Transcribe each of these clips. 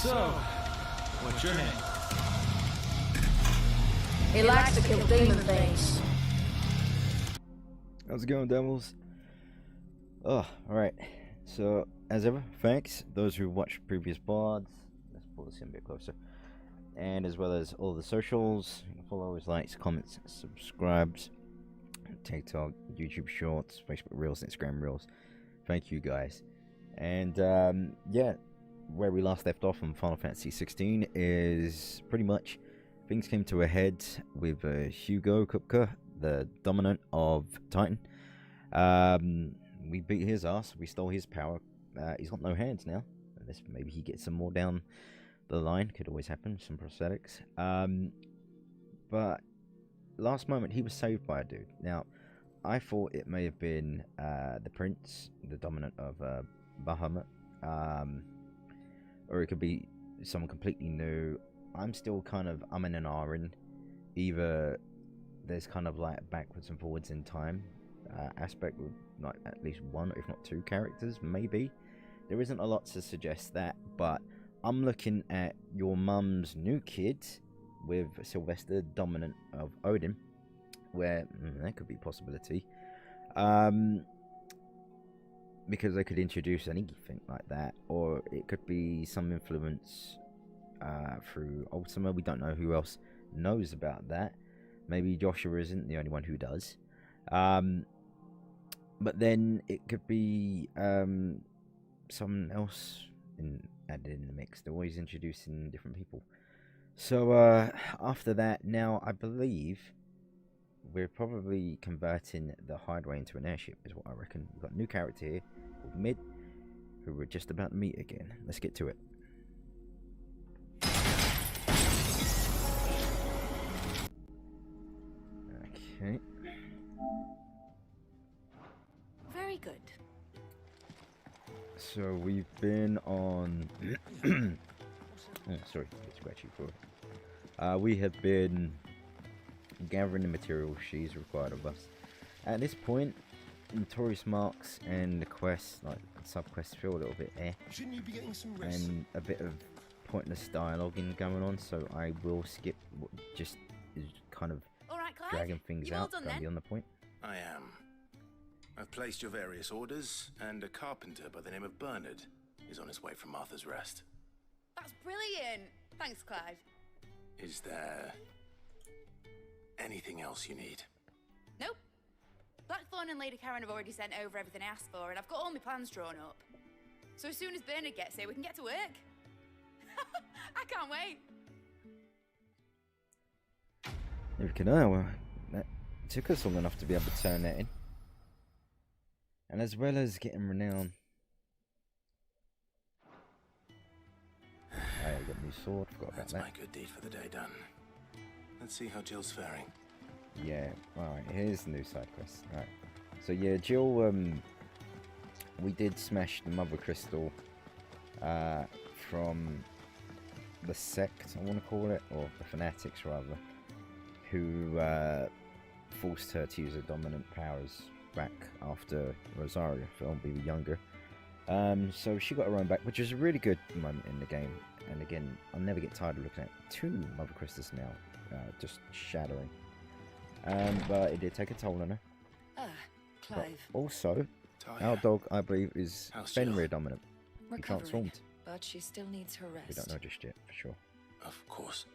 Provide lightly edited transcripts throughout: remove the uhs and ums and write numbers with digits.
So, what's your name? He likes to kill demon things. How's it going, devils? Oh, alright. So, as ever, thanks those who watched previous VODs. Let's pull this in a bit closer. And as well as all the socials, followers, likes, comments, subscribes, TikTok, YouTube Shorts, Facebook Reels, Instagram Reels. Thank you guys. And yeah, where we last left off on Final Fantasy XVI is pretty much things came to a head with Hugo Kupka, the dominant of Titan. We beat his ass. We stole his power. He's got no hands now. Unless maybe he gets some more down the line. Could always happen. Some prosthetics. But last moment he was saved by a dude. Now, I thought it may have been the prince, the dominant of Bahamut. Or it could be someone completely new. I'm still kind of umming and ahhing. Either there's kind of like backwards and forwards in time aspect with like at least one, if not two characters, maybe. There isn't a lot to suggest that, but I'm looking at your mum's new kid with Sylvester, dominant of Odin, where that could be a possibility. Because they could introduce anything like that, or it could be some influence through Ultima. We don't know who else knows about that. Maybe Joshua isn't the only one who does. But then it could be someone else added in the mix. They're always introducing different people. So after that, now I believe we're probably converting the hideaway into an airship, is what I reckon. We've got a new character here called Mid, who we're just about to meet again. Let's get to it. Okay. Very good. So we've been on. Oh, sorry, it's scratchy for. We have been gathering the material she's required of us. At this point, notorious marks and the quests, like sub-quests, feel a little bit Shouldn't you be getting some rest? and a bit of pointless dialoguing going on. So I will skip what just is kind of All right, Clive. dragging things You all out, done going then? beyond the point. I am. I've placed your various orders, and a carpenter by the name of Bernard is on his way from Martha's Rest. That's brilliant. Thanks, Clive. Is there anything else you need? Nope. Blackthorn and Lady Karen have already sent over everything I asked for, and I've got all my plans drawn up. So as soon as Bernard gets here, we can get to work. I can't wait. If we can, well, that took us long enough to be able to turn that in. And as well as getting renown. I got a new sword, forgot about That's that. my good deed for the day done. Let's see how Jill's faring. Yeah, alright, here's the new side quest. Alright. So yeah, Jill, we did smash the Mother Crystal from the sect, I want to call it, or the fanatics rather, who forced her to use her dominant powers back after Rosaria fell, we were younger. So she got her own back, which is a really good moment in the game. And again, I'll never get tired of looking at two Mother Crystals now, just shattering. But it did take a toll on her. Clive. But also, Talia, our dog, I believe, is How's Jill? Fenrir dominant. He Recovering, transformed. but she still needs her rest. We don't know just yet, for sure. of course.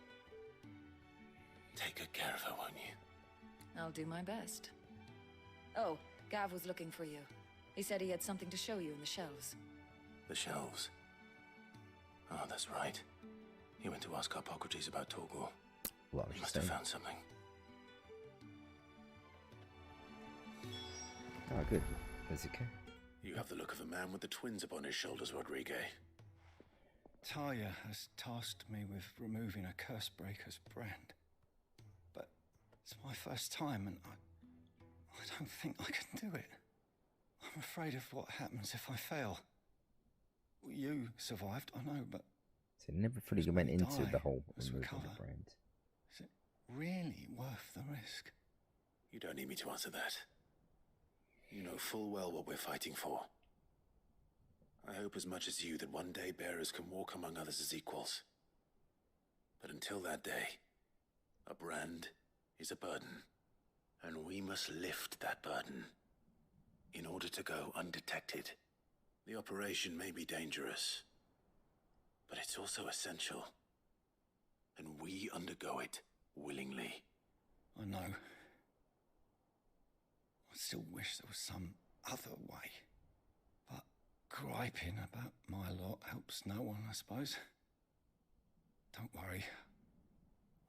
Take good care of her, won't you? I'll do my best. Oh, Gav was looking for you. He said he had something to show you in the shelves. The shelves. Oh, that's right. He went to ask Hippocrates about Torgor. Well, He must have found something. Oh, good. Is it okay? You have the look of a man with the twins upon his shoulders, Rodrigue. Talia has tasked me with removing a Cursebreaker's brand. But it's my first time and I don't think I can do it. I'm afraid of what happens if I fail. You survived, I know, but So it never fully Just went when you into die, the whole let's removing recover. the brand. is it really worth the risk? You don't need me to answer that. You know full well what we're fighting for. I hope as much as you that one day bearers can walk among others as equals. But until that day, a brand is a burden, and we must lift that burden in order to go undetected. The operation may be dangerous, but it's also essential, and we undergo it willingly. I know. I still wish there was some other way. But griping about my lot helps no one, I suppose. Don't worry.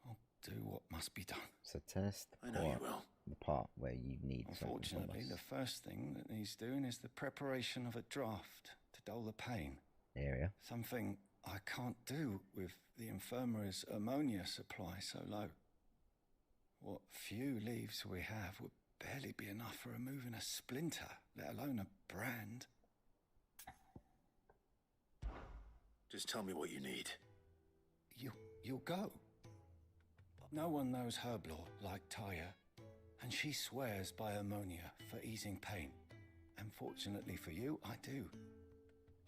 I'll do what must be done. So test I know you will. the part where you need something from Unfortunately, the us. first thing that needs doing is the preparation of a draft to dull the pain. Area. Something I can't do with the infirmary's ammonia supply so low. What few leaves we have would barely be enough for removing a splinter, let alone a brand. Just tell me what you need. You'll go. No one knows herb lore like Taya, and she swears by ammonia for easing pain. And fortunately for you, I do.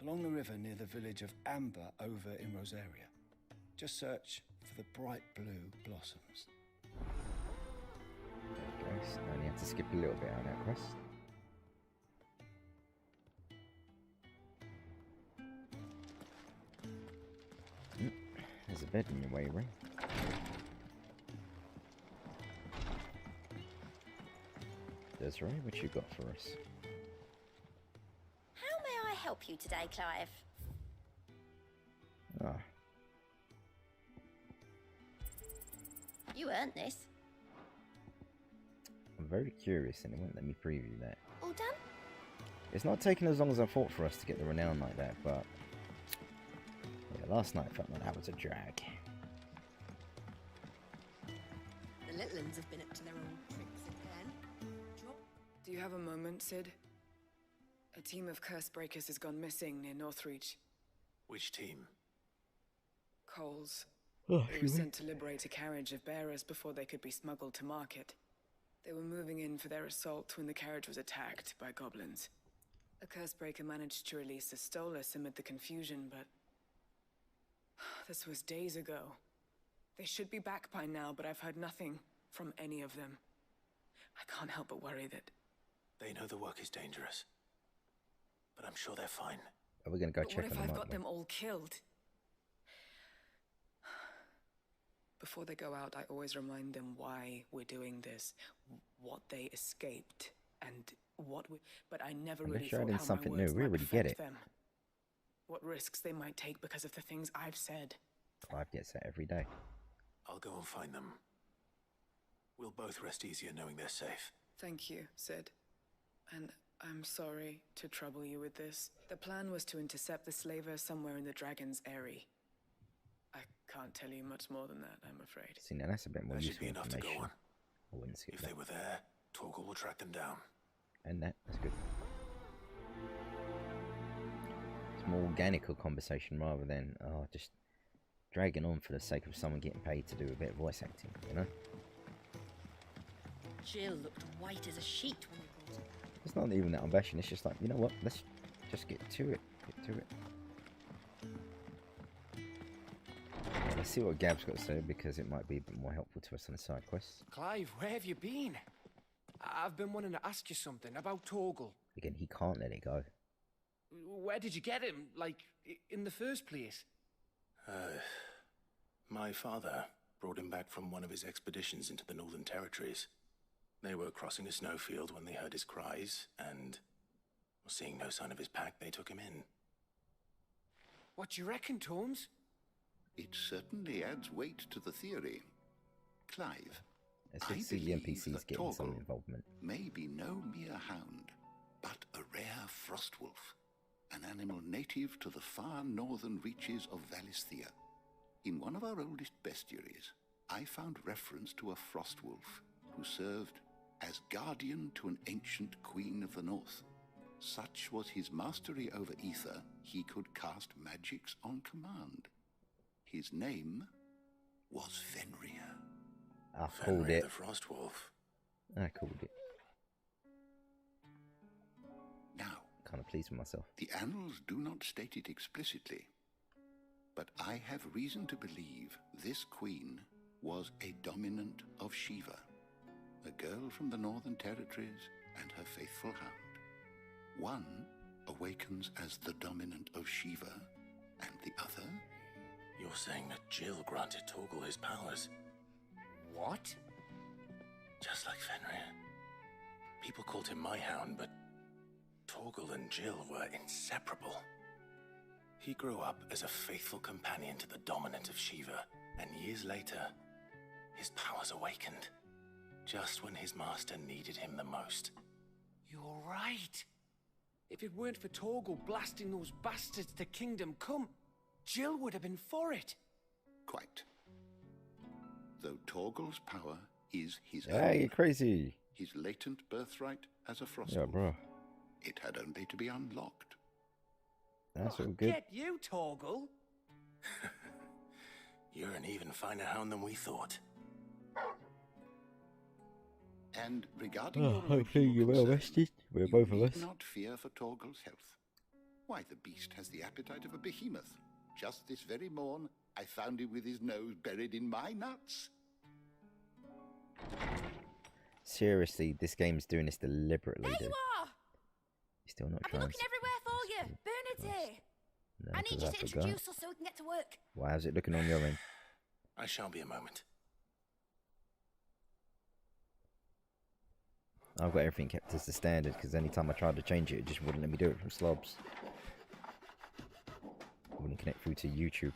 Along the river near the village of Amber over in Rosaria. Just search for the bright blue blossoms. There we go. So I only had to skip a little bit on that quest. There's a bed in your way, Ray. Desiree, what you got for us? How may I help you today, Clive? Ah, You earned this. I'm very curious and it won't let me preview that. All done? It's not taking as long as I thought for us to get the renown like that, but yeah, last night felt like that was a drag. The little ones have been up to their old tricks again. Do you have a moment, Sid? A team of curse breakers has gone missing near Northreach. Which team? Coles. Oh, They were sent to liberate a carriage of bearers before they could be smuggled to market. They were moving in for their assault when the carriage was attacked by goblins. A curse breaker managed to release a Stolas amid the confusion, but this was days ago. They should be back by now, but I've heard nothing from any of them. I can't help but worry that... They know the work is dangerous, but I'm sure they're fine. Are we gonna go But check what on if them? I've aren't got we? them all killed? Before they go out, I always remind them why we're doing this, what they escaped, and what we... But I never Unless really you're thought adding how something my new, words we might already get affect it. them. What risks they might take because of the things I've said. Clive gets that every day. I'll go and find them. We'll both rest easier knowing they're safe. Thank you, Sid. And I'm sorry to trouble you with this. The plan was to intercept the slaver somewhere in the Dragon's Eyrie. I can't tell you much more than that, I'm afraid. See, now that's a bit more That should useful be enough to go information. on. I wouldn't skip If that. they were there, Torgal will track them down. And that's good. It's more organical conversation rather than just dragging on for the sake of someone getting paid to do a bit of voice acting, you know? Jill looked white as a sheet when we brought her. It's not even that I'm bashing, it's just like, you know what, let's just get to it. Let's see what Gab's got to say, because it might be a bit more helpful to us on the side quests. Clive, where have you been? I've been wanting to ask you something about Torgal. Again, he can't let it go. Where did you get him? Like, in the first place? My father brought him back from one of his expeditions into the Northern Territories. They were crossing a snowfield when they heard his cries, and seeing no sign of his pack, they took him in. What do you reckon, Tomes? It certainly adds weight to the theory. Clive, It's I good to see the believe NPCs that getting some Torgal involvement. may be no mere hound, but a rare frostwolf, an animal native to the far northern reaches of Valisthea. In one of our oldest bestiaries, I found reference to a frostwolf who served as guardian to an ancient queen of the north. Such was his mastery over ether, he could cast magics on command. His name was Fenrir. I called Fenrir it. the Frostwolf. I called it. Now, kind of pleased with myself. The annals do not state it explicitly, but I have reason to believe this queen was a dominant of Shiva, a girl from the Northern Territories and her faithful hound. One awakens as the dominant of Shiva, and the other... You're saying that Jill granted Torgal his powers? What? Just like Fenrir. People called him my hound, but Torgal and Jill were inseparable. He grew up as a faithful companion to the dominant of Shiva, and years later, his powers awakened, just when his master needed him the most. You're right. If it weren't for Torgal blasting those bastards to Kingdom Come, Jill would have been for it. Quite. Though Torgal's power is his Hey, own, you're crazy. his latent birthright as a Frostwolf. Yeah, bro. It had only to be unlocked. That's all good. Get you, Torgal. You're an even finer hound than we thought. And regarding Oh, your hopefully you're well concern, rested. We're you both of need us. not fear for Torgal's health. Why, the beast has the appetite of a behemoth. Just this very morn, I found him with his nose buried in my nuts. Seriously, this game's doing this deliberately, There dude. you are! You're still not I've been trying looking everywhere for you. Bernard's here. No, I need 'cause you I to forgot. introduce us so we can get to work. Why, how's it looking on your end? I shall be a moment. I've got everything kept as the standard, because anytime I tried to change it, it just wouldn't let me do it from slobs. It wouldn't connect through to YouTube.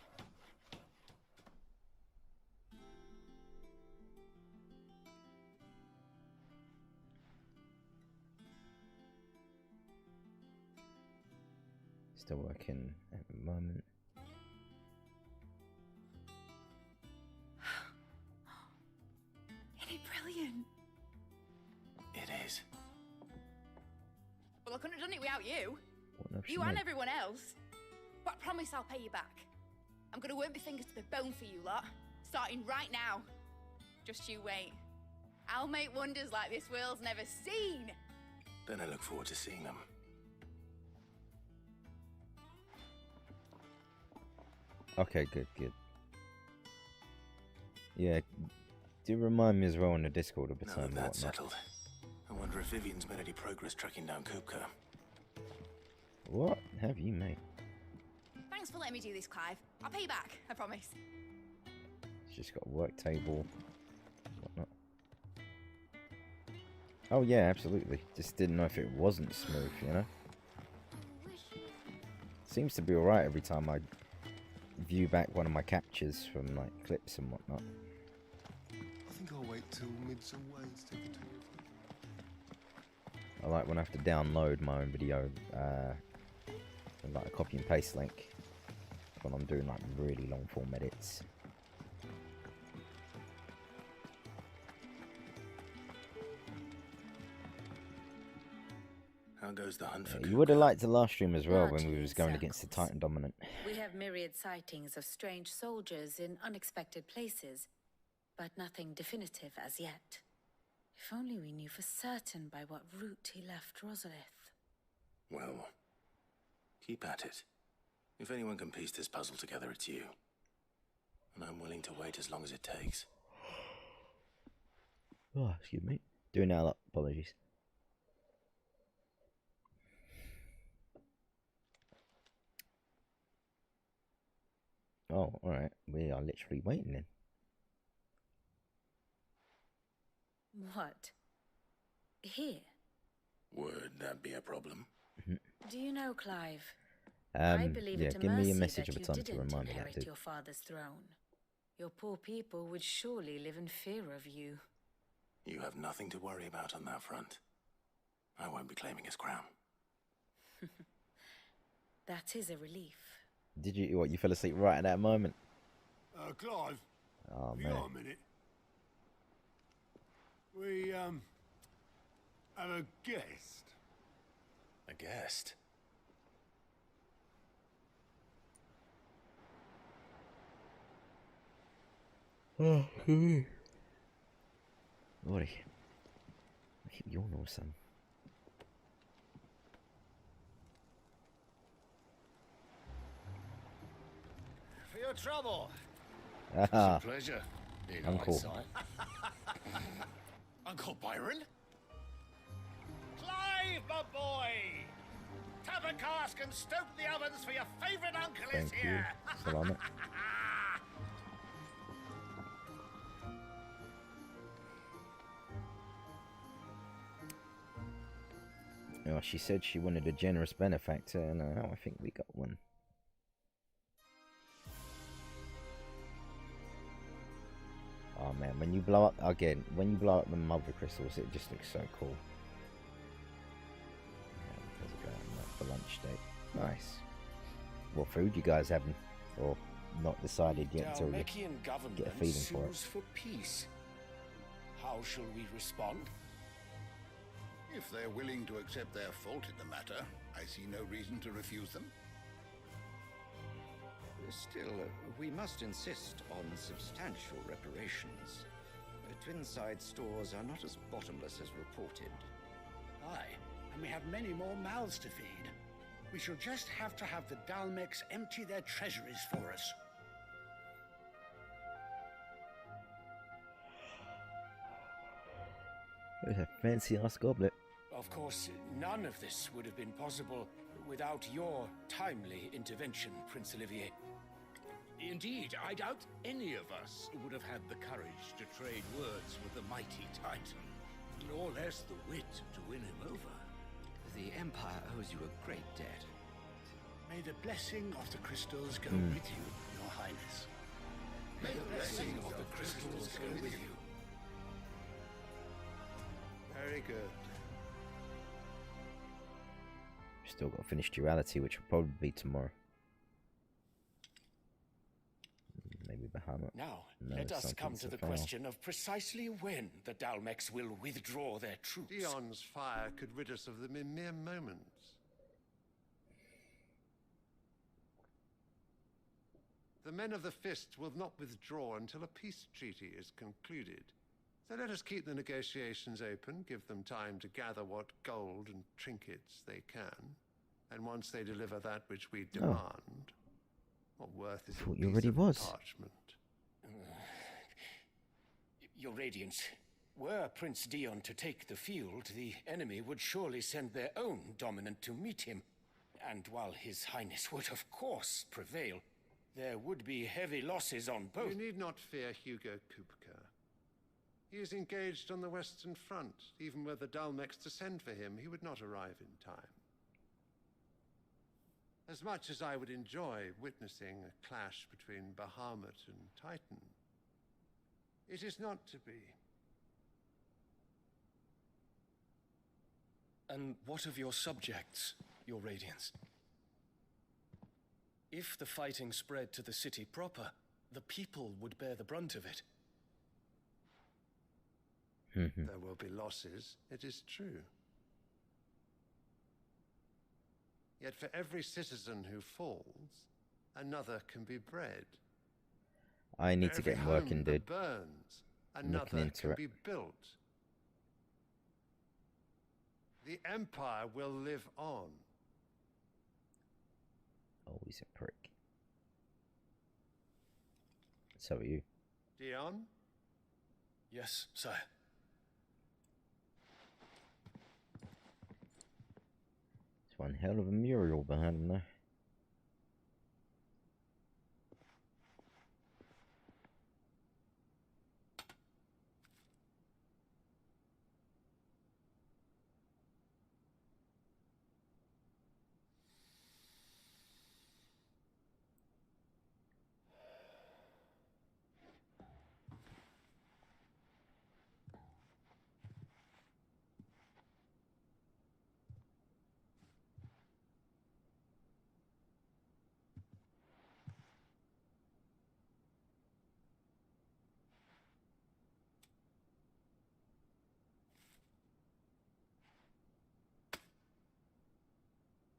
Still working at the moment. Isn't it brilliant? It is. Well, I couldn't have done it without you. What enough she You and made? everyone else. But I promise I'll pay you back. I'm gonna work my fingers to the bone for you lot, starting right now. Just you wait. I'll make wonders like this world's never seen. Then I look forward to seeing them. Okay, good, good. Yeah, do remind me as well on the Discord of the Now time that and that's whatnot. settled, I wonder if Vivian's made any progress tracking down Kupka. What have you made? Thanks for letting me do this, Clive. I'll pay you back, I promise. It's just got a work table, whatnot. Oh yeah, absolutely. Just didn't know if it wasn't smooth, you know? Seems to be alright every time I view back one of my captures from like clips and whatnot. I think I'll wait till Midsummer Ways to take a tour of I like when I have to download my own video, and like a copy and paste link when I'm doing like really long form edits. How goes the hunt for You would have Kupka? liked the last stream as well when we Largely was in going against the circles. Titan Dominant. We have myriad sightings of strange soldiers in unexpected places, but nothing definitive as yet. If only we knew for certain by what route he left Rosalith. Well, keep at it. If anyone can piece this puzzle together, it's you. And I'm willing to wait as long as it takes. Oh, excuse me. Doing that a lot. Apologies. Oh, alright. We are literally waiting then. What? Here? Would that be a problem? Do you know, Clive? I believe yeah, it a give me mercy a message that of a you time to didn't remind me that, inherit dude. your father's throne. Your poor people would surely live in fear of you. You have nothing to worry about on that front. I won't be claiming his crown. That is a relief. Did you, what, you fell asleep right at that moment? Clive, Oh, have you man. got a minute? We, have a guest. A guest? Oh, Lordy. I keep yawning or something. your trouble? It's a pleasure. Uncle. Uncle Byron? Clive, my boy! Tap a cask and stoke the ovens for your favourite uncle is Thank you. here. Salami. Oh, she said she wanted a generous benefactor, and I think we got one. Oh man, when you blow up again, when you blow up the mother crystals, it just looks so cool. How's it going for lunch date? Nice. What food you guys having, or not decided yet until you get a feeling for it? For peace. How shall we respond? If they're willing to accept their fault in the matter, I see no reason to refuse them. Still, we must insist on substantial reparations. Twinside stores are not as bottomless as reported. Aye, and we have many more mouths to feed. We shall just have to have the Dalmex empty their treasuries for us. A fancy ass goblet. Of course, none of this would have been possible without your timely intervention, Prince Olivier. Indeed, I doubt any of us would have had the courage to trade words with the mighty Titan, nor less the wit to win him over. The Empire owes you a great debt. May the blessing of the crystals go with you, Your Highness. May the blessing of the crystals go with you. Very good. Still got to finish duality, which will probably be tomorrow. Maybe Bahamut. Now, No, let us come something's to a the fail. question of precisely when the Dalmex will withdraw their troops. Dion's fire could rid us of them in mere moments. The men of the Fist will not withdraw until a peace treaty is concluded. So let us keep the negotiations open, give them time to gather what gold and trinkets they can. And once they deliver that which we demand, what worth is Thought a you piece already of was. parchment? Your Radiance, were Prince Dion to take the field, the enemy would surely send their own dominant to meet him. And while His Highness would of course prevail, there would be heavy losses on both. You need not fear Hugo Kupka. He is engaged on the Western Front. Even were the Dalmex to send for him, he would not arrive in time. As much as I would enjoy witnessing a clash between Bahamut and Titan, it is not to be. And what of your subjects, Your Radiance? If the fighting spread to the city proper, the people would bear the brunt of it. There will be losses, it is true. Yet for every citizen who falls, another can be bred. I need to For get every working, home that dude. burns, I'm looking another into can it. be built. The Empire will live on. Oh, he's a prick. So are you. Dion? Yes, sire. It's one hell of a mural behind him there.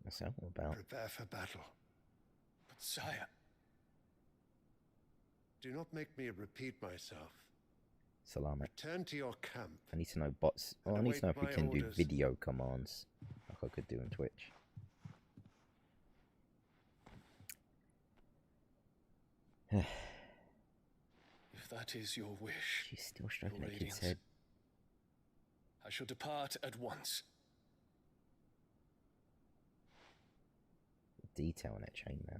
What's that all about? Prepare for battle. But sire... Do not make me repeat myself. Salami. Return to your camp. I need to know bots. Oh, I need to know if we await can my do orders. video commands like I could do in Twitch. If that is your wish, She's still stroking Your that kid's Radiance, head. I shall depart at once. The detail on that chainmail.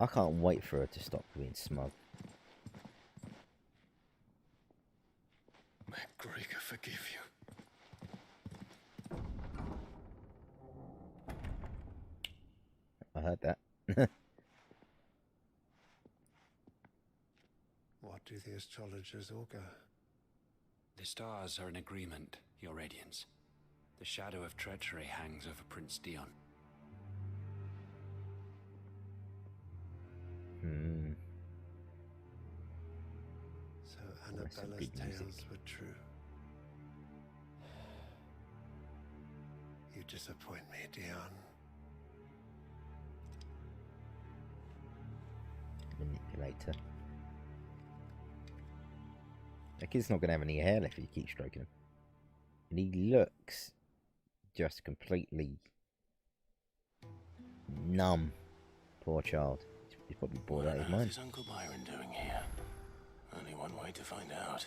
I can't wait for her to stop being smug. May Gregor forgive you. I heard that. What do the astrologers augur? The stars are in agreement, Your Radiance. The shadow of treachery hangs over Prince Dion. So That's some Annabella's good music. tales were true. You disappoint me, Dion. Manipulator. That kid's not going to have any hair left if you keep stroking him. And he looks just completely numb. Poor child. He's probably bored out of his What on earth mind. is Uncle Byron doing here? Only one way to find out.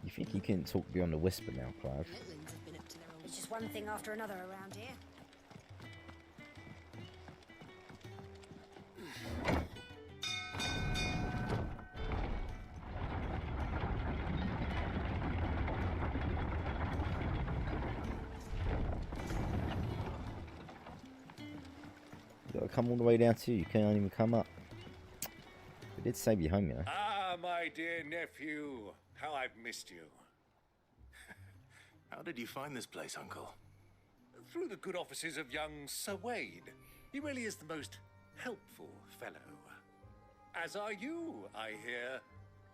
You think you can talk beyond the whisper now, Clive? Litlins have been up to their old... It's just one thing after another around here. You gotta come all the way down too. You can't even come up. We did save you home, you know. Ah, my dear nephew, how I've missed you. How did you find this place, Uncle? Through the good offices of young Sir Wade. He really is the most helpful fellow. As are you, I hear.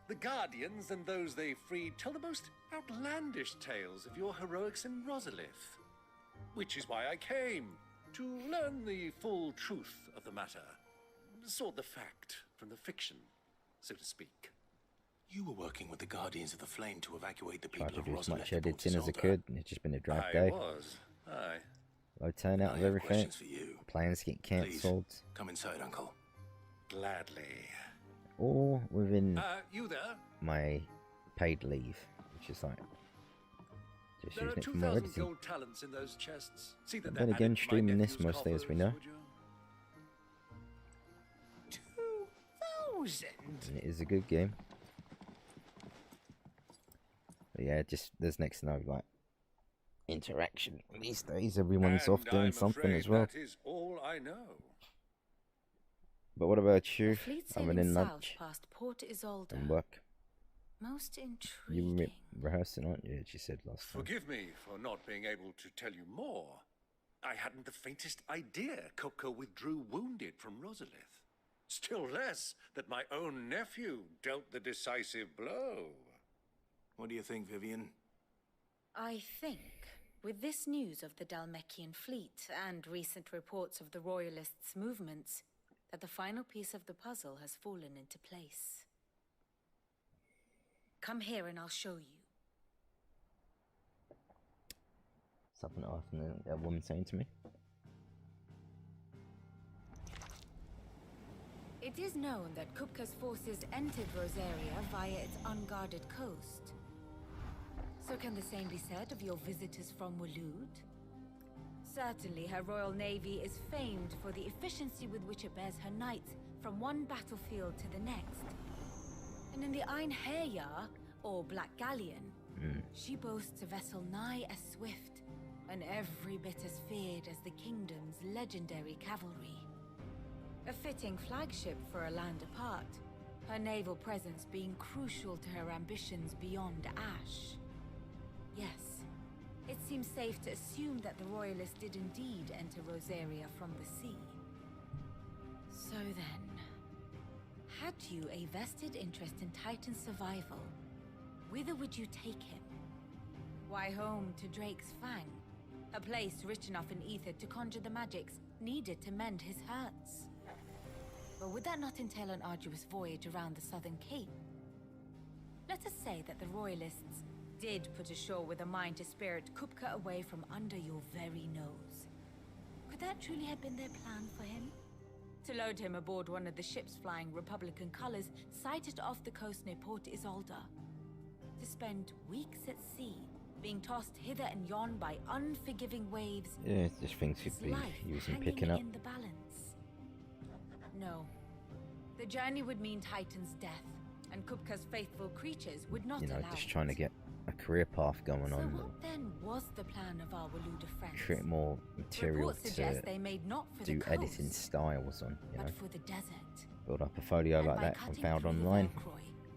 The Guardians and those they freed tell the most outlandish tales of your heroics in Rosalith. Which is why I came, to learn the full truth of the matter. Sort the fact from the fiction, so to speak. You were working with the Guardians of the Flame to evacuate the Tried people to of do as Rosalith much to Port editing as I Isolde. could, and it's just been a drab I day. was, aye. Low turnout of I have everything. questions for you. Plans get Please, cancelled. come inside, Uncle. Gladly. All within You there? my paid leave, which is like just There are using it for 2,000 more editing. gold talents in those chests. See that But they're then again, added to my streaming this nephew's most days we coffers, know. would you? 2,000? And it is a good game. But yeah, just there's next to no like interaction these days. Everyone's And off doing I'm something afraid as well. That is all I know. But what about The you? fleet Other sailing than south lunch past Port Isolde. and work? Most You intriguing. rehearsing, aren't you? She said last time. Forgive me for not being able to tell you more. I hadn't the faintest idea Coco withdrew wounded from Rosalith. Still less that my own nephew dealt the decisive blow. What do you think, Vivian? I think, with this news of the Dalmekian fleet and recent reports of the Royalists' movements, that the final piece of the puzzle has fallen into place. Come here and I'll show you. Something often a woman saying to me. It is known that Kupka's forces entered Rosaria via its unguarded coast. So can the same be said of your visitors from Waloed? Certainly her Royal Navy is famed for the efficiency with which it bears her knights from one battlefield to the next. And in the Ein Herja, or Black Galleon, she boasts a vessel nigh as swift and every bit as feared as the kingdom's legendary cavalry. A fitting flagship for a land apart, her naval presence being crucial to her ambitions beyond Ash. Yes, it seems safe to assume that the Royalists did indeed enter Rosaria from the sea. So then, had you a vested interest in Titan's survival, whither would you take him? Why, home to Drake's Fang, a place rich enough in ether to conjure the magics needed to mend his hurts. But would that not entail an arduous voyage around the southern cape? Let us say that the Royalists did put ashore with a mind to spirit Kupka away from under your very nose. Could that truly have been their plan for him? To load him aboard one of the ships flying Republican colors sighted off the coast near Port Isolde. To spend weeks at sea, being tossed hither and yon by unforgiving waves. Yeah, just things could be using picking up. In the balance. No. The journey would mean Titan's death, and Kupka's faithful creatures would not allow just trying to get a career path going on. What then was the plan of our Waluda friends? Create more material to they made not for do the coast, editing styles on, you know. But for the desert. Build up a folio like that and found online.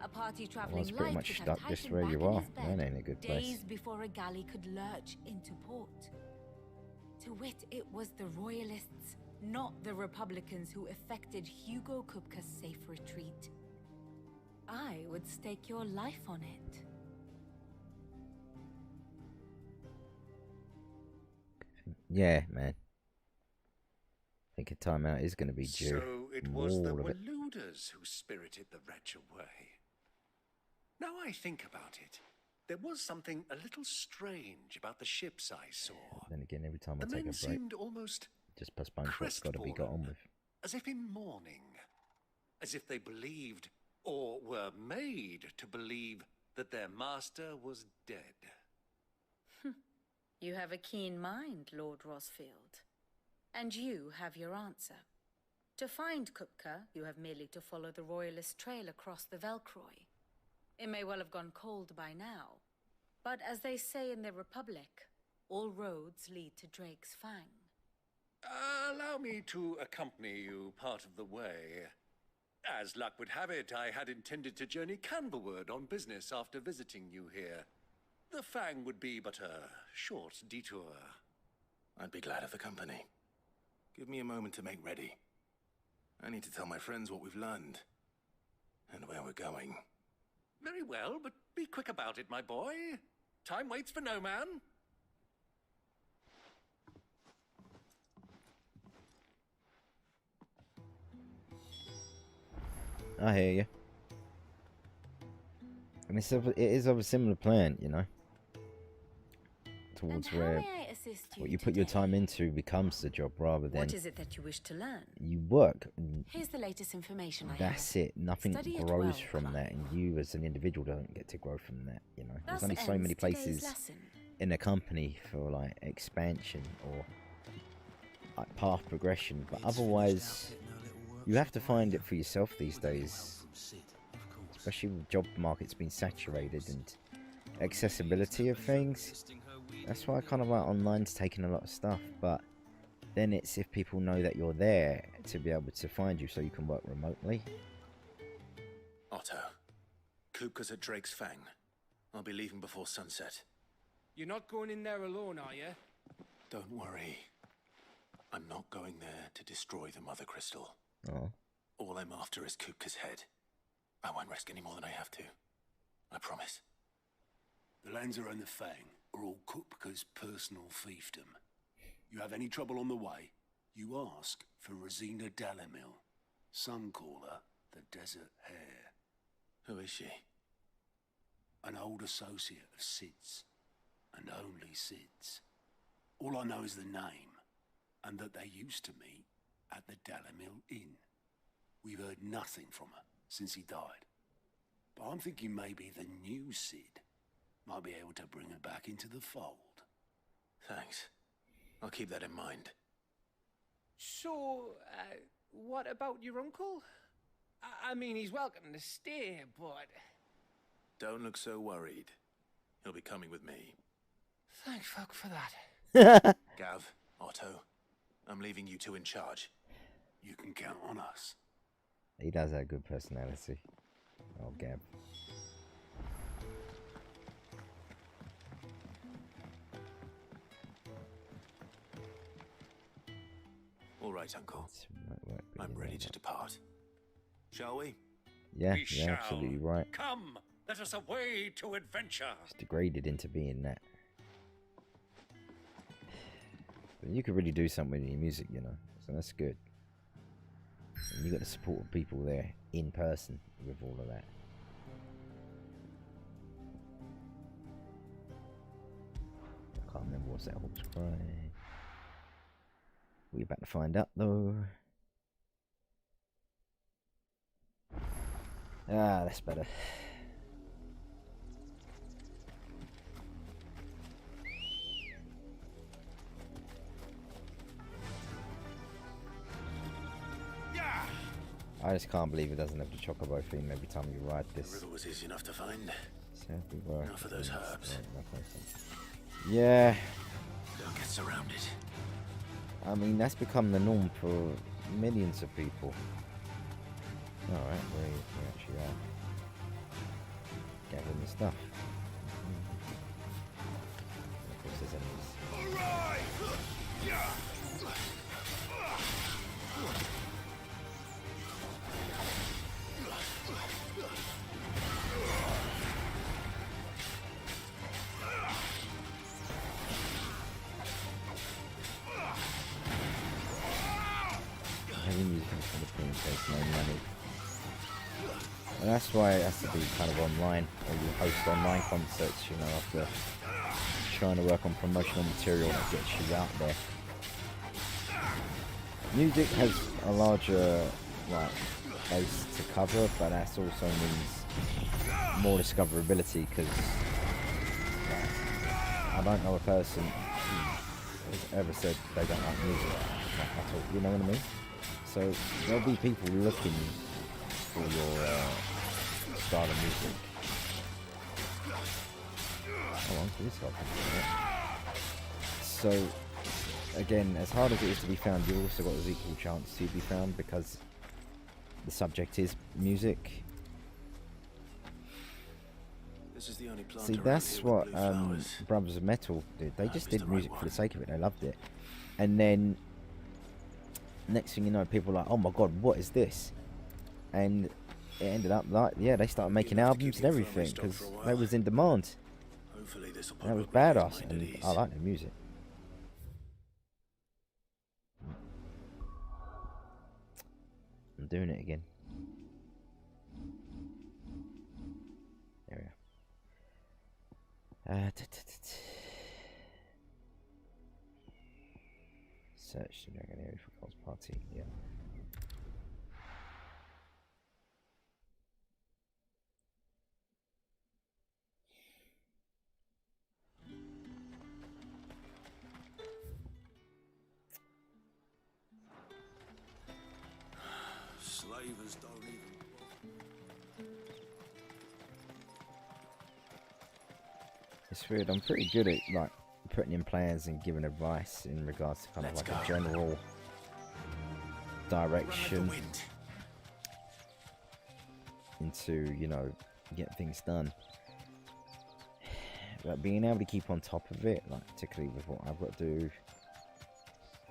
A party I traveling was pretty much light stuck just where you are. That ain't a good place. Days before a galley could lurch into port. To wit, it was the royalists, not the Republicans, who effected Hugo Kupka's safe retreat. I would stake your life on it. Yeah, man. I think a timeout is going to be due. So it was the Waludas who spirited the wretch away. Now I think about it, there was something a little strange about the ships I saw. Then again, every time I the take a men break, seemed almost just postpone what's got to be got on with. As if in mourning, as if they believed, or were made to believe, that their master was dead. You have a keen mind, Lord Rosfield. And you have your answer. To find Kupka, you have merely to follow the Royalist trail across the Velcroy. It may well have gone cold by now, but as they say in the Republic, all roads lead to Drake's Fang. Allow me to accompany you part of the way. As luck would have it, I had intended to journey Canberward on business after visiting you here. The Fang would be but a short detour. I'd be glad of the company. Give me a moment to make ready. I need to tell my friends what we've learned. And where we're going. Very well, but be quick about it, my boy. Time waits for no man. I hear you. And it is of a similar plan, you know. Towards where what you put your time into becomes the job rather than... What is it that you wish to learn? You work. Here's the latest information I have. That's it. Nothing Study it grows well, from that, and you as an individual don't get to grow from that, you know. There's only so many places in a company for, like, expansion or like path progression, but otherwise you have to find it for yourself these days, especially with job markets being saturated and accessibility of things. That's why I kind of like online's taking a lot of stuff, but then it's if people know that you're there to be able to find you so you can work remotely. Otto, Kupka's at Drake's Fang. I'll be leaving before sunset. You're not going in there alone, are you? Don't worry. I'm not going there to destroy the Mother Crystal. Oh. All I'm after is Kupka's head. I won't risk any more than I have to. I promise. The Lancer and the Fang are all Kupka's personal fiefdom. You have any trouble on the way, you ask for Rosina Dalamil, Suncaller, the Desert Hare. Who is she? An old associate of Sid's, and only Sid's. All I know is the name, and that they used to meet at the Dalamil Inn. We've heard nothing from her since he died. But I'm thinking maybe the new Sid might be able to bring her back into the fold. Thanks. I'll keep that in mind. So, what about your uncle? I mean, he's welcome to stay, but... Don't look so worried. He'll be coming with me. Thank fuck for that. Gav, Otto, I'm leaving you two in charge. You can count on us. He does have good personality. Oh, Gab. All right, Uncle. I'm ready to depart. Shall we? Yeah, We you're shall. absolutely right. Come, let us away to adventure. It's degraded into being that. But you could really do something with your music, you know, so that's good. And you got the support of people there in person with all of that. was that horse cry? We're about to find out though. Ah, that's better. I just can't believe it doesn't have the chocobo theme every time you ride this. The river was easy enough to find. Now for those herbs. Yeah. Don't get surrounded. I mean, that's become the norm for millions of people. Alright, we actually are gathering the stuff. Of course, there's enemies. Heavy music in the Philippines takes no money. And that's why it has to be kind of online, or you host online concerts, you know, after trying to work on promotional material that gets you out there. Music has a larger, like, base to cover, but that also means more discoverability, because I don't know a person who has ever said they don't like music at all, you know what I mean? So there'll be people looking for your style of music. Oh, on to this side. So again, as hard as it is to be found, you've also got an equal chance to be found because the subject is music. This is the only plant. See, that's what Brothers of Metal did. They just did music for the sake of it. They loved it, and then next thing you know, people are like, oh my god, what is this? And it ended up like, yeah, they started making albums and everything because they was in demand. That was badass, and I like their music. I'm doing it again. There we are. Search the dragon area for Cole's party. Yeah. Slavers don't even. It's weird. I'm pretty good at like putting in plans and giving advice in regards to kind of like a general direction into, you know, get things done. But being able to keep on top of it, like particularly with what I've got to do,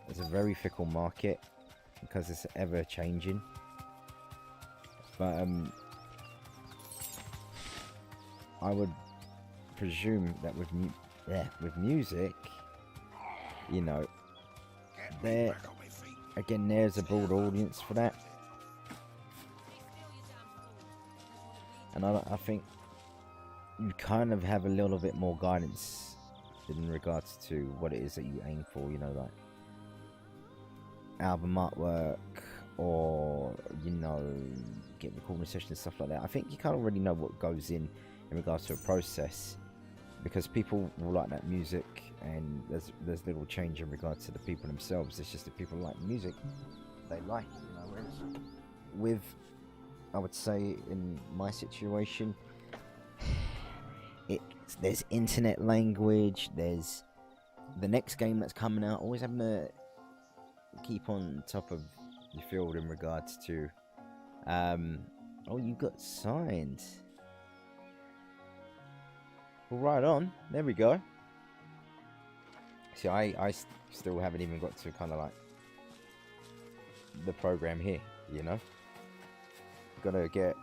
it's a very fickle market because it's ever changing. But I would presume that with music, you know, there's a broad audience for that, and I think you kind of have a little bit more guidance in regards to what it is that you aim for, you know, like album artwork or, you know, get recording sessions and stuff like that. I think you kind of already know what goes in regards to a process, because people will like that music, and there's little change in regards to the people themselves. It's just that people like music they like, you know. Whereas with, I would say in my situation, there's internet language, there's the next game that's coming out, always having to keep on top of your field in regards to oh, you got signed. Well, right on, there we go. See, I still haven't even got to kind of like the program here, you know. Gotta get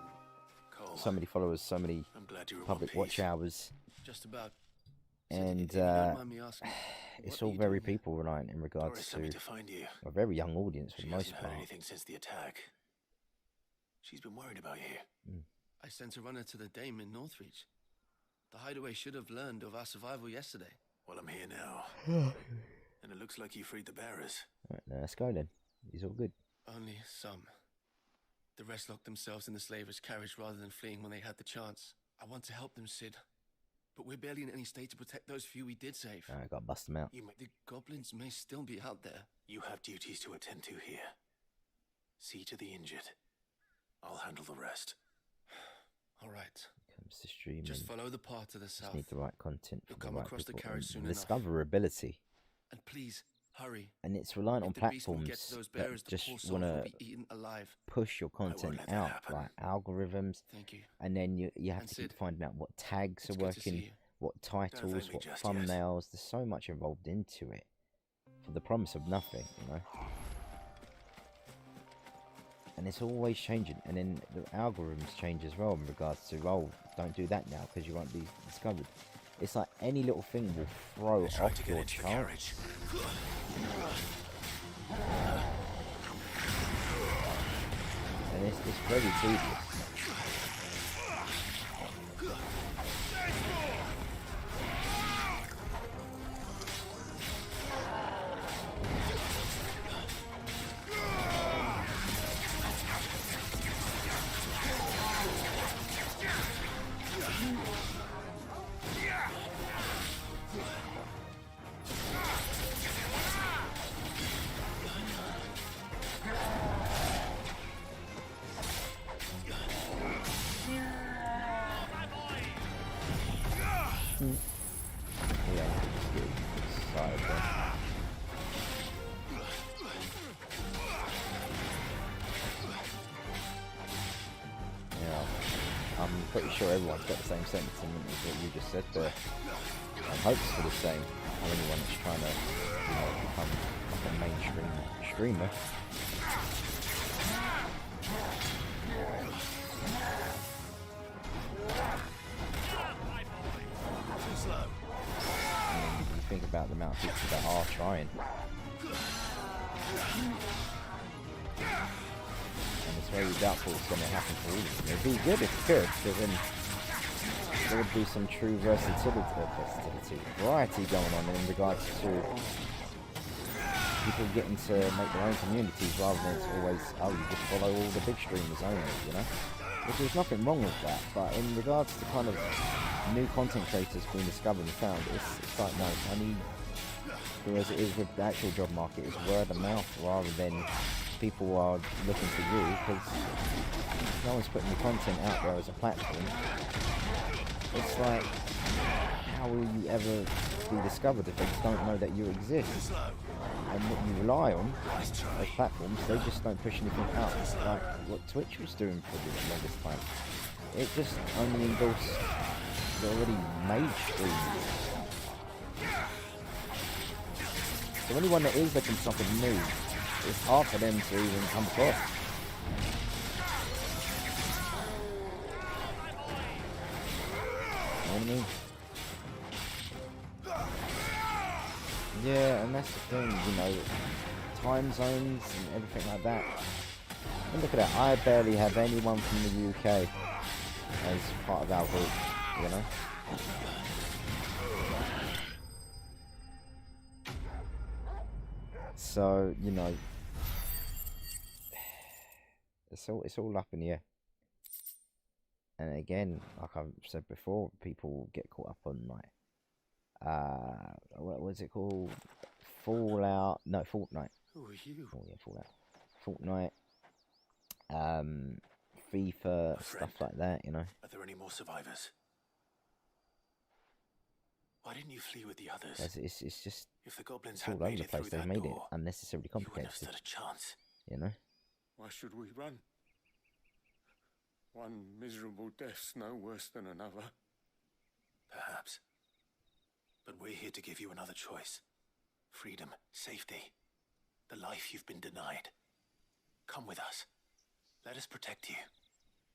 so many followers, so many public watch hours. Just about. And it's all very people reliant in regards to a very young audience for the most part. Anything since the attack. She's been worried about you. I sent a runner to the Dame in Northreach. The hideaway should have learned of our survival yesterday. Well, I'm here now. And it looks like you freed the bearers. Alright, now let's go then. He's all good. Only some. The rest locked themselves in the slaver's carriage rather than fleeing when they had the chance. I want to help them, Sid. But we're barely in any state to protect those few we did save. I gotta bust them out. The goblins may still be out there. You have duties to attend to here. See to the injured. I'll handle the rest. All right. Comes to streaming. Just follow the path to the south. Just need the right content. You'll for come the right across the people. carriage And soon enough. discoverability. And please, hurry. And it's reliant on If the beast won't get platforms to those that bearers, the just poor souls want will to be eaten alive. push your content let that out, happen. like algorithms. Thank you. And then you have And to keep Sid, finding out what tags it's are good to see working, you. what titles, thank me what just yet. thumbnails. There's so much involved into it for the promise of nothing, you know. And it's always changing, and then the algorithms change as well in regards to, oh, don't do that now because you won't be discovered. It's like any little thing will throw off your chance. And it's very tedious. I'm pretty sure everyone's got the same sentiment as what you just said there. And hopes for the same. For anyone that's trying to, become like a mainstream streamer. And you think about the amount of people that are trying. And it's very doubtful it's going to happen for all of them. It'd be good if it could, because then there would be some true variety going on in regards to people getting to make their own communities rather than it's always, oh, you just follow all the big streamers only, you know? Which there's nothing wrong with that, but in regards to kind of new content creators being discovered and found, it's like, no, I need, whereas it is with the actual job market, it's word of mouth rather than people are looking for you, because no one's putting the content out there as a platform. It's like, how will you ever be discovered if they just don't know that you exist? And what you rely on, those platforms, they just don't push anything out, like what Twitch was doing for the longest time. It just only endorsed the already made streams. So anyone that is looking for something new, it's hard for them to even come across. You know what I mean? Yeah, and that's the thing, time zones and everything like that. And look at that, I barely have anyone from the UK as part of our group, you know? So, it's all up in the air. And again, like I've said before, people get caught up on like what was it called? Fallout? No, Fortnite. Who are you? Oh yeah, Fallout. Fortnite. FIFA, stuff like that, Are there any more survivors? Why didn't you flee with the others? It's just, if the goblins it's all had over made the it place. through They've that made it door, unnecessarily you wouldn't have complicated. stood a chance. Why should we run? One miserable death's no worse than another. Perhaps. But we're here to give you another choice. Freedom, safety, the life you've been denied. Come with us. Let us protect you.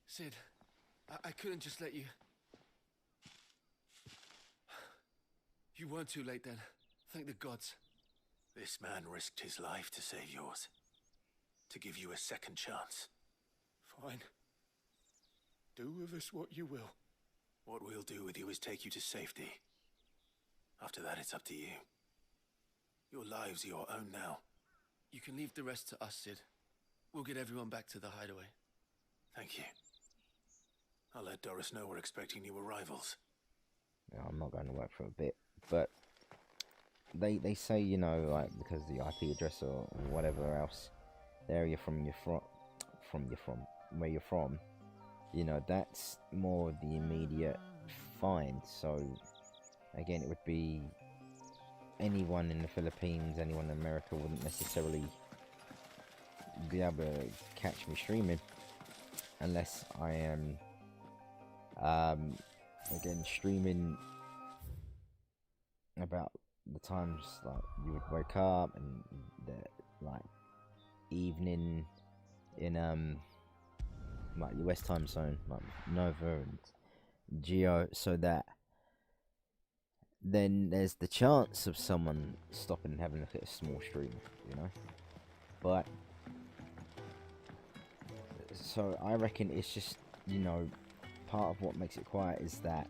Sid, I couldn't just let you... You weren't too late then. Thank the gods. This man risked his life to save yours. To give you a second chance. Fine. Do with us what you will. What we'll do with you is take you to safety. After that, it's up to you. Your lives are your own now. You can leave the rest to us, Sid. We'll get everyone back to the hideaway. Thank you. I'll let Doris know we're expecting new arrivals. No, I'm not going to work for a bit, but they say, you know, like, because the IP address or whatever else, the area where you're from, you know, that's more of the immediate find. So again, it would be anyone in the Philippines, anyone in America wouldn't necessarily be able to catch me streaming unless I am again streaming about the times like you would wake up and the like evening in like US time zone, like Nova and Geo, so that then there's the chance of someone stopping and having a look at a small stream, you know. But so I reckon it's just, you know, part of what makes it quiet is that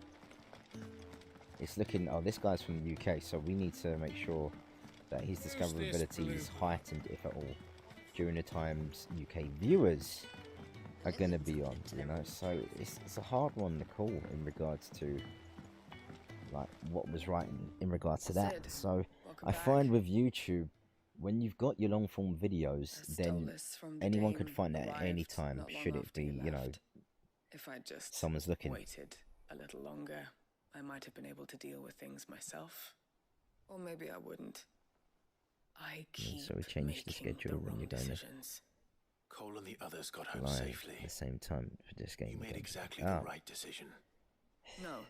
it's looking, oh, this guy's from the UK, so we need to make sure that his discoverability is heightened, if at all, during the times UK viewers are going to be on, you know. So it's a hard one to call in regards to like what was right in regards to that. So I find with YouTube, when you've got your long form videos, then anyone could find it at any time, should it be, you know, if I just someone's looking. Waited a little longer, I might have been able to deal with things myself. Or maybe I wouldn't. I keep so we changed the schedule when you're going decisions. Cole and the others got home live safely. at the same time for this game. You made exactly the right decision. No,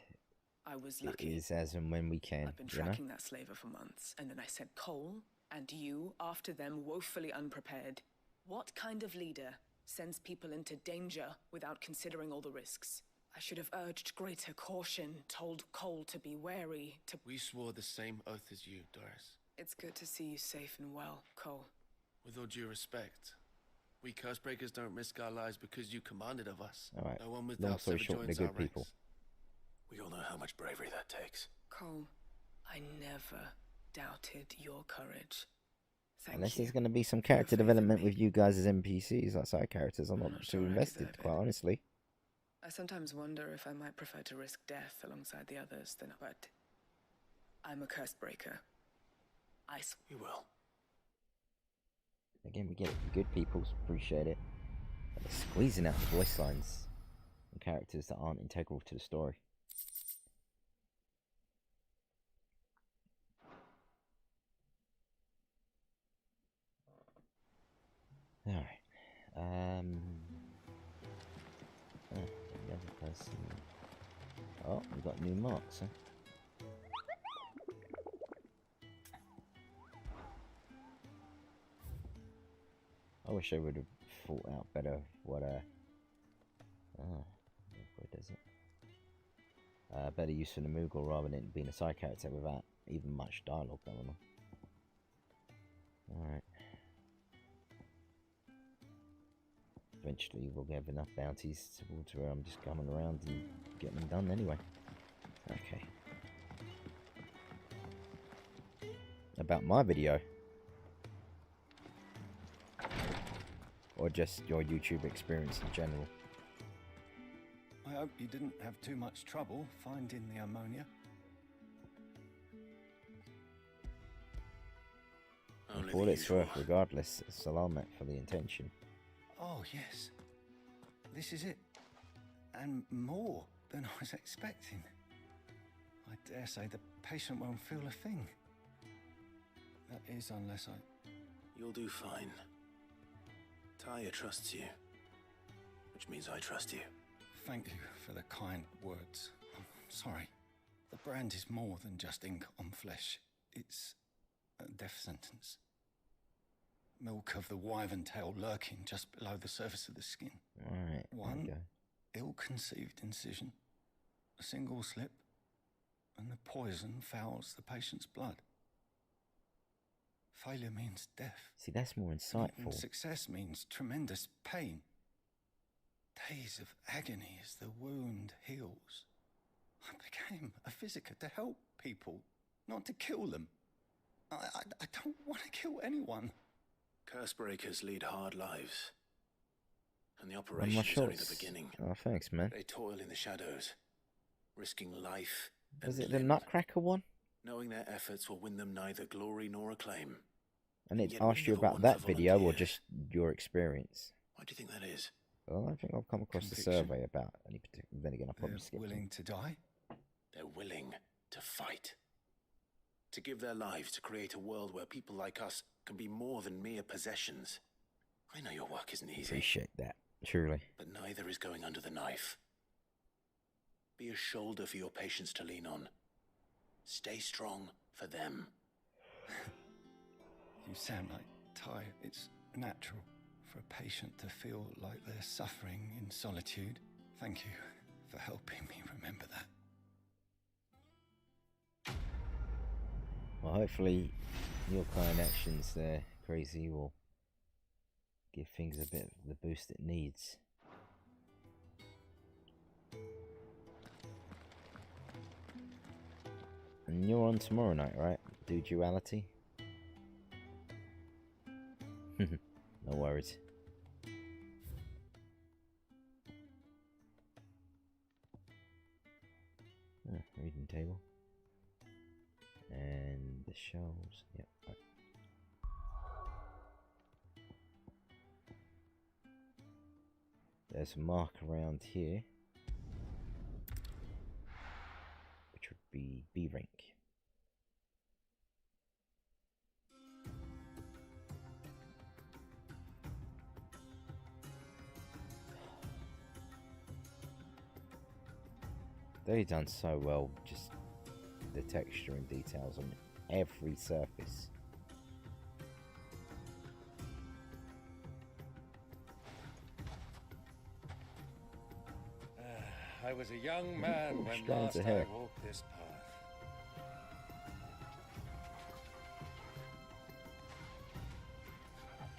I was lucky. It is as and when we can. I've been tracking that slaver for months, and then I sent Cole and you after them, woefully unprepared. What kind of leader sends people into danger without considering all the risks? I should have urged greater caution, told Cole to be wary, to... We swore the same oath as you, Doris. It's good to see you safe and well, Cole. With all due respect, we Cursebreakers don't risk our lives because you commanded of us. All right. No one with Long doubts story ever short, they're joins good our people. ranks. We all know how much bravery that takes. Cole, I never doubted your courage. Unless there's going to be some character development with you guys as NPCs, like side characters, I'm not too invested, quite honestly. I sometimes wonder if I might prefer to risk death alongside the others than... But I'm a Cursebreaker. You will. Again, we get it. Good people appreciate it. But they're squeezing out voice lines and characters that aren't integral to the story. Alright. Oh, the other person. Oh, we got new marks, huh? I wish I would have thought out better what where does it? Better use for the Moogle rather than being a side character without even much dialogue going on. Alright. Eventually we'll have enough bounties to where I'm just coming around and getting them done anyway. Okay. About my video. Or just your YouTube experience in general? I hope you didn't have too much trouble finding the ammonia. For what it's worth, regardless, salamat for the intention. Oh, yes. This is it. And more than I was expecting. I dare say the patient won't feel a thing. That is, unless I... You'll do fine. Taya trusts you, which means I trust you. Thank you for the kind words. I'm sorry. The brand is more than just ink on flesh. It's a death sentence. Milk of the wyvern tail lurking just below the surface of the skin. Alright, One ill-conceived incision, a single slip, and the poison fouls the patient's blood. Failure means death. See, that's more insightful. And success means tremendous pain. Days of agony as the wound heals. I became a physiker to help people, not to kill them. I don't want to kill anyone. Cursebreakers lead hard lives. And the On operation my is only the shorts. beginning. Oh, thanks, man. They toil in the shadows, risking life Was and it the limb, Nutcracker one? knowing their efforts will win them neither glory nor acclaim. And it Yet we asked you never about won that for video or volunteers. just your experience? Why do you think that is? Well, I think I've come across the Conviction. survey about any particular. Then again, I probably They're skipped willing it. to die? They're willing to fight. To give their lives to create a world where people like us can be more than mere possessions. I know your work isn't easy. Appreciate that, truly. But neither is going under the knife. Be a shoulder for your patients to lean on. Stay strong for them. You sound like Ty. It's natural for a patient to feel like they're suffering in solitude. Thank you for helping me remember that. Well, hopefully your kind actions there, Crazy, will give things a bit of the boost it needs. And you're on tomorrow night, right? Do duality? No worries. Reading table. And the shelves. Yep. Right. There's a mark around here, which would be B rank. They've done so well, just the texture and details on every surface. I was a young man Ooh, when strands last of I hair. walked this path.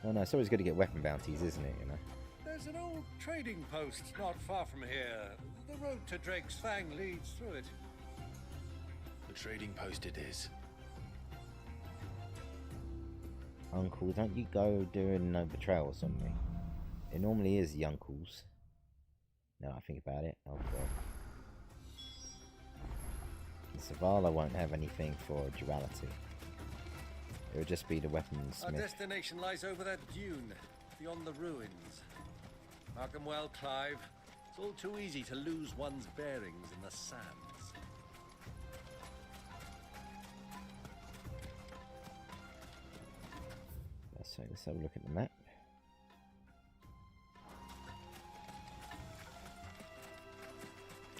Oh no, it's always good to get weapon bounties, isn't it, you know? There's an old trading post not far from here. The road to Drake's Fang leads through it. The trading post it is. Uncle, don't you go doing no betrayals on me. It normally is the uncles. Now I think about it. Oh god. The Zavala won't have anything for duality. It would just be the Our weaponsmith. destination lies over that dune, beyond the ruins. Mark 'em well, Clive. It's all too easy to lose one's bearings in the sands. Let's have a look at the map.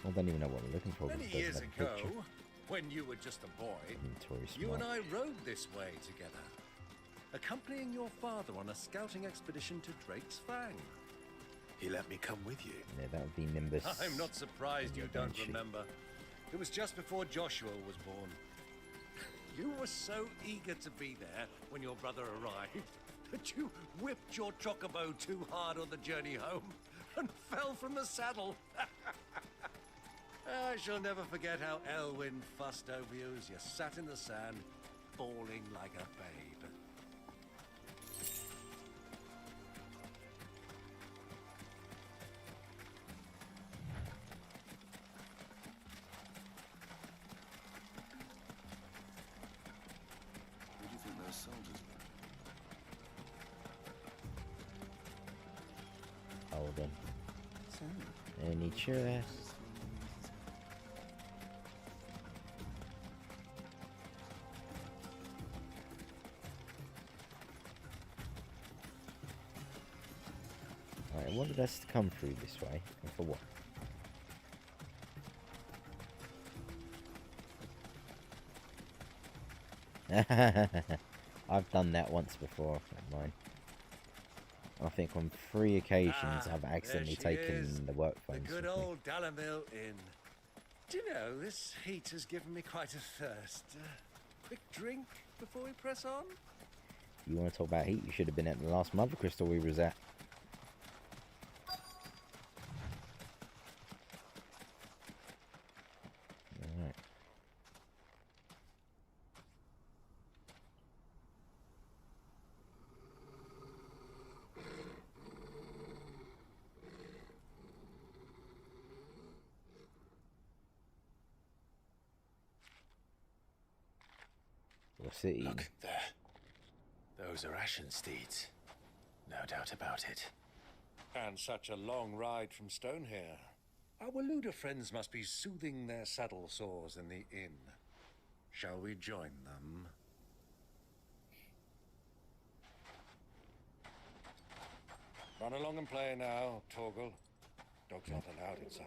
I don't even know what we're looking for. Many because it years doesn't have a ago, picture. when you were just a boy, Inventory you and smart. I rode this way together, accompanying your father on a scouting expedition to Drake's Fang. He let me come with you. Yeah, that would be Nimbus. I'm not surprised you and don't Banshee. remember. It was just before Joshua was born. You were so eager to be there when your brother arrived that you whipped your chocobo too hard on the journey home and fell from the saddle. I shall never forget how Elwyn fussed over you as you sat in the sand, bawling like a babe. Who do you think those soldiers were? Hold on. So, Any chests? Alright, I wanted us to come through this way, and for what? I've done that once before, not mine. I think on 3 occasions I've accidentally there she taken is, the work The phones good with me. old Dalamil Inn. Do you know, this heat has given me quite a thirst. Quick drink before we press on? You want to talk about heat? You should have been at the last Mother Crystal we was at. Alright. city. Look, there. Those are ashen steeds. No doubt about it. And such a long ride from Stonehair. Our Luda friends must be soothing their saddle sores in the inn. Shall we join them? Run along and play now, Torgal. Dogs aren't allowed inside.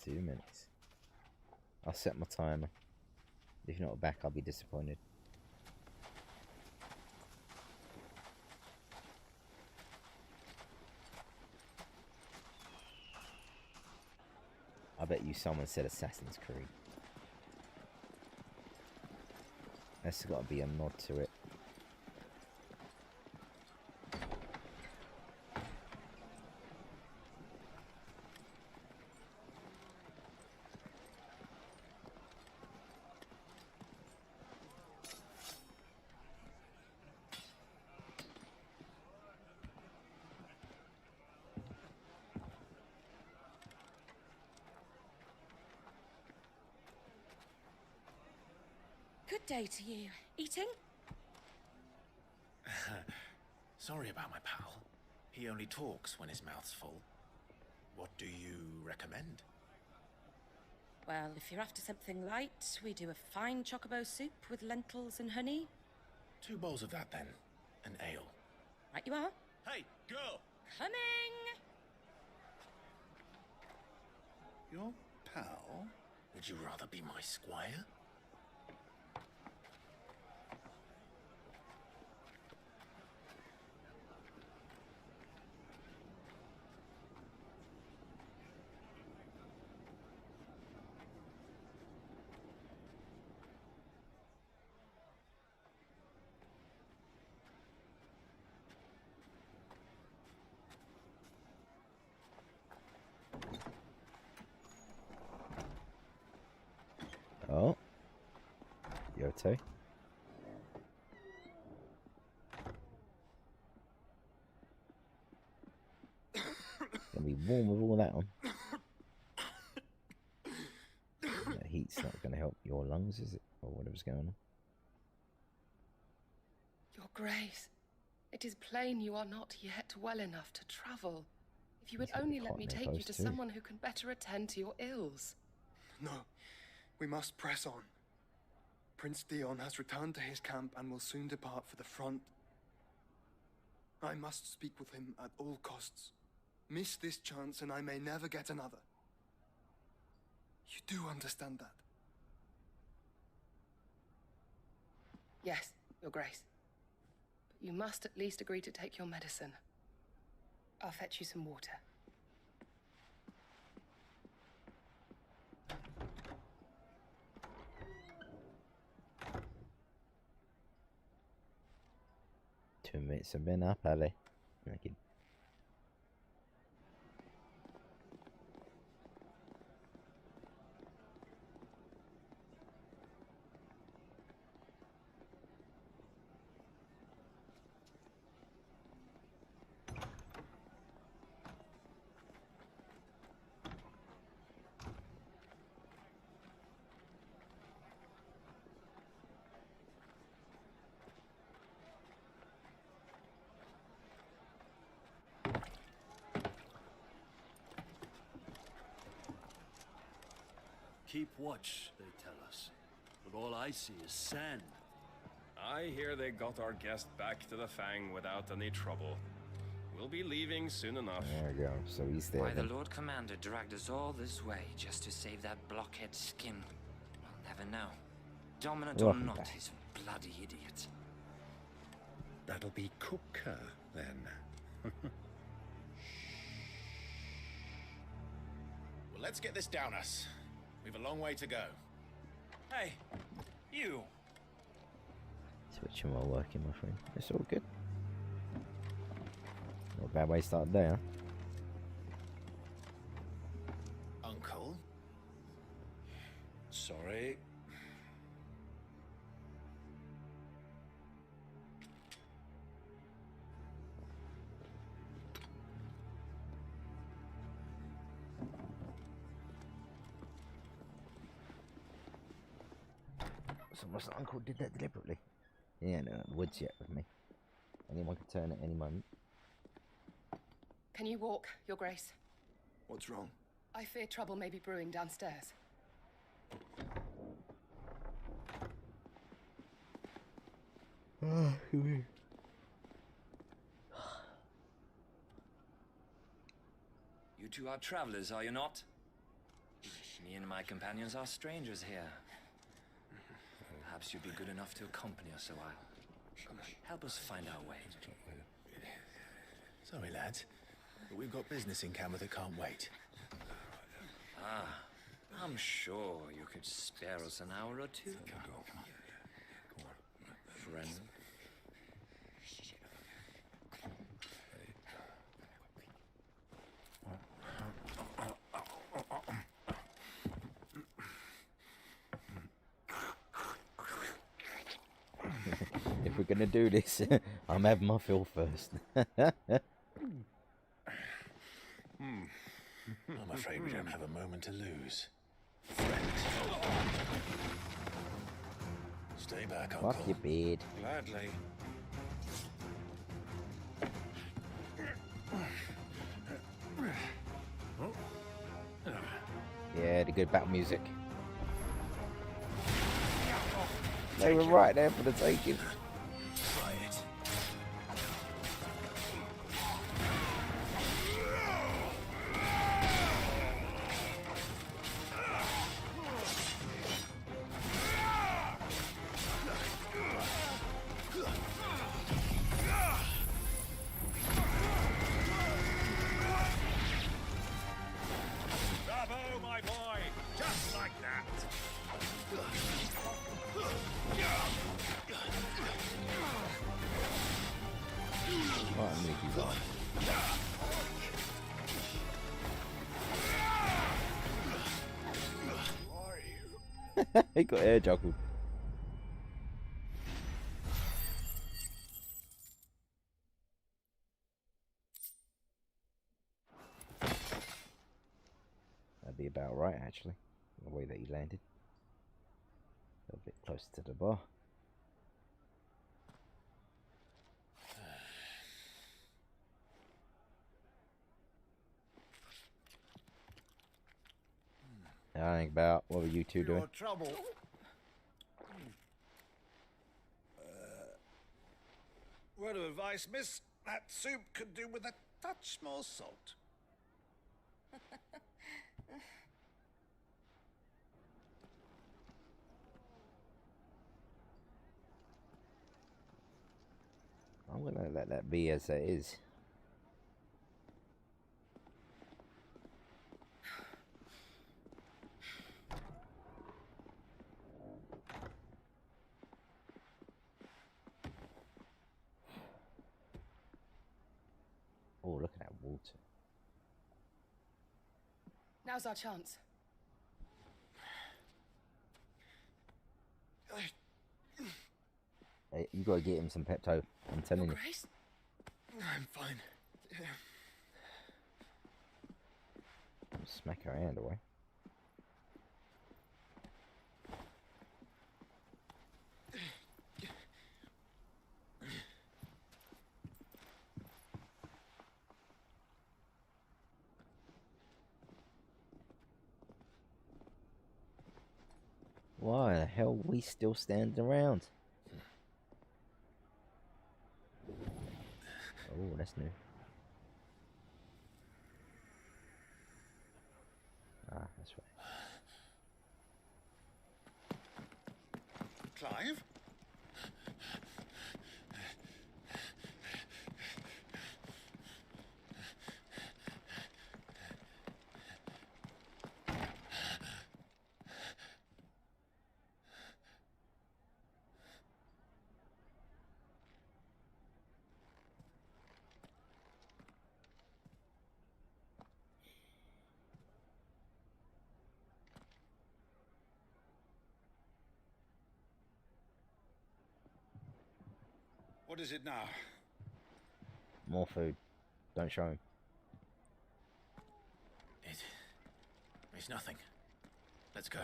2 minutes. I'll set my timer. If you're not back, I'll be disappointed. I bet you someone said Assassin's Creed. There's got to be a nod to it. Good day to you. Eating? Sorry about my pal. He only talks when his mouth's full. What do you recommend? Well, if you're after something light, we do a fine chocobo soup with lentils and honey. 2 bowls of that, then. An ale. Right you are. Hey, girl! Coming! Your pal? Would you rather be my squire? Oh. Yote. Gonna be warm with all that on. The heat's not gonna help your lungs, is it? Or whatever's going on. Your Grace, it is plain you are not yet well enough to travel. If you would only let me take you to someone who can better attend to your ills. No, we must press on. Prince Dion has returned to his camp and will soon depart for the front. I must speak with him at all costs. Miss this chance and I may never get another. You do understand that? Yes, Your Grace. But you must at least agree to take your medicine. I'll fetch you some water. Two minutes have been up, have they? Naked. Keep watch, they tell us. But all I see is sand. I hear they got our guest back to the Fang without any trouble. We'll be leaving soon enough. There we go. So he's there. Why the then. Lord Commander dragged us all this way just to save that blockhead skin. We'll never know. Dominant or Welcome not, back. he's a bloody idiot. That'll be Cooker, then. Well, let's get this down us. We've a long way to go. Hey, you! Switching while working, my friend. It's all good. Not a bad way to start the day, huh? Uncle? Sorry. It's almost like Uncle did that deliberately. Yeah, no, the woods yet with me. Anyone can turn at any moment. Can you walk, Your Grace? What's wrong? I fear trouble may be brewing downstairs. You two are travelers, are you not? Me and my companions are strangers here. Perhaps you'd be good enough to accompany us a while. Help us find our way. Sorry, lads, but we've got business in camera that can't wait. Ah, I'm sure you could spare us an hour or two. Friend. If we're gonna do this, I'm having my fill first. I'm afraid we don't have a moment to lose. Stay back, Uncle. Fuck your beard. Gladly. Yeah, the good battle music. They were right there for the taking. Try it. Bravo, my boy! Just like that! Right, I'm gonna do that. He got air juggled. That'd be about right, actually, the way that he landed. A little bit closer to the bar. I think about what were you two doing? Your trouble. Word of advice, miss. That soup could do with a touch more salt. I'm gonna let that be as it is. Oh, look at that water. Now's our chance. Hey, you gotta get him some Pepto. I'm telling you. Grace? I'm fine. Smack her hand away. Why the hell are we still standing around? Oh, that's new. Ah, that's right. Clive? What is it now? More food. Don't show him. It's nothing. Let's go.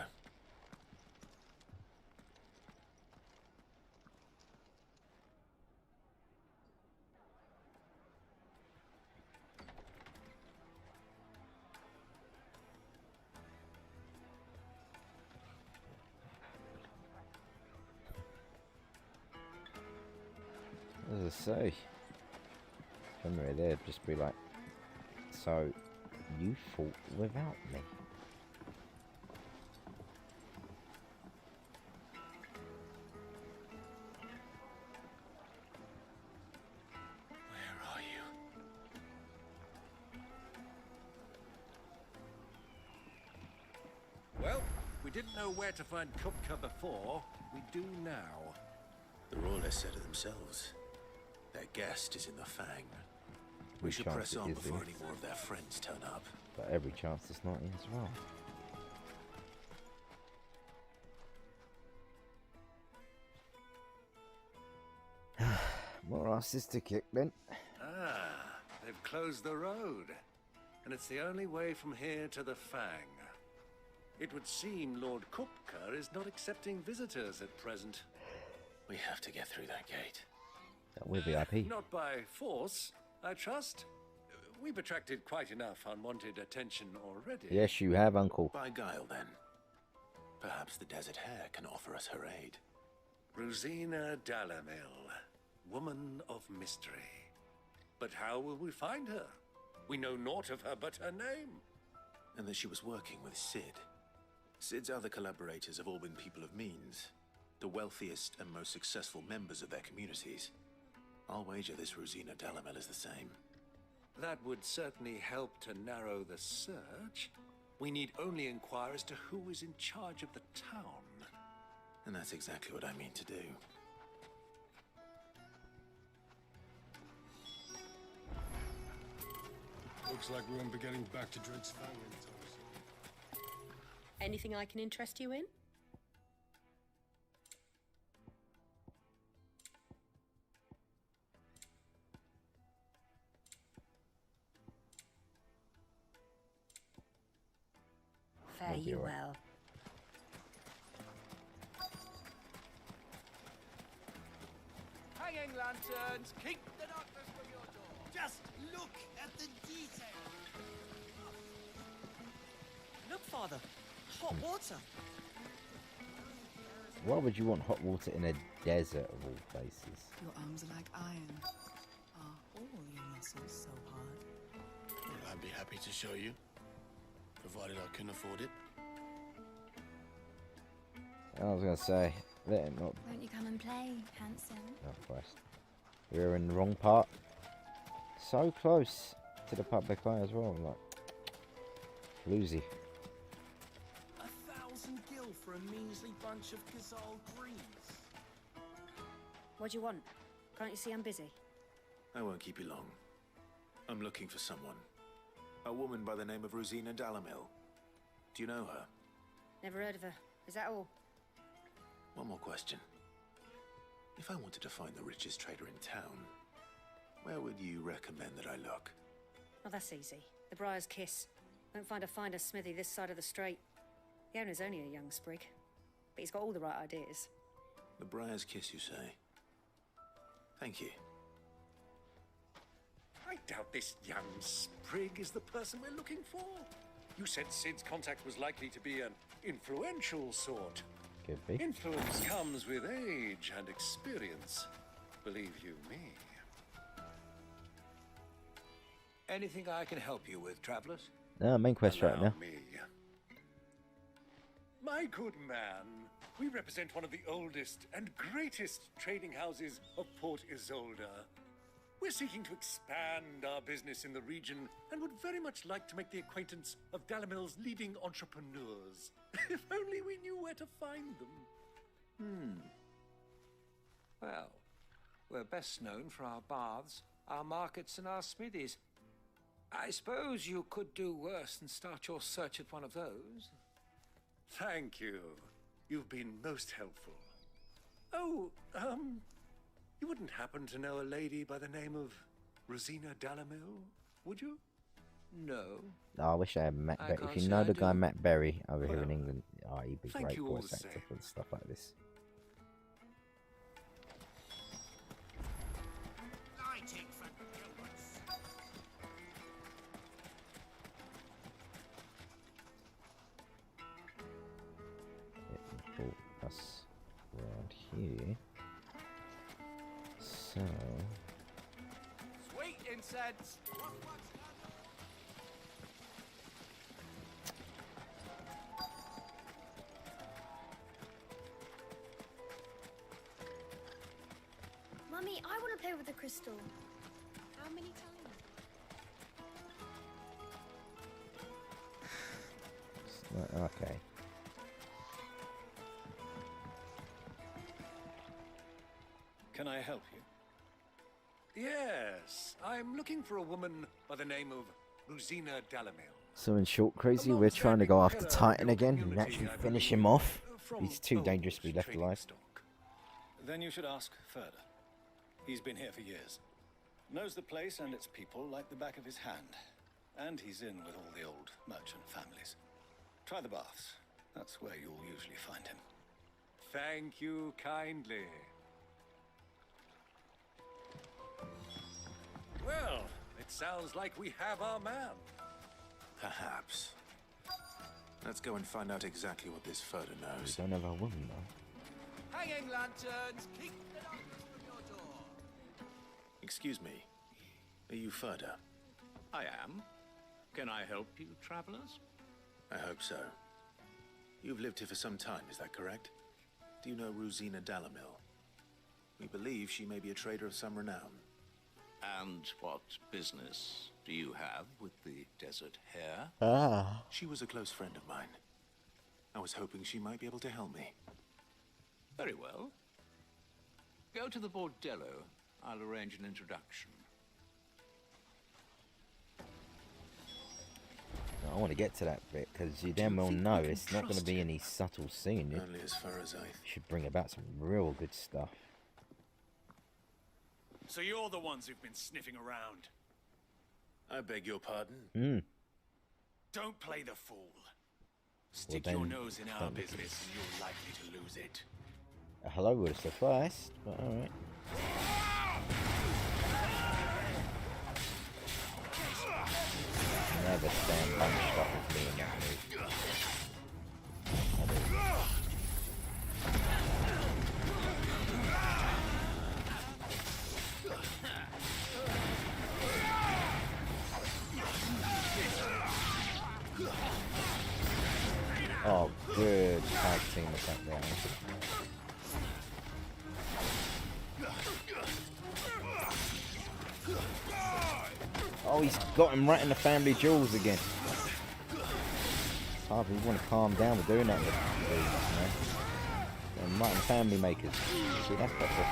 As I say, generally they'd just be like, so you fought without me. Where are you? Well, we didn't know where to find Kupka before. We do now. The Royalists said it themselves. Their guest is in the Fang. We should press on before any more of their friends turn up. But every chance it's not in as well. More asses to kick then. Ah, they've closed the road. And it's the only way from here to the Fang. It would seem Lord Kupka is not accepting visitors at present. We have to get through that gate. That will be IP. Not by force, I trust. We've attracted quite enough unwanted attention already. Yes, you have, Uncle. By guile, then. Perhaps the Desert Hare can offer us her aid. Rosina Dalamil, woman of mystery. But how will we find her? We know naught of her but her name. And that she was working with Sid. Sid's other collaborators have all been people of means. The wealthiest and most successful members of their communities. I'll wager this Rosina Dalamil is the same. That would certainly help to narrow the search. We need only inquire as to who is in charge of the town. And that's exactly what I mean to do. Looks like we won't be getting back to Dread's Fang anytime soon. Anything I can interest you in? Fare you well. Hanging lanterns, keep the darkness from your door. Just look at the detail. Look, Father, hot water. Why would you want hot water in a desert of all places? Your arms are like iron. Are all your muscles so hard? Well, I'd be happy to show you, provided I can afford it. I was gonna say, let him not. Won't you come and play, handsome? Oh Christ. We're in the wrong part. So close to the public eye as well. I'm like, floozy. 1,000 gil for a measly bunch of Gazal greens. What do you want? Can't you see I'm busy? I won't keep you long. I'm looking for someone. A woman by the name of Rosina Dalamil. Do you know her? Never heard of her. Is that all? One more question. If I wanted to find the richest trader in town, where would you recommend that I look? Oh, that's easy. The Briar's Kiss. Won't find a finer smithy this side of the strait. The owner's only a young sprig, but he's got all the right ideas. The Briar's Kiss, you say? Thank you. I doubt this young sprig is the person we're looking for. You said Sid's contact was likely to be an influential sort. Could be. Influence comes with age and experience, believe you me. Anything I can help you with, travelers? Main quest right now. Me. My good man, we represent one of the oldest and greatest trading houses of Port Isolde. We're seeking to expand our business in the region and would very much like to make the acquaintance of Dalamil's leading entrepreneurs. If only we knew where to find them. Well, we're best known for our baths, our markets, and our smithies. I suppose you could do worse than start your search at one of those. Thank you. You've been most helpful. Oh, you wouldn't happen to know a lady by the name of Rosina Dalamil, would you? No. Oh, I wish I had Matt Berry. If you know the guy Matt Berry over here in England, oh, he'd be great voice actor for stuff like this. Pull us around here. So. Sweet incense. Mummy, I want to play with the crystal. How many times? Okay. Can I help you? Yes, I'm looking for a woman by the name of Rosina Dalamil. So in short, Crazy, we're trying to go after Titan again and actually finish him off. He's too dangerous to be left alive. Then you should ask further. He's been here for years. Knows the place and its people like the back of his hand. And he's in with all the old merchant families. Try the baths. That's where you'll usually find him. Thank you kindly. Well, it sounds like we have our man. Perhaps. Let's go and find out exactly what this photo We knows. don't have a woman though. Hanging lanterns. Keep the darkness from your door. Excuse me. Are you Furda? I am. Can I help you, travelers? I hope so. You've lived here for some time, is that correct? Do you know Rosina Dalamil? We believe she may be a trader of some renown. And what business do you have with the desert hare? She was a close friend of mine. I was hoping she might be able to help me. Very well. Go to the bordello. I'll arrange an introduction. I want to get to that bit because you damn well know it's not going to be any subtle scene. It Only as far as I... should bring about some real good stuff. So you're the ones who've been sniffing around. I beg your pardon? Don't play the fool. Stick your nose in our business and you're likely to lose it. A hello would have sufficed, but alright. Never stand bunched up with me in that move. Oh, good tag team attack there. Oh, he's got him right in the family jewels again. It's hard, we want to calm down with doing that with these, you know. And right in family makers. See, that's better.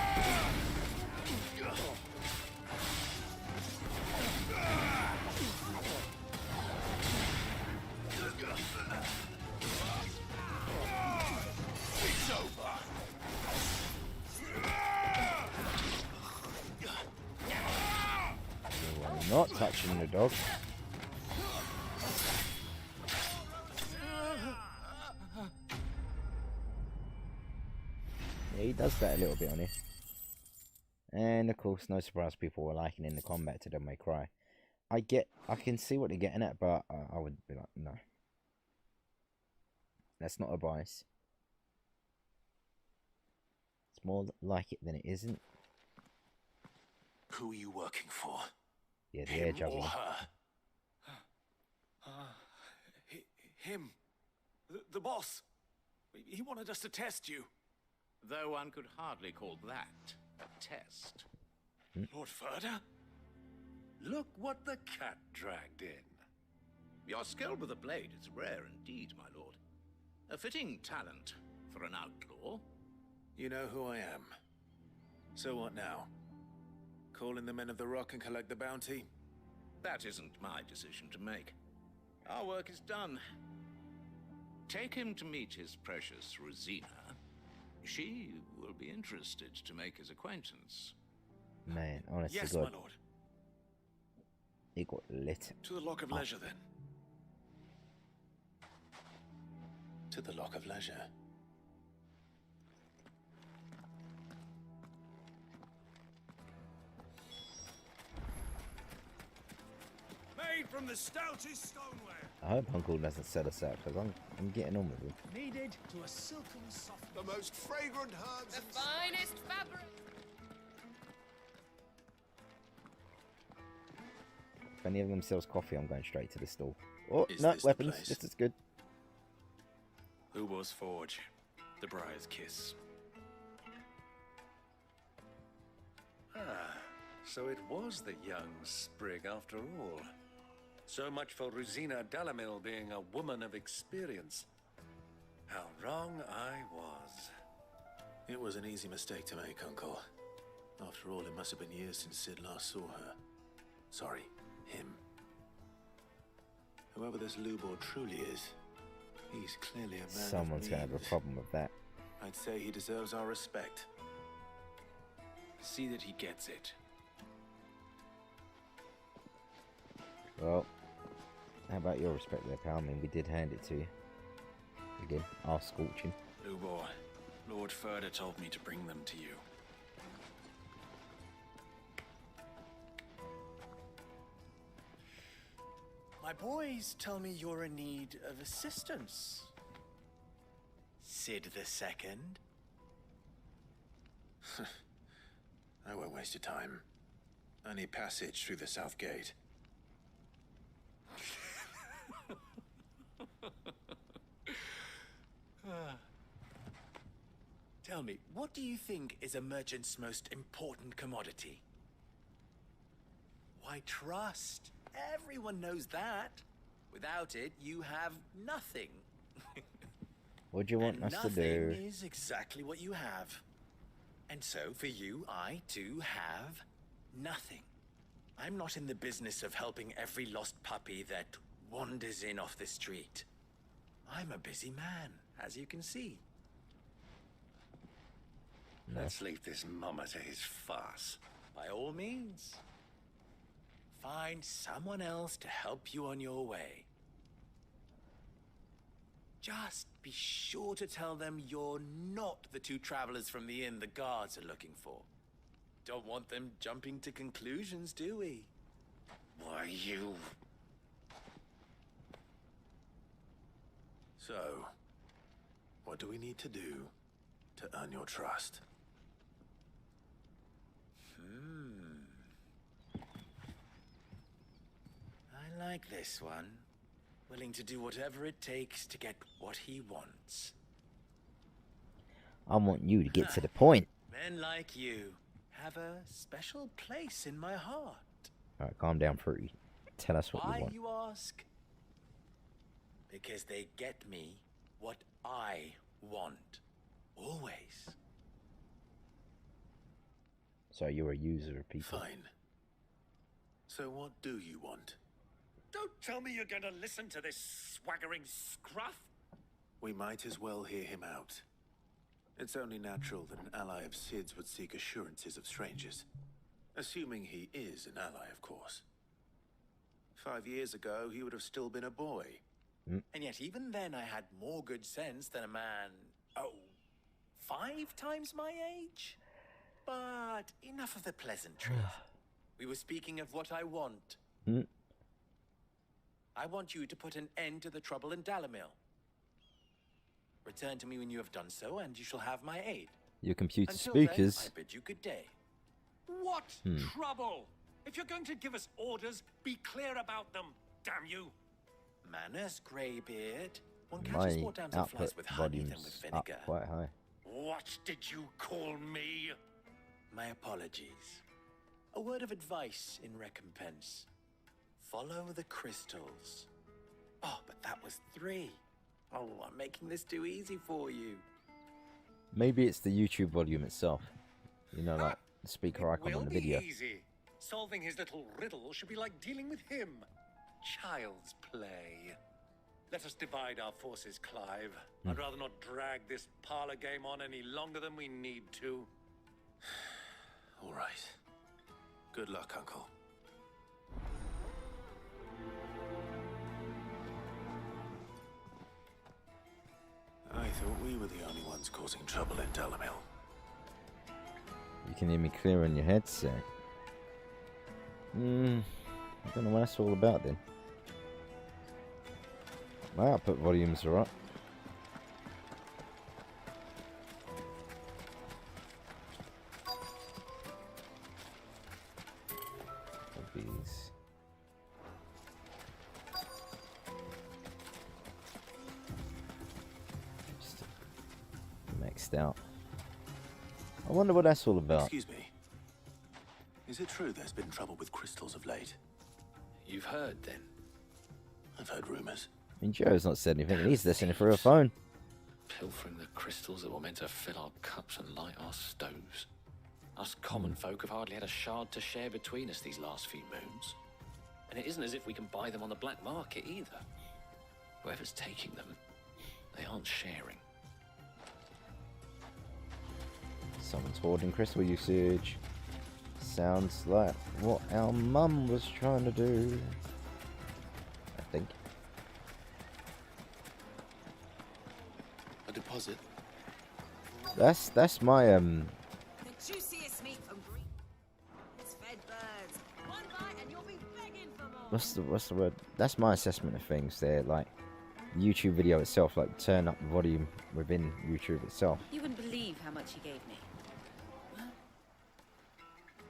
Not touching the dog. Yeah, he does that a little bit on here. And of course, no surprise, people were liking in the combat to Devil May Cry. I can see what they're getting at, but I would be like, no. That's not advice. It's more like it than it isn't. Who are you working for? Yeah, the air juggler. Him. The boss. He wanted us to test you. Though one could hardly call that a test. Lord Furda? Look what the cat dragged in. Your skill with the blade is rare indeed, my lord. A fitting talent for an outlaw. You know who I am. So what now? Call in the Men of the Rock and collect the bounty? That isn't my decision to make. Our work is done. Take him to meet his precious Rosina. She will be interested to make his acquaintance. Man, honestly, yes, God. my lord. He got lit. To the Lock of Leisure, then. To the Lock of Leisure. Made from the stoutest stoneware. I hope Uncle doesn't set us out because I'm getting on with him. Kneaded to a silken soft. The most fragrant herbs. The finest fabric. If any of them sells coffee, I'm going straight to the store. Oh, Is no, this the weapons. place? This is good. Hugo's Forge. The Briar's Kiss. Ah, so it was the young sprig after all. So much for Rosina Dalamil being a woman of experience. How wrong I was. It was an easy mistake to make, Uncle. After all, it must have been years since Sid last saw her. Sorry, him. Whoever this Lubor truly is, he's clearly a man. Someone's going to have a problem with that. I'd say he deserves our respect. See that he gets it. Well, how about your respect there, pal? I mean, we did hand it to you. Again, our scorching. Lubor, Lord Furder told me to bring them to you. My boys tell me you're in need of assistance. Sid the Second? I won't waste your time. I need passage through the south gate. Tell me, what do you think is a merchant's most important commodity? Why, trust. Everyone knows that. Without it, you have nothing. What do you want us to do? Nothing is exactly what you have. And so, for you, I too have nothing. I'm not in the business of helping every lost puppy that wanders in off the street. I'm a busy man, as you can see. No. Let's leave this mummer to his farce. By all means. Find someone else to help you on your way. Just be sure to tell them you're not the two travelers from the inn the guards are looking for. Don't want them jumping to conclusions, do we? Why, you... So, what do we need to do to earn your trust? I like this one. Willing to do whatever it takes to get what he wants. I want you to get to the point. Men like you have a special place in my heart. Alright, calm down, Fruity. Tell us what Why, you want. you ask? Because they get me what I want. Always. So you're a user of people. Fine. So what do you want? Don't tell me you're going to listen to this swaggering scruff. We might as well hear him out. It's only natural that an ally of Sid's would seek assurances of strangers. Assuming he is an ally, of course. 5 years ago, he would have still been a boy. And yet even then I had more good sense than a man, 5 times my age? But enough of the pleasantries. We were speaking of what I want. I want you to put an end to the trouble in Dalamil. Return to me when you have done so, and you shall have my aid. Your computer Until speakers. then, I bid you good day. What trouble? If you're going to give us orders, be clear about them, damn you. Manners, Greybeard. One catches My more damselflies output with honey than with volume's up vinegar. quite high. What did you call me? My apologies. A word of advice in recompense. Follow the crystals. Oh, but that was 3. Oh, I'm making this too easy for you. Maybe it's the YouTube volume itself. You know, like the speaker icon Will on the be video. easy. Solving his little riddle should be like dealing with him. Child's play. Let us divide our forces, Clive. I'd rather not drag this parlor game on any longer than we need to. All right. Good luck, Uncle. I thought we were the only ones causing trouble in Dalamil. You can hear me clear on your headset. I don't know what that's all about then. My output volumes are up. These. missed out. I wonder what that's all about. Excuse me. Is it true there's been trouble with crystals of late? You've heard, then? I've heard rumors. I mean, Joe's not said anything, and he's listening through a phone. Pilfering the crystals that were meant to fill our cups and light our stoves. Us common folk have hardly had a shard to share between us these last few moons. And it isn't as if we can buy them on the black market either. Whoever's taking them, they aren't sharing. Someone's hoarding crystal usage. Sounds like what our mum was trying to do. I think. A deposit. That's my The juiciest meat from green fed birds. One bite and you'll be begging for more. what's the word? That's my assessment of things. They're like YouTube video itself, like turn up the volume within YouTube itself. You wouldn't believe how much he gave me.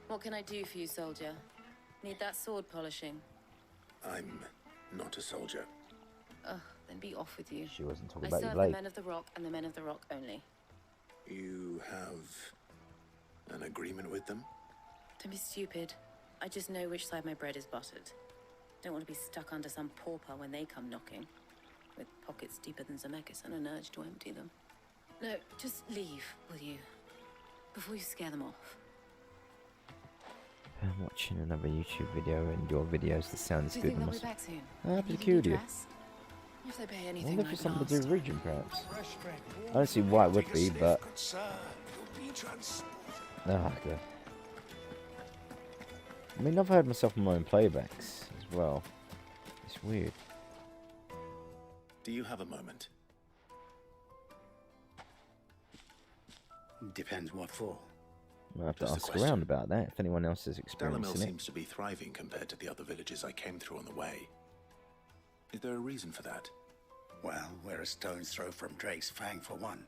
What can I do for you, soldier? Need that sword polishing? I'm not a soldier. Ugh, then be off with you. She wasn't talking I about your serve leg. the men of the rock and the men of the rock only. You have an agreement with them? Don't be stupid. I just know which side my bread is buttered. Don't want to be stuck under some pauper when they come knocking, with pockets deeper than Zemeckis and an urge to empty them. No, just leave, will you? Before you scare them off. I'm watching another YouTube video, and your videos, the sound's Do you good. think they'll Must... be back soon? I'm Need a new peculiar. dress? If they pay I anything wonder if like it's something to do last. with region, perhaps. I don't see why it would be, but... Ah, good. I mean, I've heard myself on my own playbacks as well. It's weird. Do you have a moment? Depends what for. I'll have to Just a ask question. around about that, if anyone else is Dalamil experiencing it. seems to be thriving compared to the other villages I came through on the way. Is there a reason for that? Well, we're a stone's throw from Drake's Fang for one.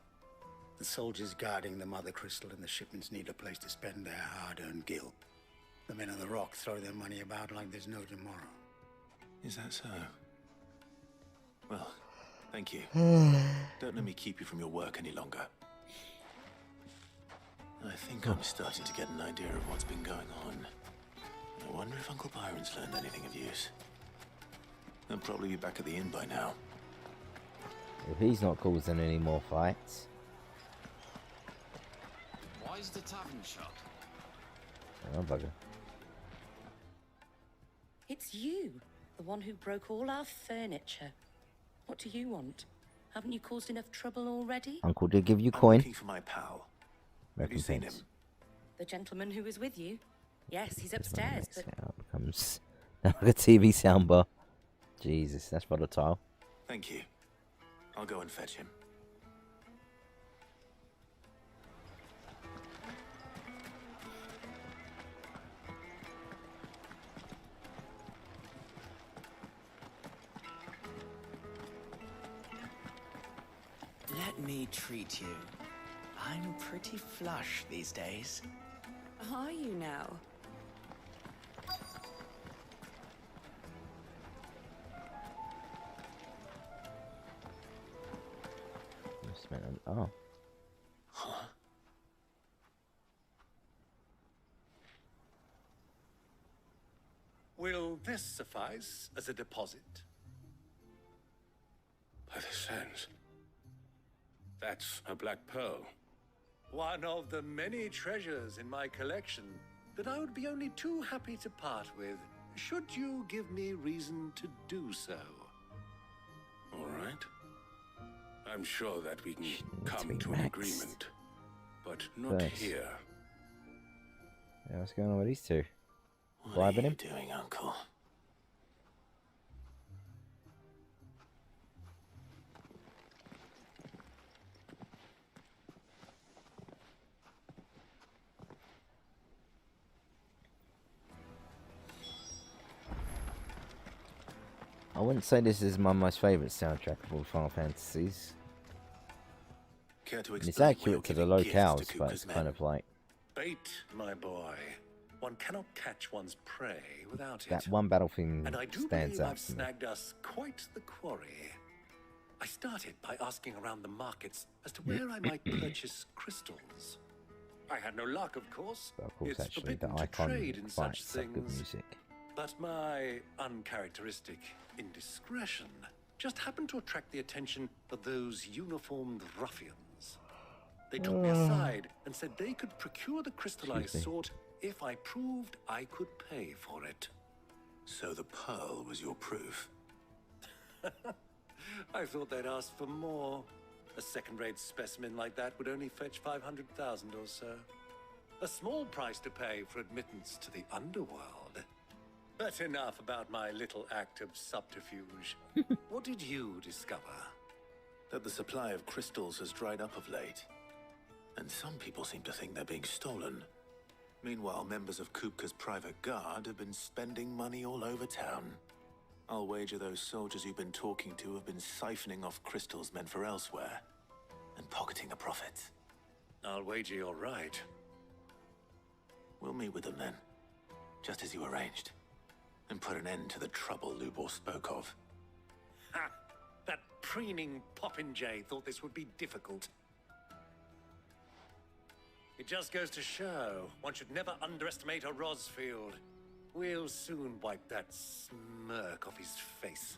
The soldiers guarding the Mother Crystal and the shipments need a place to spend their hard-earned gil. The men of the Rock throw their money about like there's no tomorrow. Is that so? Well, thank you. Don't let me keep you from your work any longer. I think I'm starting to get an idea of what's been going on. I wonder if Uncle Byron's learned anything of use. He'll probably be back at the inn by now. If he's not causing any more fights. Why is the tavern shut? Oh, bugger. It's you, the one who broke all our furniture. What do you want? Haven't you caused enough trouble already? Uncle did give you I'm coin. looking for my pal. Have you seen him? Recompense. The gentleman who was with you? Yes, he's upstairs, but... Now it becomes like a TV soundbar. Jesus, that's volatile. Thank you. I'll go and fetch him. Let me treat you. I'm pretty flush these days. Are you now? Oh. Huh? Will this suffice as a deposit? By the sands. That's a black pearl. One of the many treasures in my collection that I would be only too happy to part with, should you give me reason to do so. All right. I'm sure that we can come to an agreement, but not Thanks. here. Yeah, what's going on with these two? What Bribing are you him? doing, Uncle? I wouldn't say this is my most favourite soundtrack of all Final Fantasies. Care to And it's explain why accurate you're to the giving gifts locales, to but Kuka's it's kind men? of like Bait, my boy. One cannot catch one's prey without it. that one battle theme And I do stands believe out I've for me. snagged us quite the quarry. I started by asking around the markets as to where I might purchase crystals. I had no luck, of course. But of course, It's actually, forbidden the to icon trade in such fights have good things. music. But my uncharacteristic indiscretion just happened to attract the attention of those uniformed ruffians. They took me aside and said they could procure the crystal I sought if I proved I could pay for it. So the pearl was your proof? I thought they'd ask for more. A second-rate specimen like that would only fetch 500,000 or so. A small price to pay for admittance to the underworld. But enough about my little act of subterfuge. What did you discover? That the supply of crystals has dried up of late. And some people seem to think they're being stolen. Meanwhile, members of Kupka's private guard have been spending money all over town. I'll wager those soldiers you've been talking to have been siphoning off crystals meant for elsewhere, and pocketing the profits. I'll wager you're right. We'll meet with them then, just as you arranged, and put an end to the trouble Lubor spoke of. Ha! That preening popinjay thought this would be difficult. It just goes to show one should never underestimate a Rosfield. We'll soon wipe that smirk off his face.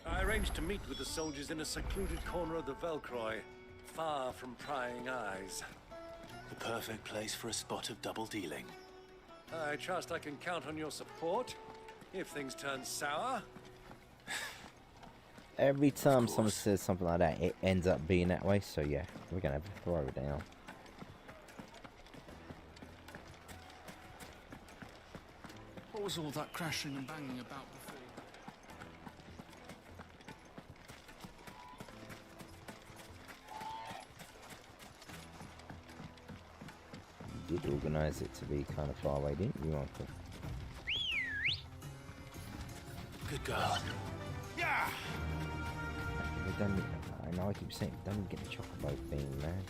I arranged to meet with the soldiers in a secluded corner of the Velcroy, far from prying eyes. The perfect place for a spot of double dealing. I trust I can count on your support if things turn sour. Every time someone says something like that, it ends up being that way. So yeah, we're gonna throw it down. What was all that crashing and banging about before? You did organise it to be kind of far away, didn't you, Uncle? Good girl. Yeah. I know I keep saying, don't get the chocobo thing, man.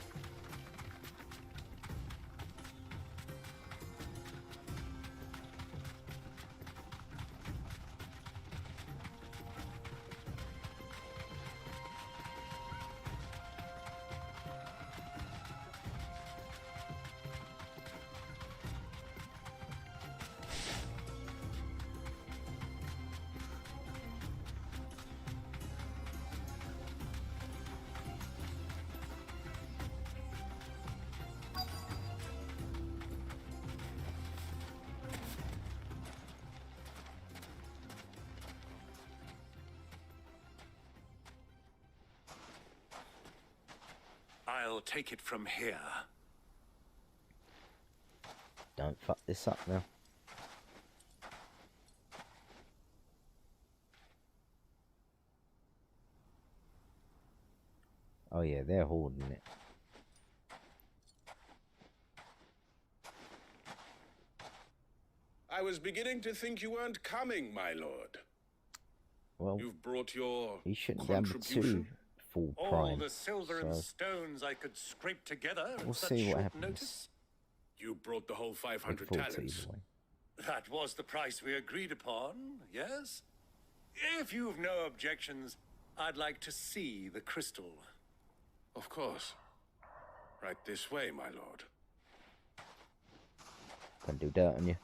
I'll take it from here. Don't fuck this up now. Oh yeah, they're holding it. I was beginning to think you weren't coming, my lord. Well, you've brought your he shouldn't be able to full prime. All the silver and stones I could scrape together We'll such see what short happens. notice. You brought the whole 500 Look forward to talents. either way. That was the price we agreed upon, yes? If you've no objections, I'd like to see the crystal. Of course. Right this way, my lord. Can do dirt on you.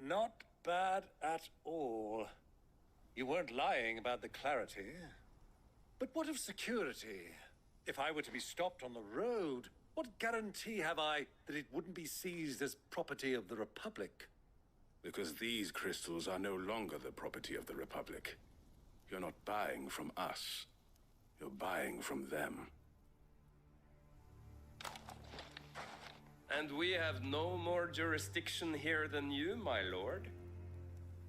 Not bad at all. You weren't lying about the clarity. But what of security? If I were to be stopped on the road, what guarantee have I that it wouldn't be seized as property of the Republic? Because these crystals are no longer the property of the Republic. You're not buying from us. You're buying from them. And we have no more jurisdiction here than you, my lord.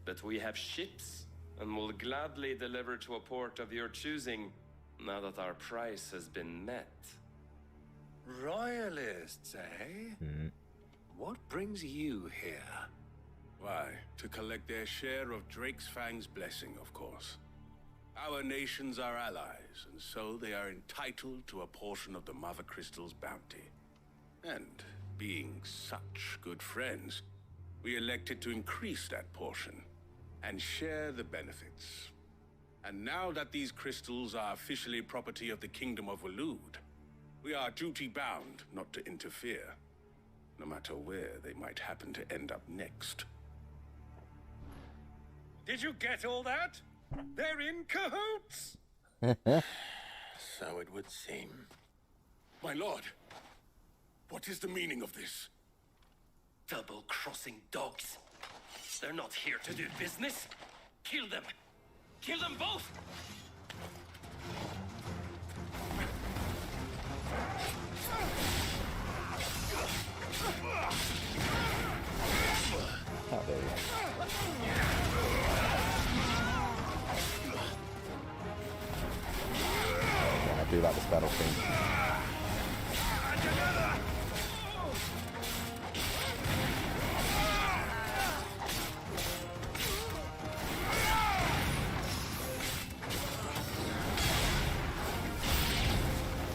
But we have ships, and will gladly deliver to a port of your choosing, now that our price has been met. Royalists, eh? What brings you here? Why, to collect their share of Drake's Fang's blessing, of course. Our nations are allies, and so they are entitled to a portion of the Mother Crystal's bounty. And being such good friends, we elected to increase that portion and share the benefits. And now that these crystals are officially property of the Kingdom of Waloed, we are duty-bound not to interfere, no matter where they might happen to end up next. Did you get all that? They're in cahoots! So it would seem. My lord, what is the meaning of this? Double-crossing dogs. They're not here to do business. Kill them. Kill them both! Oh, there we go. Yeah, I do like this battle theme.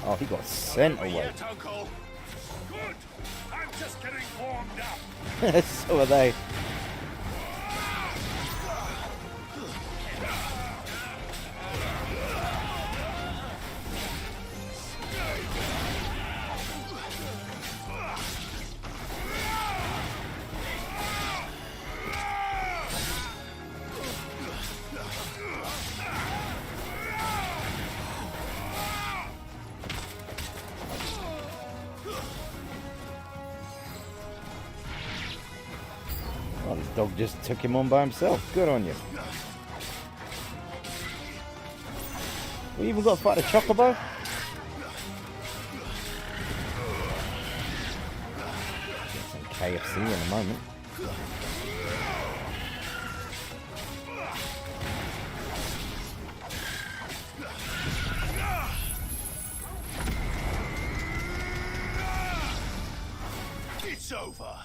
Oh, he got sent away. Yet, Uncle. Good. I'm just getting warmed up. So are they. Oh, this dog just took him on by himself. Good on you. We even got to fight a chocobo? Get some KFC in a moment. It's over.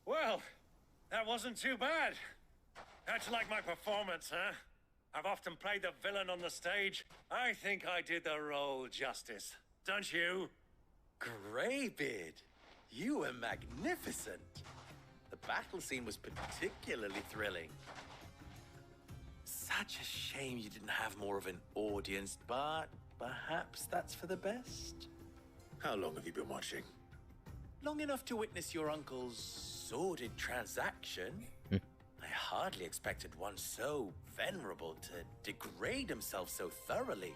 Well, that wasn't too bad. How'd you like my performance, huh? I've often played the villain on the stage. I think I did the role justice. Don't you? Greybeard, you were magnificent. The battle scene was particularly thrilling. Such a shame you didn't have more of an audience, but perhaps that's for the best. How long have you been watching? Long enough to witness your uncle's sordid transaction. I hardly expected one so venerable to degrade himself so thoroughly,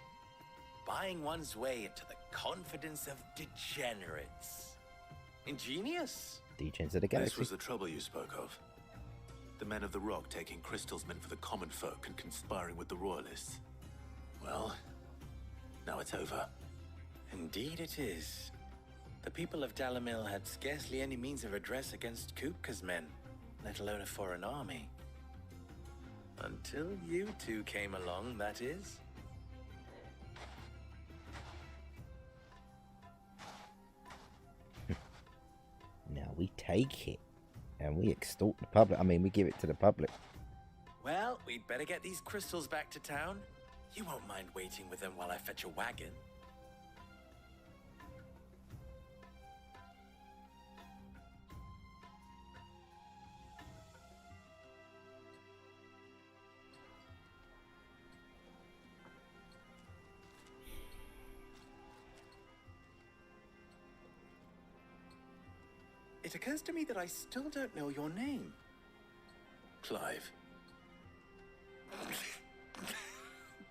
buying one's way into the confidence of degenerates. Ingenious. Degens of the Galaxy. This was the trouble you spoke of. The men of the Rock taking crystals meant for the common folk and conspiring with the Royalists. Well, now it's over. Indeed it is. The people of Dalamil had scarcely any means of redress against Kupka's men, let alone a foreign army. Until you two came along, that is. Now we take it and we extort the public. I mean, we give it to the public. Well, we'd better get these crystals back to town. You won't mind waiting with them while I fetch a wagon. It occurs to me that I still don't know your name. Clive.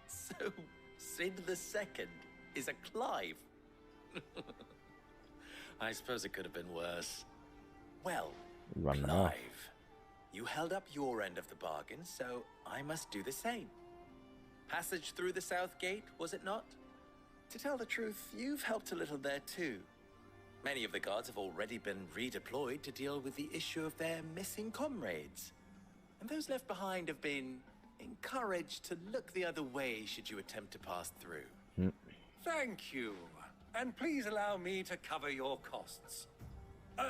So, Sid the Second is a Clive. I suppose it could have been worse. Well, Run Clive, off. you held up your end of the bargain, so I must do the same. Passage through the South Gate, was it not? To tell the truth, you've helped a little there too. Many of the guards have already been redeployed to deal with the issue of their missing comrades. And those left behind have been encouraged to look the other way should you attempt to pass through. Thank you. And please allow me to cover your costs.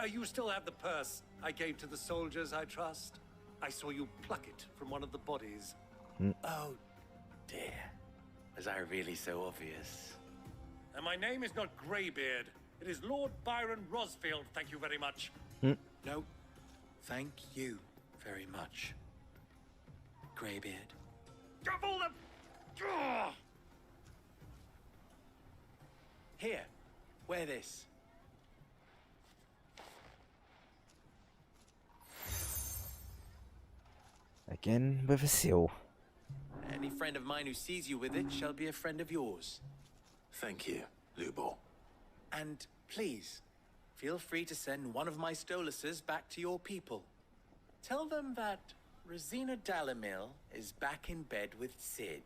You still have the purse I gave to the soldiers, I trust? I saw you pluck it from one of the bodies. Oh, dear. Was I really so obvious? And my name is not Greybeard. It is Lord Byron Rosfield, thank you very much. No, thank you very much, Greybeard. Double them! Ugh! Here, wear this. Again with a seal. Any friend of mine who sees you with it shall be a friend of yours. Thank you, Lubo. And please, feel free to send one of my Stoluses back to your people. Tell them that Rosina Dalamil is back in bed with Sid.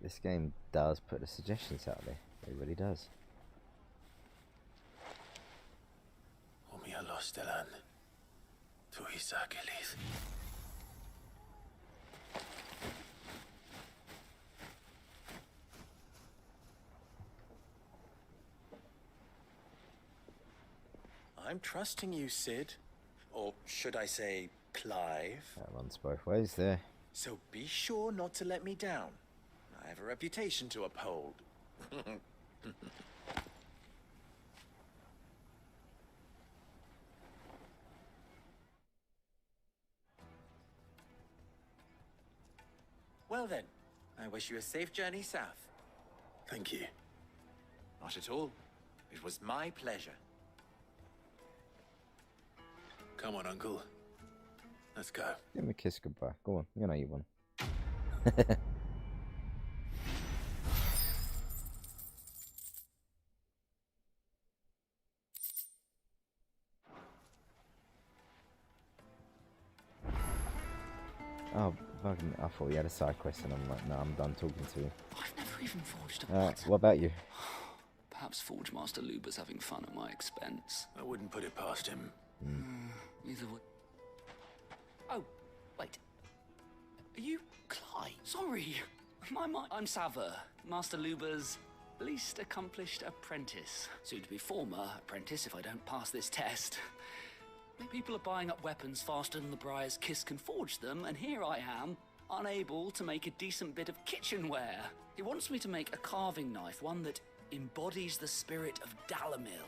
This game does put the suggestions out there. It really does. Omia Lostelan. Tu Isakelis. I'm trusting you, Sid. Or should I say, Clive? That runs both ways there. So be sure not to let me down. I have a reputation to uphold. Well then, I wish you a safe journey south. Thank you. Not at all. It was my pleasure. Come on, Uncle. Let's go. Give me a kiss goodbye. Go on, you know you won. Oh, fucking, I thought we had a side quest and I'm like, no, I'm done talking to you. I've never even forged a pot. What about you? Perhaps Forge Master Luba's having fun at my expense. I wouldn't put it past him. Neither would... Oh, wait. Are you Clyde? Sorry. I'm Sava, Master Luba's least accomplished apprentice. Soon to be former apprentice if I don't pass this test. People are buying up weapons faster than the Briar's Kiss can forge them, and here I am, unable to make a decent bit of kitchenware. He wants me to make a carving knife, one that embodies the spirit of Dalamil.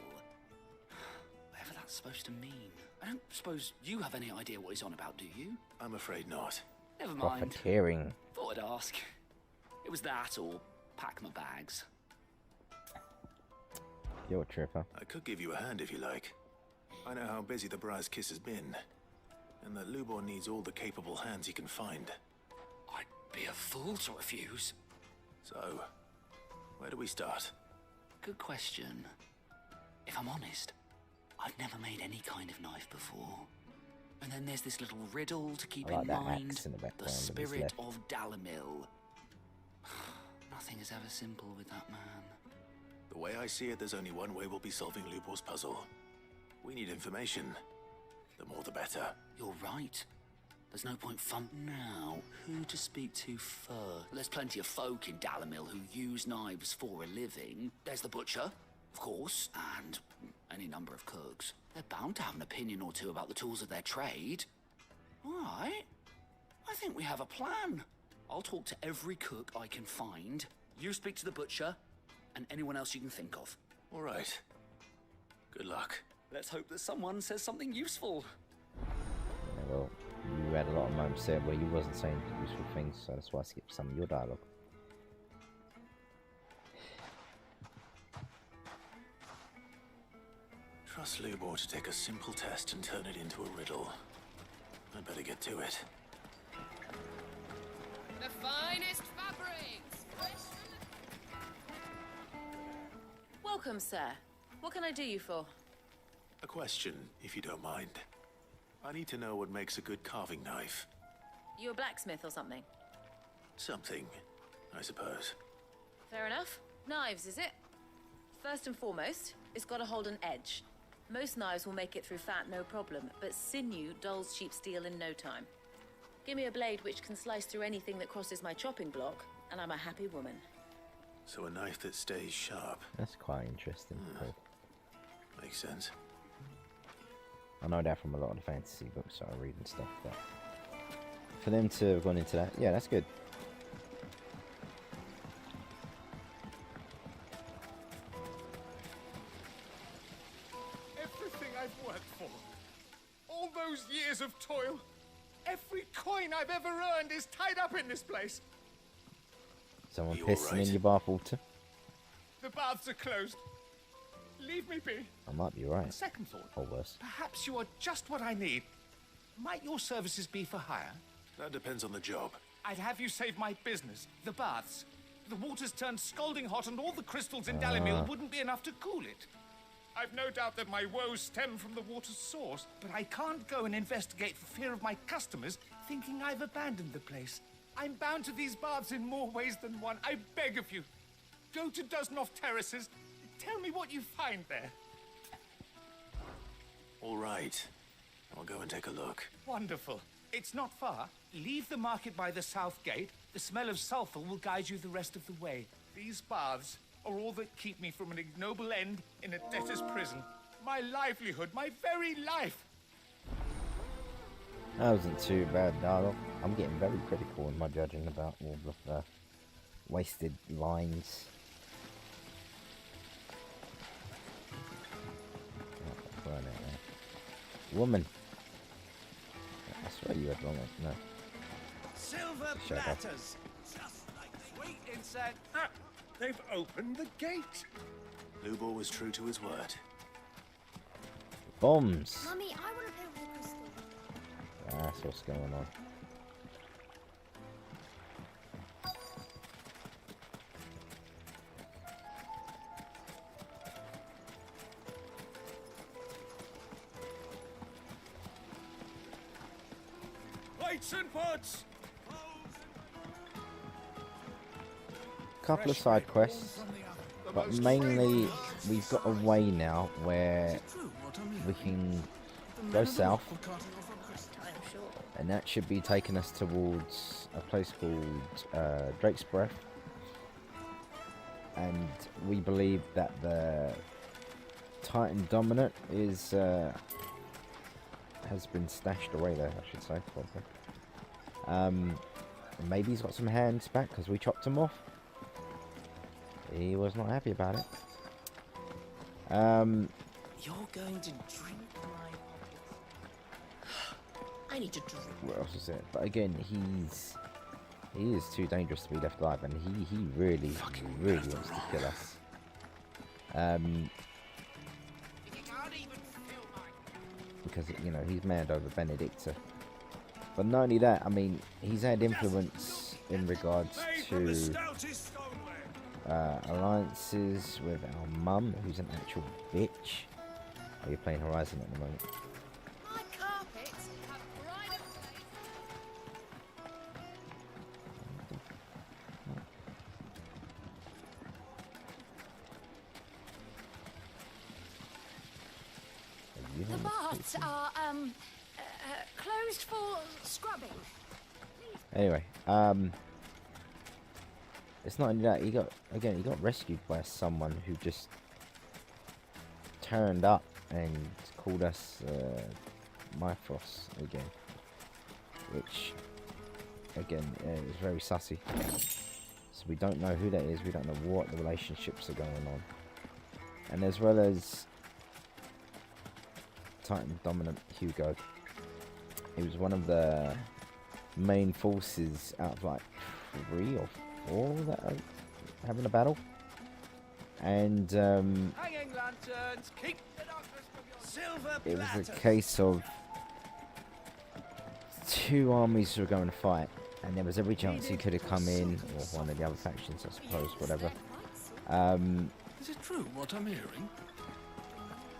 Whatever that's supposed to mean. I don't suppose you have any idea what he's on about, do you? I'm afraid not. Never mind. Profiteering. Thought I'd ask. It was that, or pack my bags. You're a tripper. I could give you a hand if you like. I know how busy the Briar's Kiss has been, and that Lubor needs all the capable hands he can find. I'd be a fool to refuse. So, where do we start? Good question. If I'm honest, I've never made any kind of knife before. And then there's this little riddle to keep in mind. The spirit of Dalamil. Nothing is ever simple with that man. The way I see it, there's only one way we'll be solving Lubor's puzzle. We need information. The more the better. You're right. There's no point now. Who to speak to first? There's plenty of folk in Dalamil who use knives for a living. There's the butcher, of course, and any number of cooks. They're bound to have an opinion or two about the tools of their trade. All right. I think we have a plan. I'll talk to every cook I can find. You speak to the butcher, and anyone else you can think of. All right. Good luck. Let's hope that someone says something useful. Yeah, well, you had a lot of moments there where you wasn't saying useful things, so that's why I skipped some of your dialogue. Trust Lubor to take a simple test and turn it into a riddle. I'd better get to it. The finest fabrics! Welcome, sir. What can I do you for? A question, if you don't mind. I need to know what makes a good carving knife. You a blacksmith or something? Something, I suppose. Fair enough. Knives, is it? First and foremost, it's got to hold an edge. Most knives will make it through fat, no problem, but sinew dulls cheap steel in no time. Give me a blade which can slice through anything that crosses my chopping block, and I'm a happy woman. So a knife that stays sharp. That's quite interesting. Cool. Makes sense. I know that from a lot of the fantasy books that I read and stuff, but for them to have gone into that, yeah, that's good. Everything I've worked for, all those years of toil, every coin I've ever earned is tied up in this place. Someone You pissing alright? in your bathwater. The baths are closed. Leave me be. I might be right. Second thought. Or worse. Perhaps you are just what I need. Might your services be for hire? That depends on the job. I'd have you save my business, the baths. The water's turned scalding hot and all the crystals in Dalimil wouldn't be enough to cool it. I've no doubt that my woes stem from the water's source, but I can't go and investigate for fear of my customers thinking I've abandoned the place. I'm bound to these baths in more ways than one. I beg of you. Go to Dusnoff Terraces. Tell me what you find there. All right. I'll go and take a look. Wonderful. It's not far. Leave the market by the south gate. The smell of sulfur will guide you the rest of the way. These baths are all that keep me from an ignoble end in a debtor's prison. My livelihood, my very life. That wasn't too bad, Darrell. I'm getting very critical in my judging about all of the wasted lines. Oh, burn it, man. Woman. I swear you had long. No. Silver Shut up. platters. Just like sweet insect. Ah, they've opened the gate. Lubor was true to his word. Bombs. Mummy, I want to play with the crystal. That's what's going on. Plates and pots. Couple of side quests, but mainly we've got a way now where we can go south, and that should be taking us towards a place called Drake's Breath, and we believe that the Titan Dominant is has been stashed away there, I should say, probably. Maybe he's got some hands back because we chopped him off. He was not happy about it. You're going to drink my... I need to drink. What else is it? But again, he is too dangerous to be left alive, and he really wants to kill us. Because, you know, he's mad over Benedicta. But not only that, I mean, he's had influence in regards to alliances with our mum, who's an actual bitch. Oh, you're playing Horizon at the moment. My carpets have bright The baths are, closed for scrubbing. Anyway, it's not only that, he got rescued by someone who just turned up and called us Mythros again, which again is very sussy. So we don't know who that is, we don't know what the relationships are going on, and as well as Titan Dominant Hugo, he was one of the main forces out of like 3 or 4 that are having a battle, and Hanging lanterns, keep the darkness from your silver it was platters. a case of 2 armies who were going to fight, and there was every chance he could have come in, or one of the other factions, I suppose, whatever. Is it true what I'm hearing?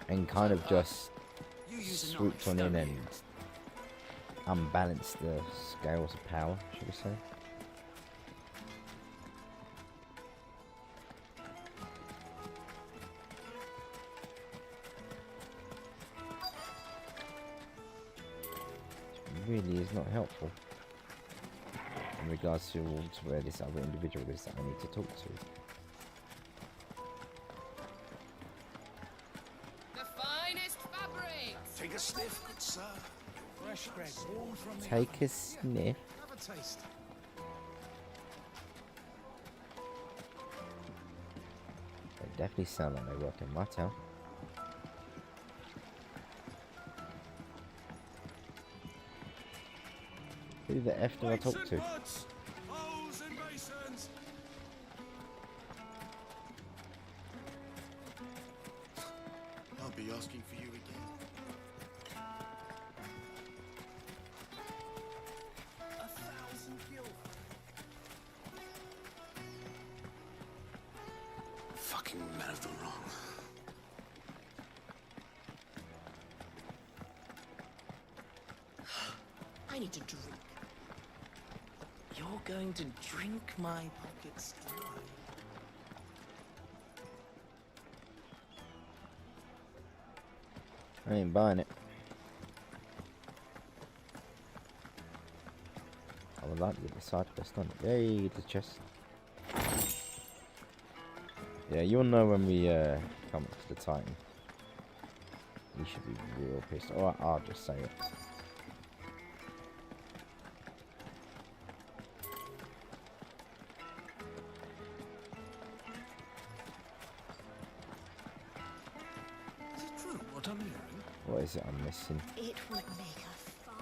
And kind of just swooped on in and unbalanced the scales of power, should we say. Really is not helpful in regards to where this other individual is that I need to talk to. sniff, good sir. Fresh bread, warm from the Take oven. a sniff. Have a taste. They definitely sound like they work in my town. Who the F do I talk to? Bowls and basins. I'll be asking for you again. Fucking men of the wrong. I need to drink. You're going to drink my pockets dry. I ain't buying it. I would like to get the side quest on it. Yay, the chest. Yeah, you'll know when we come to the Titan. You should be real pissed. Or I'll just say it. Is it true what I'm hearing? What is it I'm missing? It would make her fine.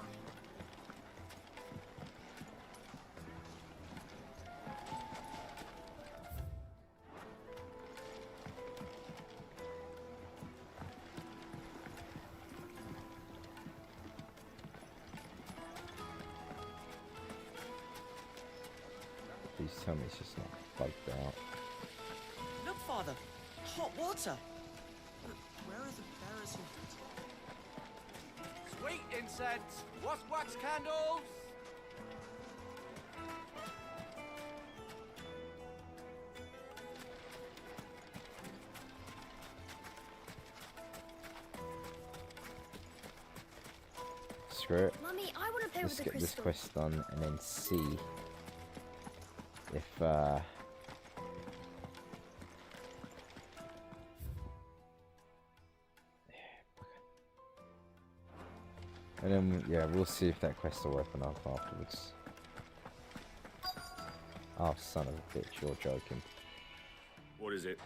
Please tell me it's just not bugged out. Look, Father. Hot water. Where are the bearers of Sweet incense, wax candles. Screw it. Mummy, I want to play Let's with the get this crystal. quest done and then see if and then yeah, we'll see if that quest will open up afterwards. Oh, son of a bitch, you're joking. What is it?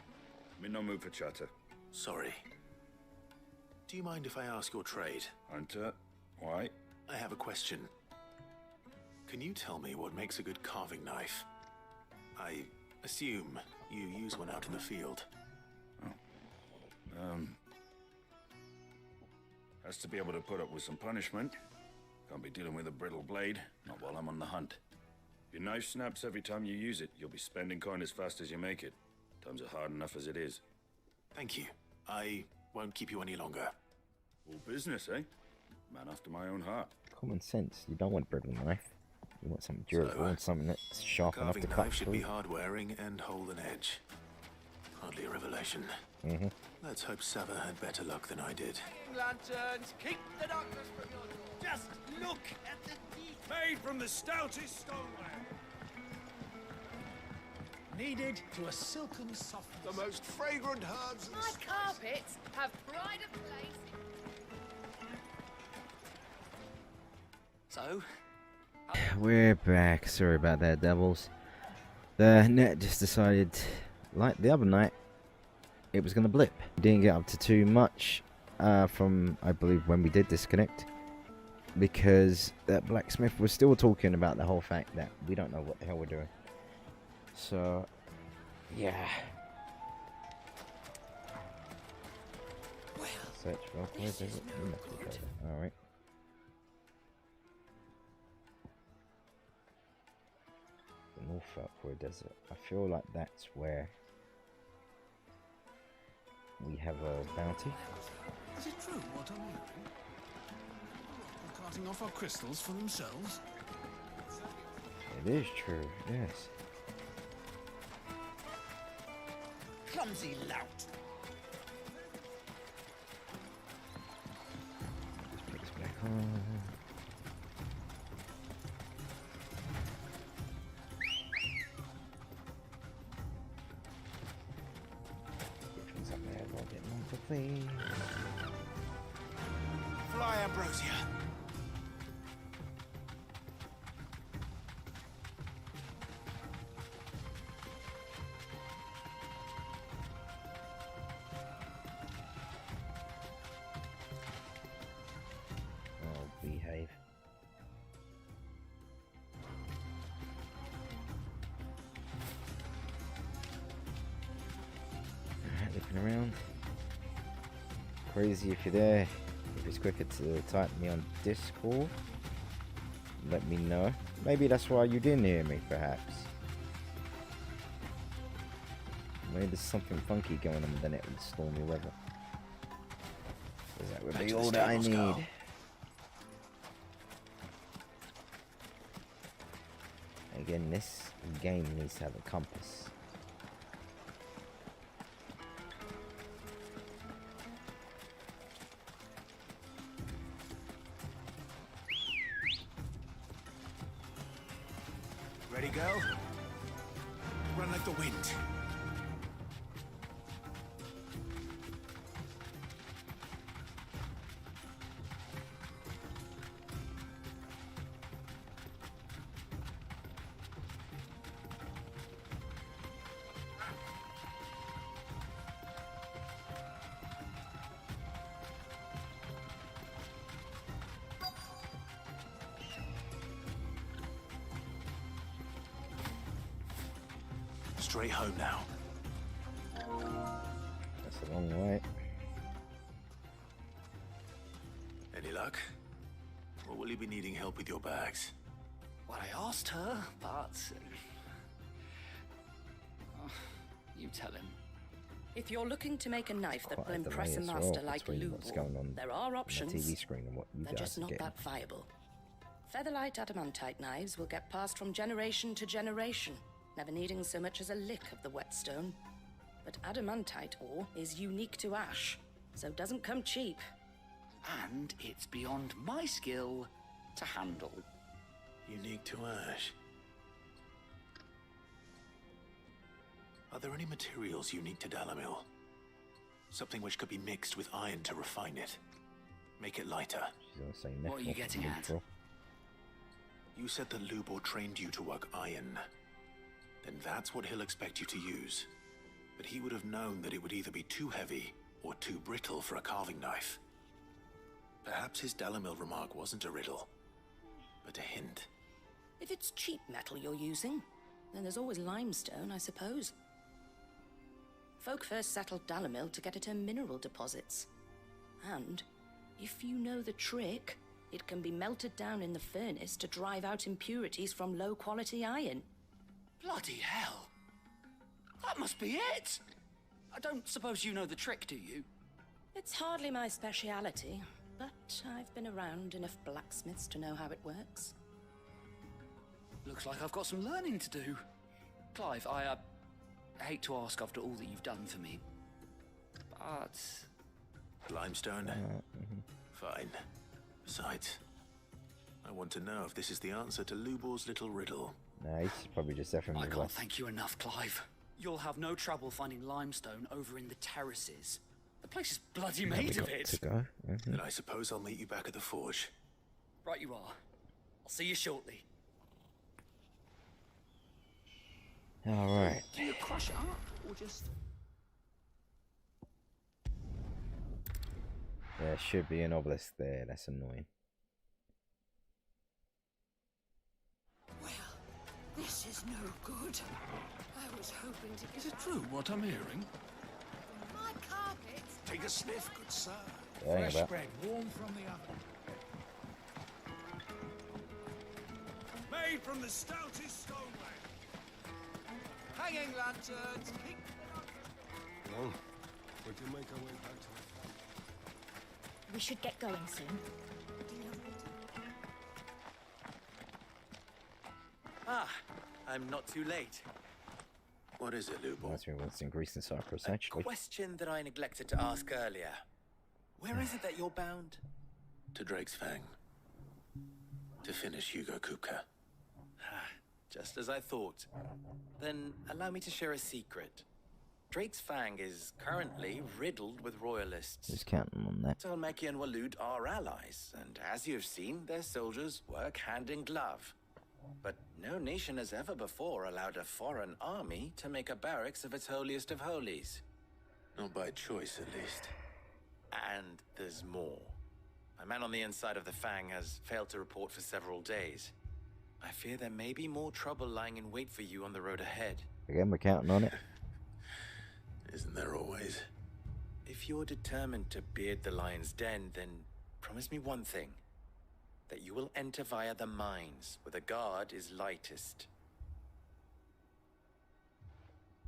I'm in no mood for chatter. Sorry. Do you mind if I ask your trade? Hunter, why? I have a question. Can you tell me what makes a good carving knife? I assume you use one out in the field. Has to be able to put up with some punishment. Can't be dealing with a brittle blade, not while I'm on the hunt. If your knife snaps every time you use it, you'll be spending coin as fast as you make it. Times are hard enough as it is. Thank you. I won't keep you any longer. All business, eh? Man after my own heart. Common sense. You don't want a brittle knife. You want something durable, you want something that's sharp enough to Carving cut knife should be through. hard-wearing and hold an edge. Hardly a revelation. Mm-hmm. Let's hope Sava had better luck than I did. Lanterns, keep the darkness from your door. Just look at the deep. Made from the stoutest stoneware. Kneaded to a silken softness. The most fragrant herbs and My carpets have pride of place. So, We're back. Sorry about that, devils. The net just decided, like the other night, it was going to blip. Didn't get up to too much from, I believe, when we did disconnect. Because that blacksmith was still talking about the whole fact that we don't know what the hell we're doing. So, yeah. Search for where does it? Alright. The North Falkwood Desert. I feel like that's where we have a bounty. Is it true what I'm hearing? They're carting off our crystals for themselves? It is true, yes. clumsy lout. Let's put this back on. Fly ambrosia. Oh, behave. Alright, looking around. Crazy if you're there. If it's quicker to type me on Discord, let me know. Maybe that's why you didn't hear me, perhaps. Maybe there's something funky going on with it with stormy weather. That would be all that I need. Again, this game needs to have a compass. Ready, go? Run like the wind. Straight home now. That's a long way. Any luck? Or will you be needing help with your bags? Well, I asked her, but... Oh, you tell him. If you're looking to make a knife that will Quite a impress a delay as master well like between what's going on there are options. on the TV screen and what you They're guys just are not getting. that viable. Featherlight adamantite knives will get passed from generation to generation, never needing so much as a lick of the whetstone. But adamantite ore is unique to ash, so doesn't come cheap. And it's beyond my skill to handle. Unique to ash. Are there any materials unique to Dalamil? Something which could be mixed with iron to refine it. Make it lighter. What are you getting at? You said that Lubor trained you to work iron. Then that's what he'll expect you to use. But he would have known that it would either be too heavy or too brittle for a carving knife. Perhaps his Dalamil remark wasn't a riddle, but a hint. If it's cheap metal you're using, then there's always limestone, I suppose. Folk first settled Dalamil to get at her mineral deposits. And, if you know the trick, it can be melted down in the furnace to drive out impurities from low-quality iron. Bloody hell! That must be it! I don't suppose you know the trick, do you? It's hardly my speciality, but I've been around enough blacksmiths to know how it works. Looks like I've got some learning to do. Clive, I hate to ask after all that you've done for me, but... Limestone? Fine. Besides, I want to know if this is the answer to Lubor's little riddle. Nah, he's probably just effing I me can't off. thank you enough, Clive. You'll have no trouble finding limestone over in the terraces. The place is bloody made of it. To go. Then I suppose I'll meet you back at the forge. Right you are. I'll see you shortly. Alright. Do you crush it up, or just... There should be an obelisk there, that's annoying. This is no good. I was hoping to get... Is it true what I'm hearing? My carpet. Take a sniff, good sir. Dang Fresh about. bread, warm from the oven. Made from the stoutest stoneware. Hanging lanterns. Well, we can make our way back to the... We should get going soon. Ah, I'm not too late. What is it, Lubor? Reminds me of what's in Greece and Cyprus, A actually. question that I neglected to ask earlier. Where is it that you're bound? To Drake's Fang. To finish Hugo Kupka. Just as I thought. Then allow me to share a secret. Drake's Fang is currently riddled with royalists. Who's counting on that? Tolmeki and Waloed are allies, and as you've seen, their soldiers work hand in glove. But no nation has ever before allowed a foreign army to make a barracks of its holiest of holies. Not by choice, at least. And there's more. A man on the inside of the Fang has failed to report for several days. I fear there may be more trouble lying in wait for you on the road ahead. Again, we're counting on it. Isn't there always? If you're determined to beard the lion's den, then promise me one thing. That you will enter via the mines, where the guard is lightest.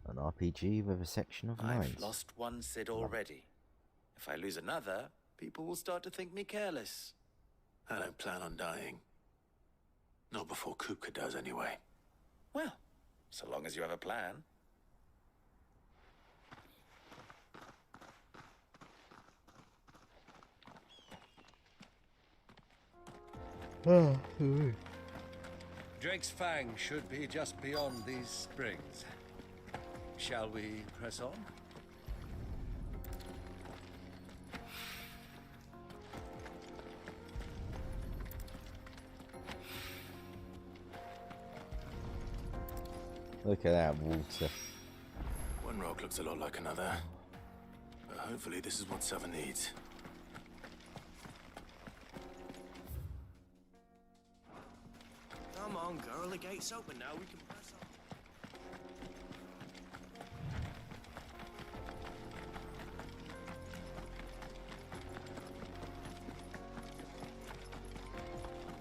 An RPG with a section of mines. I've lost one Cid already. If I lose another, people will start to think me careless. I don't plan on dying. Not before Kupka does, anyway. Well, so long as you have a plan. Drake's Fang should be just beyond these springs. Shall we press on? Look at that water. One rock looks a lot like another. But hopefully this is what Sava needs. Come on, girl, the gate's open now. We can press on.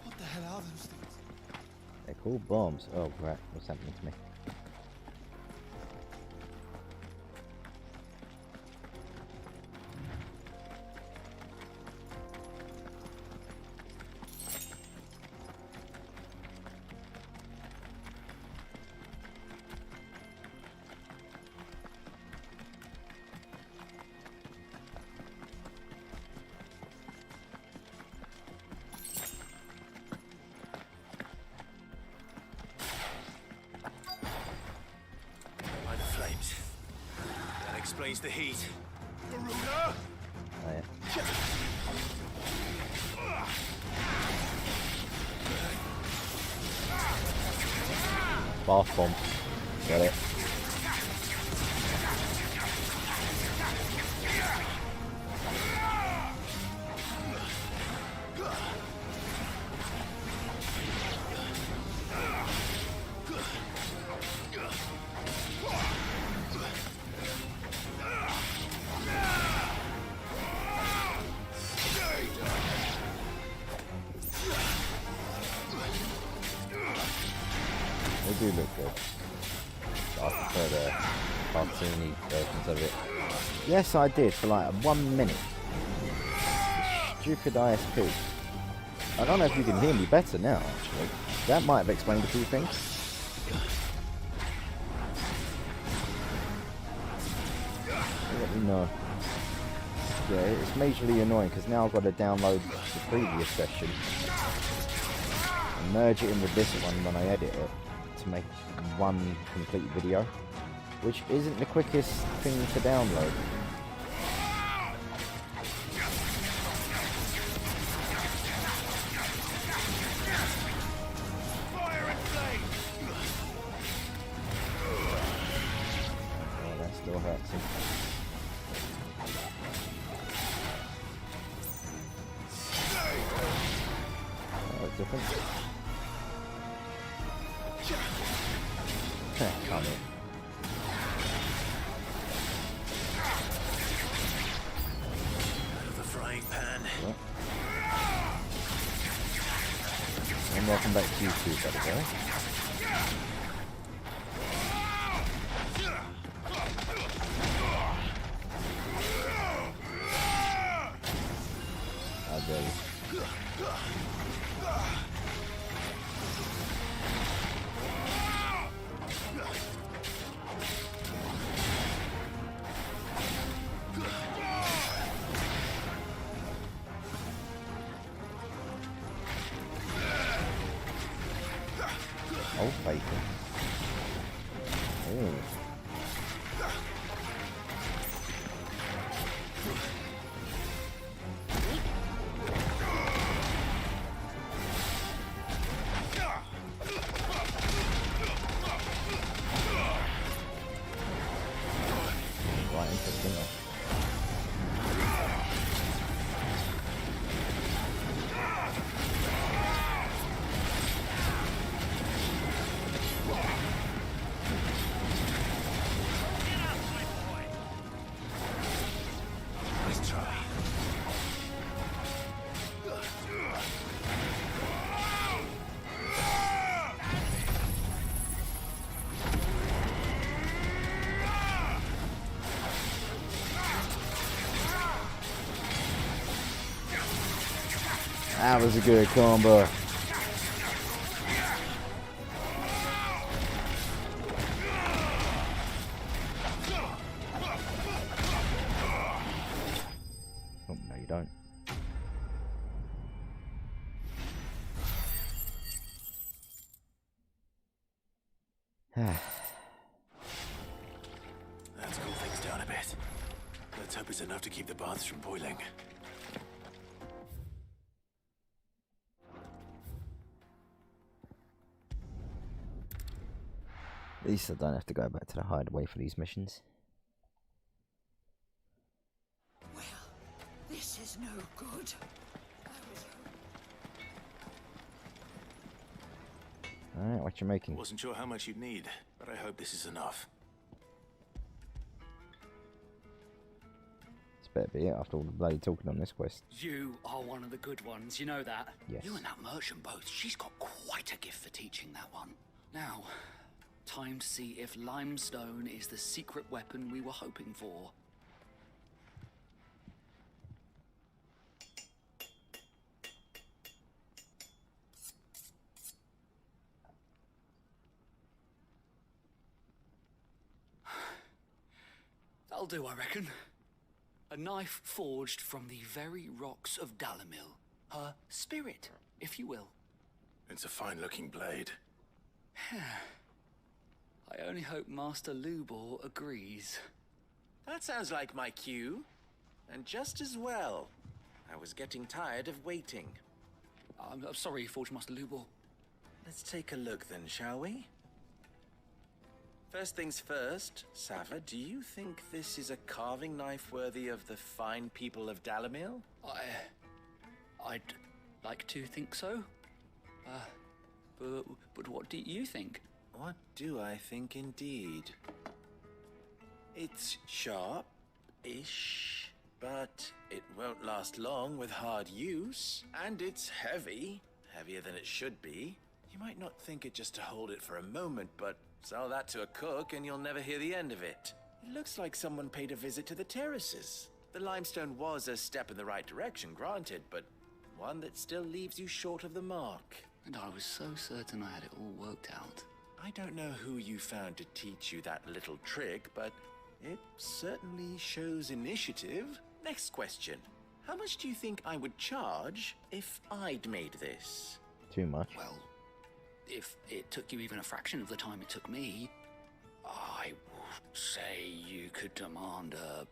What the hell are those things? They're called bombs. Oh, right. What's happening to me? Explains the heat. Oh, Garuda! yeah. Bath bomb. Got it. They do look good. I prefer the cartoony versions of it. Yes, I did for like 1 minute. Stupid ISP. I don't know if you can hear me better now, actually. That might have explained a few things. Let me know. Yeah, it's majorly annoying because now I've got to download the previous session and merge it in with this one when I edit it to make one complete video, which isn't the quickest thing to download. Oh, that still hurts him. Oh, it's different. Come in. Out of the frying pan. Yep. And welcome back to YouTube, by the way. I dare you. Old bacon. Ooh. That was a good combo. Oh, no you don't. Let's cool things down a bit. Let's hope it's enough to keep the baths from boiling. At least I don't have to go back to the hideaway for these missions. Well, this is no good. Alright, what you making? Wasn't sure how much you'd need, but I hope this is enough. This better be it after all the bloody talking on this quest. You are one of the good ones, you know that? Yes. You and that merchant both. She's got quite a gift for teaching that one. Now, time to see if limestone is the secret weapon we were hoping for. That'll do, I reckon. A knife forged from the very rocks of Dalimil. Her spirit, if you will. It's a fine-looking blade. I only hope Master Lubor agrees. That sounds like my cue. And just as well. I was getting tired of waiting. I'm sorry, Forge Master Lubor. Let's take a look then, shall we? First things first, Sava, do you think this is a carving knife worthy of the fine people of Dalimil? I'd like to think so. But what do you think? What do I think indeed? It's sharp-ish, but it won't last long with hard use. And it's heavy, heavier than it should be. You might not think it just to hold it for a moment, but sell that to a cook and you'll never hear the end of it. It looks like someone paid a visit to the terraces. The limestone was a step in the right direction, granted, but one that still leaves you short of the mark. And I was so certain I had it all worked out. I don't know who you found to teach you that little trick, but it certainly shows initiative. Next question. How much do you think I would charge if I'd made this? Too much. Well, if it took you even a fraction of the time it took me, I would say you could demand a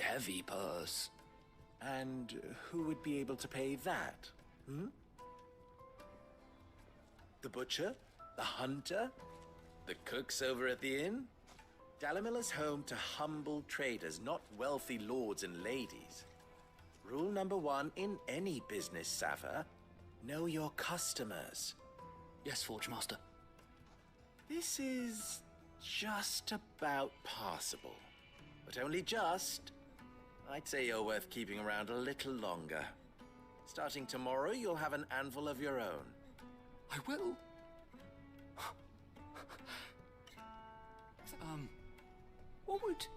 heavy purse. And who would be able to pay that? The butcher? The hunter? The cooks over at the inn? Dalimil is home to humble traders, not wealthy lords and ladies. Rule number 1 in any business, Sava: know your customers. Yes, Forge Master. This is just about passable. But only just. I'd say you're worth keeping around a little longer. Starting tomorrow, you'll have an anvil of your own. I will. What would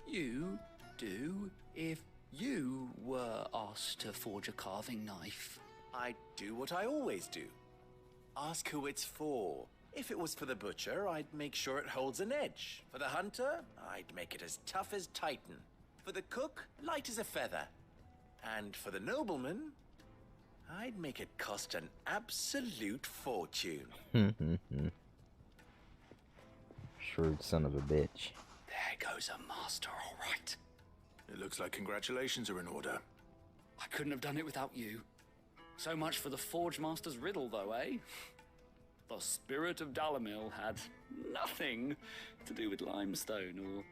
you do if you were asked to forge a carving knife? I'd do what I always do. Ask who it's for. If it was for the butcher, I'd make sure it holds an edge. For the hunter, I'd make it as tough as Titan. For the cook, light as a feather. And for the nobleman, I'd make it cost an absolute fortune. Shrewd son of a bitch. There goes a master, all right. It looks like congratulations are in order. I couldn't have done it without you. So much for the Forge Master's riddle, though, eh? The spirit of Dalimil had nothing to do with limestone or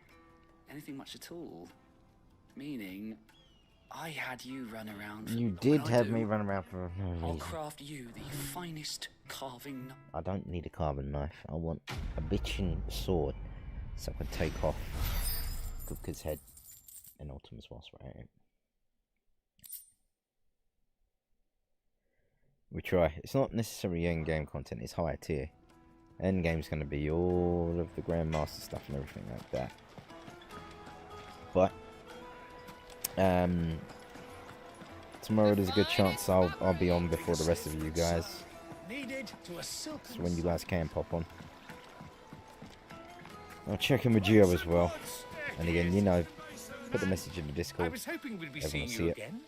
anything much at all. Meaning, I had you run around. You did have me run around for no reason. I'll craft you the finest carving. I don't need a carving knife. I want a bitchin' sword so I can take off Cooker's head and Ultimus whilst we're at it. We try. It's not necessarily end-game content, it's higher tier. Endgame's going to be all of the Grandmaster stuff and everything like that. But, tomorrow there's a good chance I'll be on before the rest of you guys. Needed to a silken So when you guys can pop on. I'll check in with Gio as well. And again, you know, put the message in the Discord. I was hoping we'd be Everyone seeing see you it. again.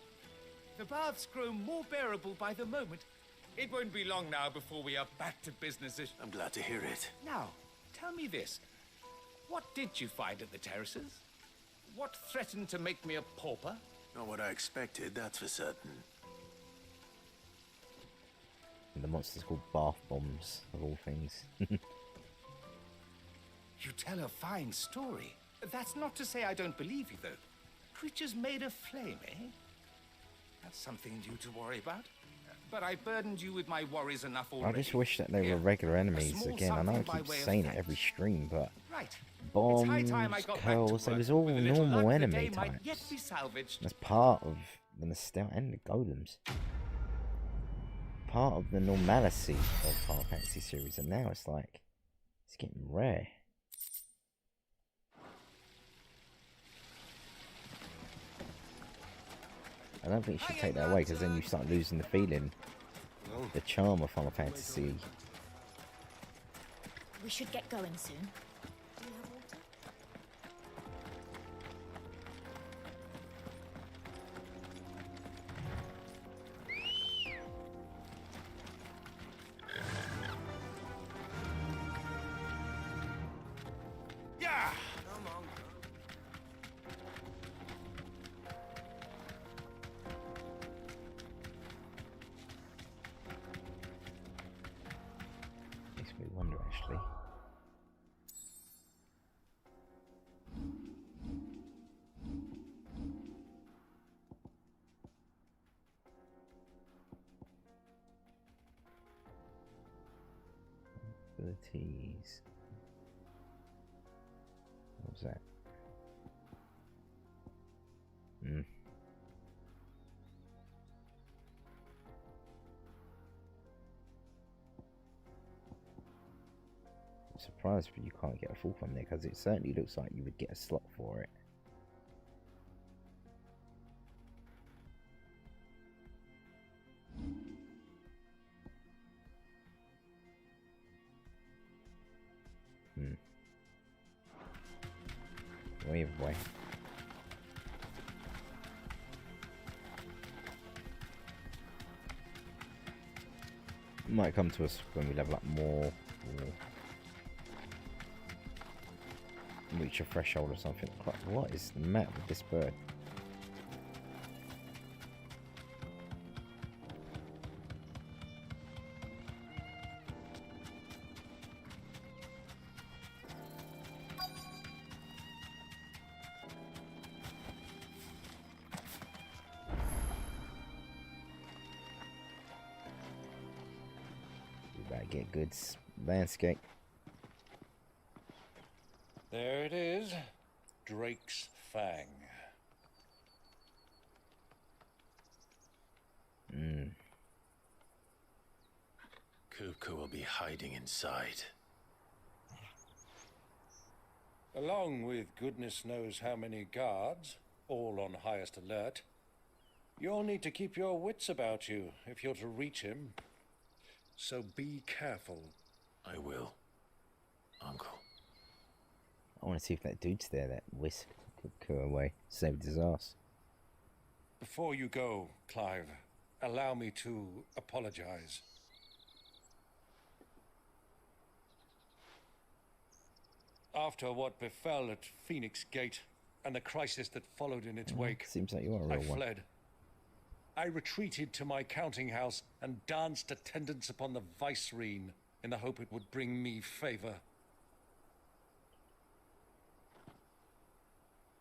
The baths grow more bearable by the moment. It won't be long now before we are back to business. I'm glad to hear it. Now, tell me this. What did you find at the terraces? What threatened to make me a pauper? Not what I expected, that's for certain. And the monster's called bath bombs, of all things. You tell a fine story. That's not to say I don't believe you, though. Creatures made of flame, eh? That's something new to worry about. But I burdened you with my worries enough already. I just wish that they were regular enemies again. I know I keep saying it every stream, but Right. bombs, curls, they was all normal enemy Might yet types. be salvaged. That's part of the nostalgia and the golems. Part of the normalcy of Final Fantasy series, and now it's like it's getting rare. I don't think you should take that away, because then you start losing the feeling, the charm of Final Fantasy. We should get going soon. Yeah. Come on. Makes me wonder, actually. Abilities. What was that? I'm surprised but you can't get a full from there, because it certainly looks like you would get a slot for it. Wave away. Might come to us when we level up more, or reach a threshold or something. What is the matter with this bird? We better get good landscape. There it is. Drake's Fang. Kupka will be hiding inside. Along with goodness knows how many guards, all on highest alert. You'll need to keep your wits about you if you're to reach him. So be careful. I will, Uncle. I want to see if that dude's there that whisked Kupka away, saved his ass. Before you go, Clive, allow me to apologize. After what befell at Phoenix Gate and the crisis that followed in its wake, Seems like you are a I real one. fled. I retreated to my counting house and danced attendance upon the vicereine in the hope it would bring me favor.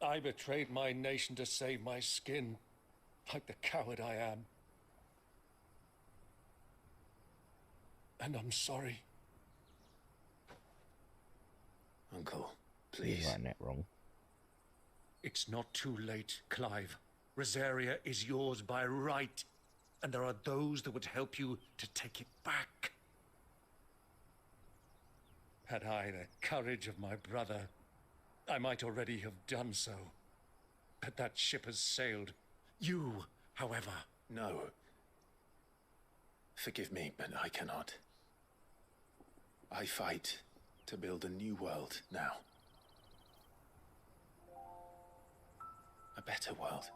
I betrayed my nation to save my skin, like the coward I am. And I'm sorry. Uncle, You're please. writing that wrong. It's not too late, Clive. Rosaria is yours by right, and there are those that would help you to take it back. Had I the courage of my brother, I might already have done so. But that ship has sailed. You, however, No. Forgive me, but I cannot. I fight to build a new world now. A better world.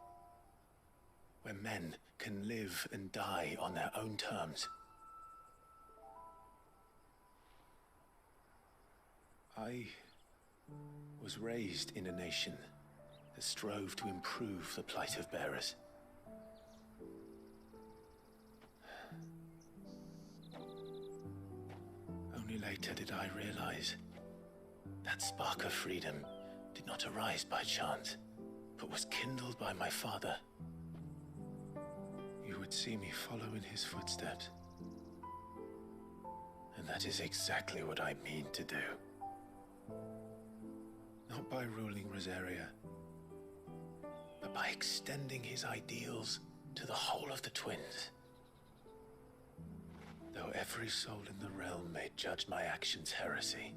Where men can live and die on their own terms. I was raised in a nation that strove to improve the plight of bearers. Only later did I realize that spark of freedom did not arise by chance, but was kindled by my father. You would see me follow in his footsteps. And that is exactly what I mean to do. Not by ruling Rosaria, but by extending his ideals to the whole of the twins. Though every soul in the realm may judge my actions heresy,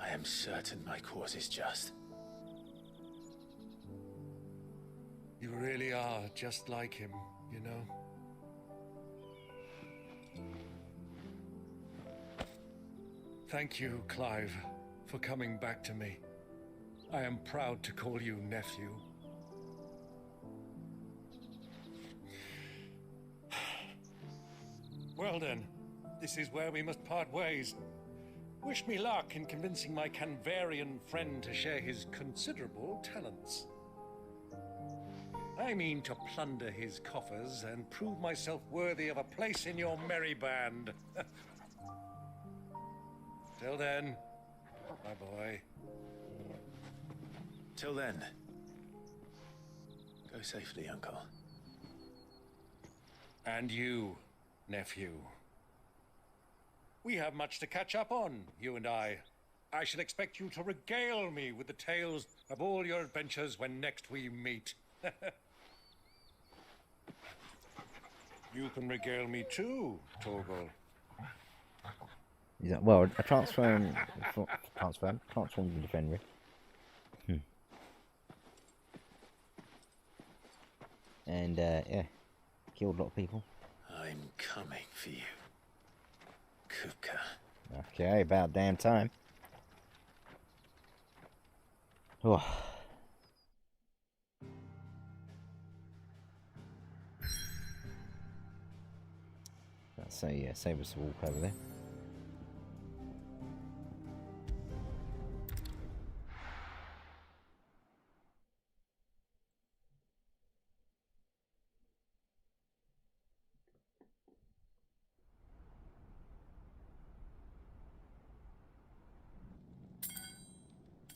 I am certain my cause is just. You really are just like him, you know? Thank you, Clive, for coming back to me. I am proud to call you nephew. Well then, this is where we must part ways. Wish me luck in convincing my Canvarian friend to share his considerable talents. I mean to plunder his coffers and prove myself worthy of a place in your merry band. Till then, my boy. Till then, go safely, Uncle. And you, nephew. We have much to catch up on, you and I. I shall expect you to regale me with the tales of all your adventures when next we meet. You can regale me too, Torgal. Yeah, well, a transform the defender. And yeah, killed a lot of people. I'm coming for you, Kuka. Okay, about damn time. Oh. So yeah, save us a walk over there.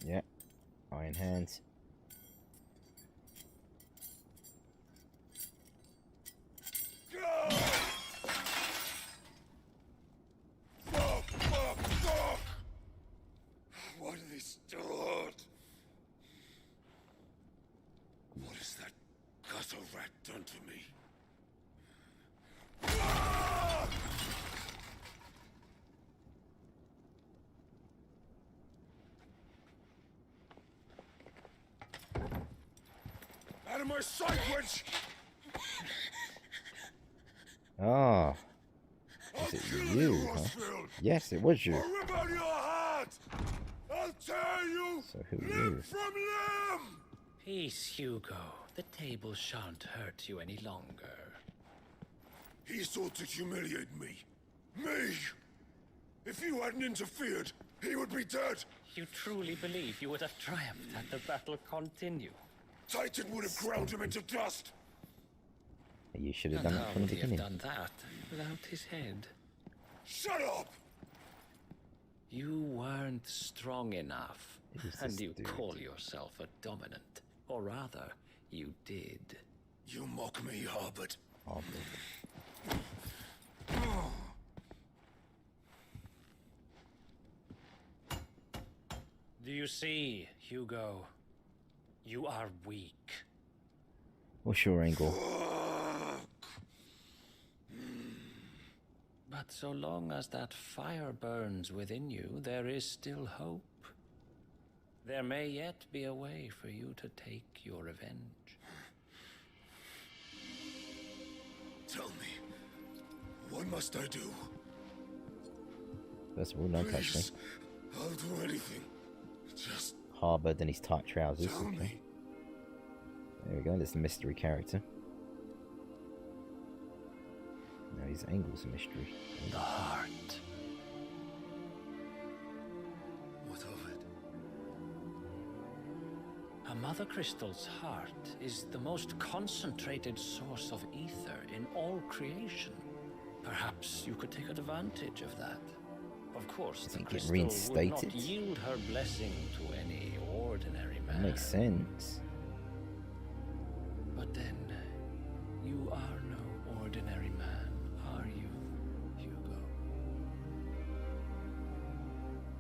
Yeah, iron hands. Why do they still hurt? What has that gutter rat done to me? Out of my sight, witch! Ah, was it you, huh? Yes, it was you. I'll rip out your heart! I'll tear you So who are limb you? from limb! Peace, Hugo. The table shan't hurt you any longer. He sought to humiliate me. Me! If you hadn't interfered, he would be dead! You truly believe you would have triumphed had the battle continued? Titan would have ground him into dust! You should have done it from the beginning. Done that without his head. Shut up! You weren't strong enough, and you call yourself a dominant. Or rather, you did. You mock me, Harbert. Do you see, Hugo? You are weak. What's your angle? But so long as that fire burns within you, there is still hope. There may yet be a way for you to take your revenge. Tell me, what must I do? First of all, don't touch me. Please, I'll do anything. Just Harbored in his tight trousers. tell Okay. me. There we go, there's the mystery character. Now his angle's a mystery. The heart. What of it? A Mother Crystal's heart is the most concentrated source of ether in all creation. Perhaps you could take advantage of that. Of course, Does the he get crystal would not reinstated? yield her blessing to any ordinary man. That makes sense. But then, you are no ordinary man, are you, Hugo?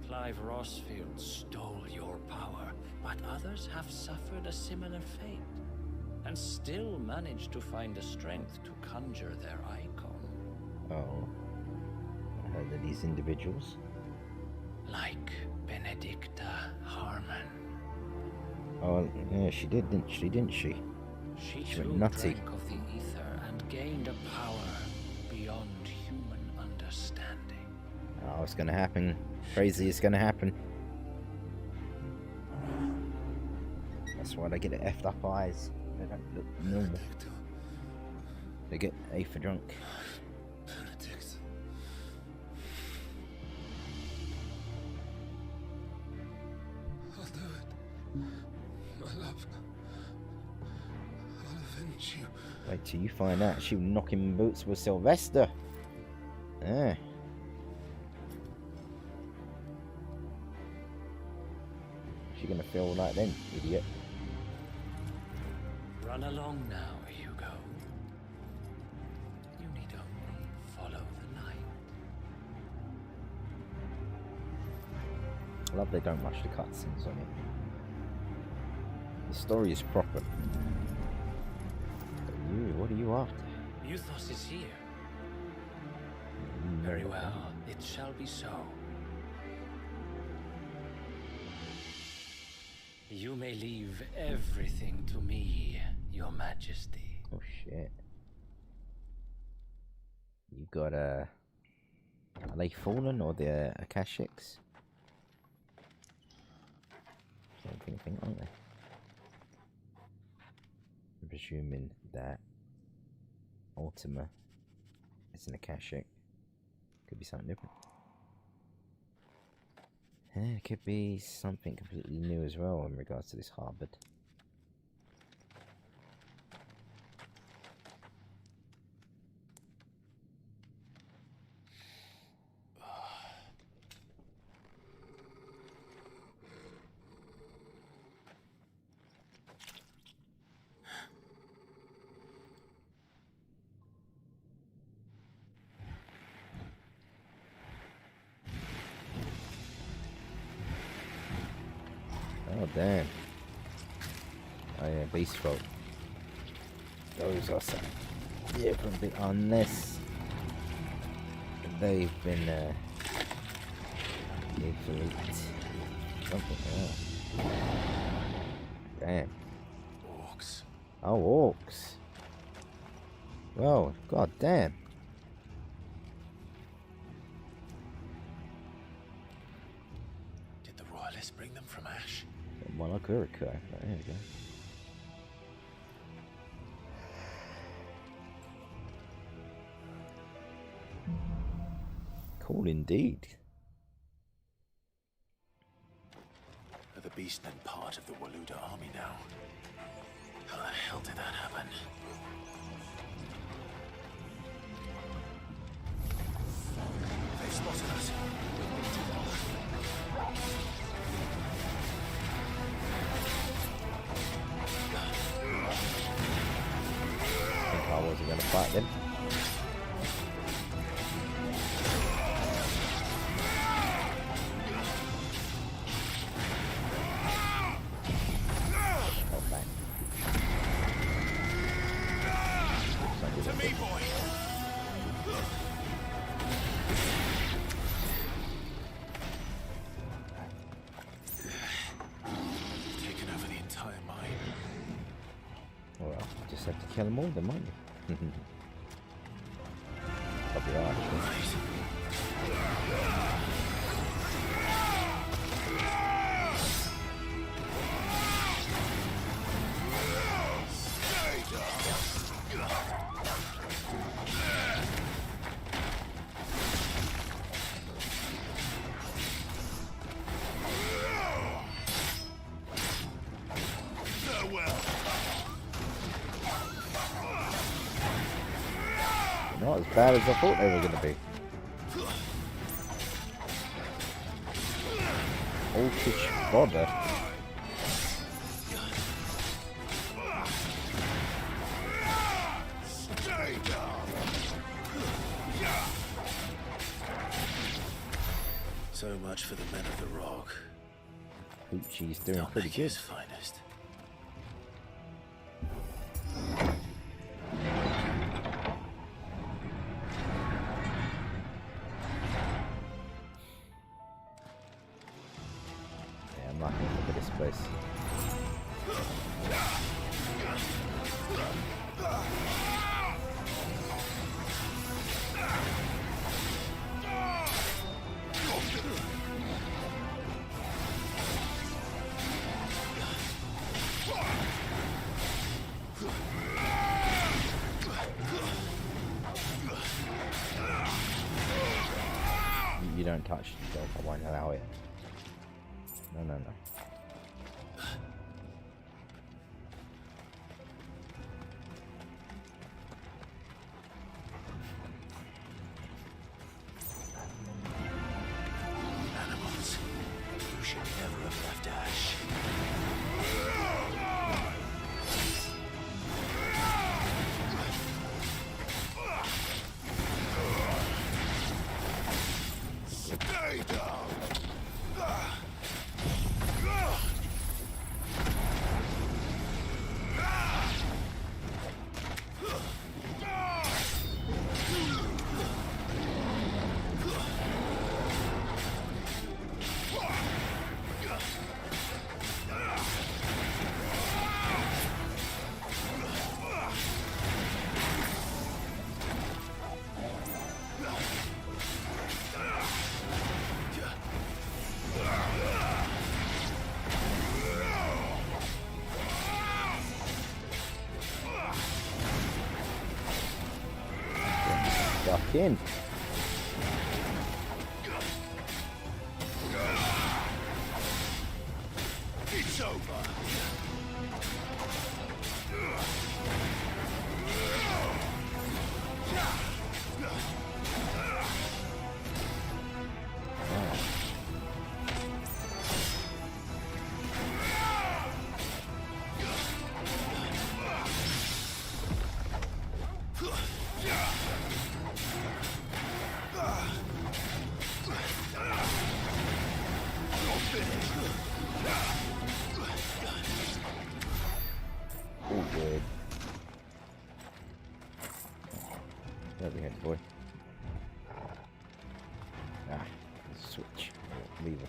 Clive Rossfield stole your power, but others have suffered a similar fate, and still managed to find the strength to conjure their icon. Oh. I heard that these individuals. Like Benedicta Harmon. Oh, yeah, she did, didn't she? She She too went nutty. drank of the ether and gained a power beyond human understanding. Oh, it's gonna happen. Crazy, it's gonna happen. That's why they get effed up eyes. They don't look normal. They get A for drunk. Benedict. I'll do it. My love. I'll avenge you. Wait till you find out she was knocking boots with Sylvester. Yeah. She gonna feel like then, idiot. Run along now, Hugo. You need only follow the light. I love they don't rush the cutscenes on it. The story is proper. But you, what are you after? Muthos is here. Very well, it shall be so. You may leave everything to me, Your Majesty. Oh shit. You got are they fallen or the Akashics? Same thing, aren't they? I'm presuming that Ultima is an Akashic. Could be something different. It could be something completely new as well in regards to this harbored. Oh damn. Oh yeah, beast folk. Those are some different bit unless they've been Ifrit. Something else. Damn. Orcs. Oh, orcs. Well, god damn. Did the royalists bring them from Ash? Malakurica. There we go. Cool indeed. Are the beastmen part of the Waluda army now? How the hell did that happen? They've spotted us. I think I wasn't going to fight them. Oh, bang. To me, boy. Taken over the entire mine. Well, just have to kill them all then, won't you? they are, actually. Not as bad as I thought they were going to be. Olfish bother. So much for the men of the rock. Hoochie's doing pretty good. His finest. Yeah, I'm not going to look at this place. You don't touch yourself, I won't allow it. No, no, no. Animals who should never have left Ash. Stay down. Stuck in. It's over. Oh, good. There we head, boy. Ah, switch. Leave it.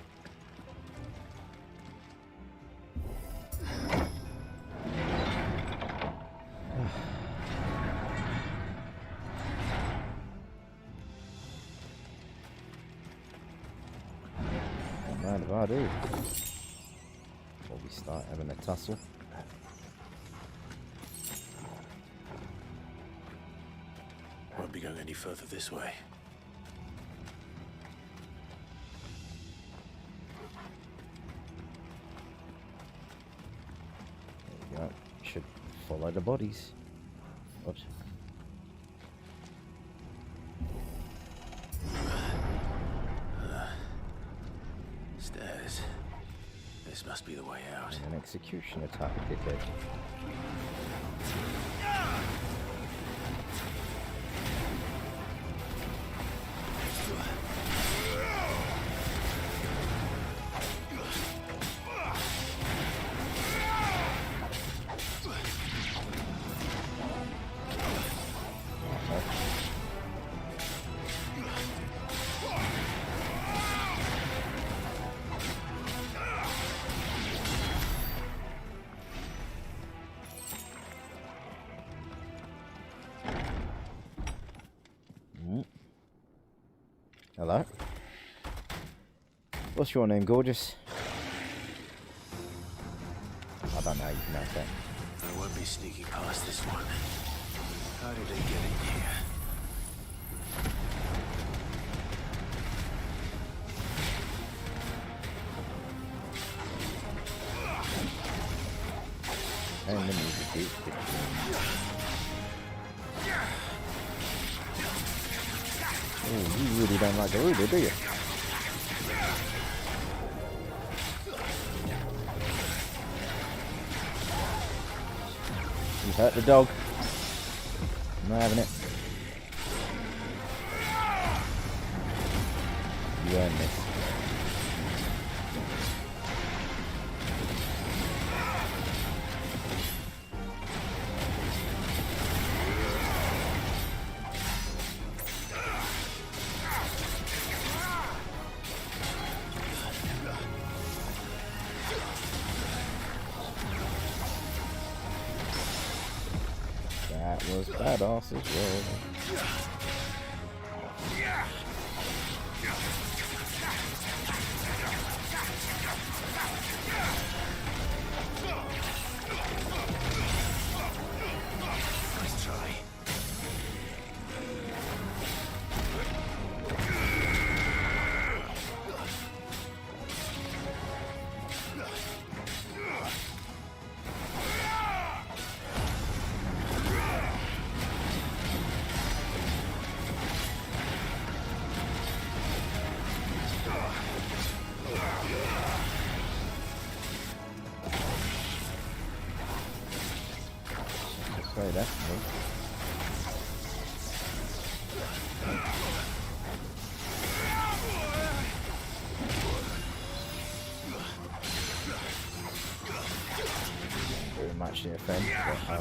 Not mind if I do. Before we start having a tussle. Won't be going any further this way. There we go. Should follow the bodies. Oops. Stairs. This must be the way out. And an executioner type of dickhead. Hello. What's your name, gorgeous? I don't know how you pronounce that. I won't be sneaking past this one. How did they get in here? And then you just do oh, you really don't like the Ruder, do you? You hurt the dog. I'm not having it. You earned this. That was badass as well. Nice try. Sorry, that's me. Very much the offense, but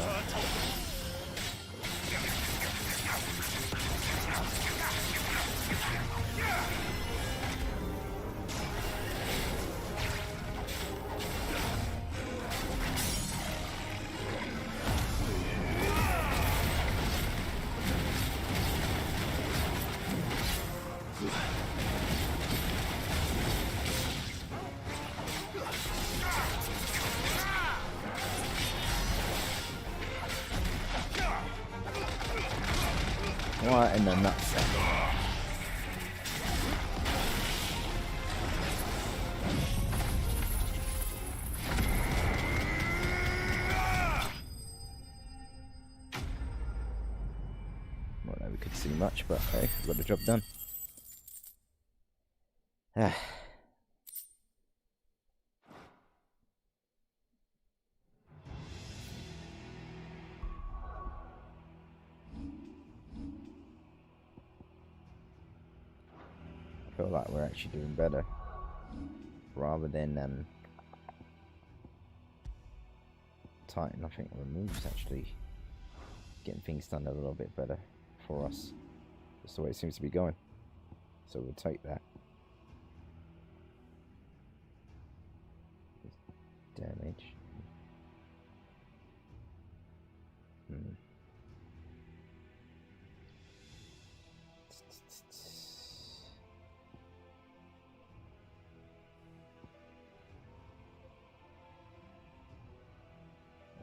what in the nutsack? Not that we could see much, but hey, we got the job done. I feel like we're actually doing better rather than Titan. I think removes actually getting things done a little bit better for us. That's the way it seems to be going, so we'll take that. Damage.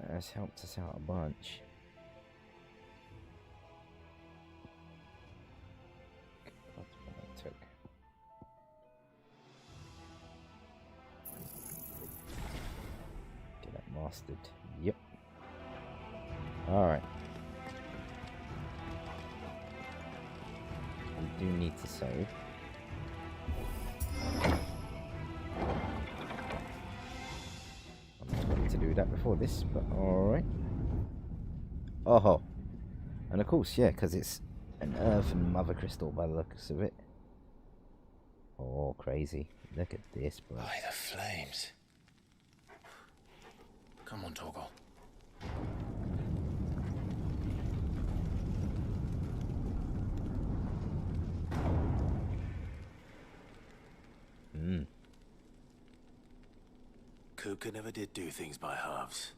That's helped us out a bunch. That's what I took. Get that mastered. Yep. Alright. We do need to save. To do that before this, but alright. Oh, and of course, yeah, because it's an earthen mother crystal by the looks of it. Oh, crazy. Look at this, bro. By the flames. Come on, Torgal. Kuka never did do things by halves.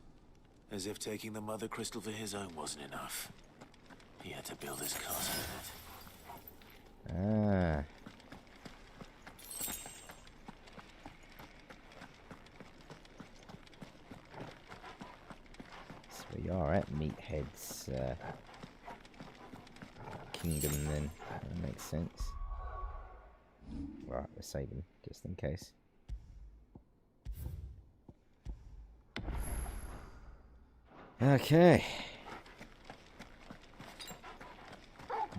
As if taking the mother crystal for his own wasn't enough. He had to build his castle with it. Ah. you are at Meathead's kingdom then. That makes sense. Right, we're saving just in case. Okay.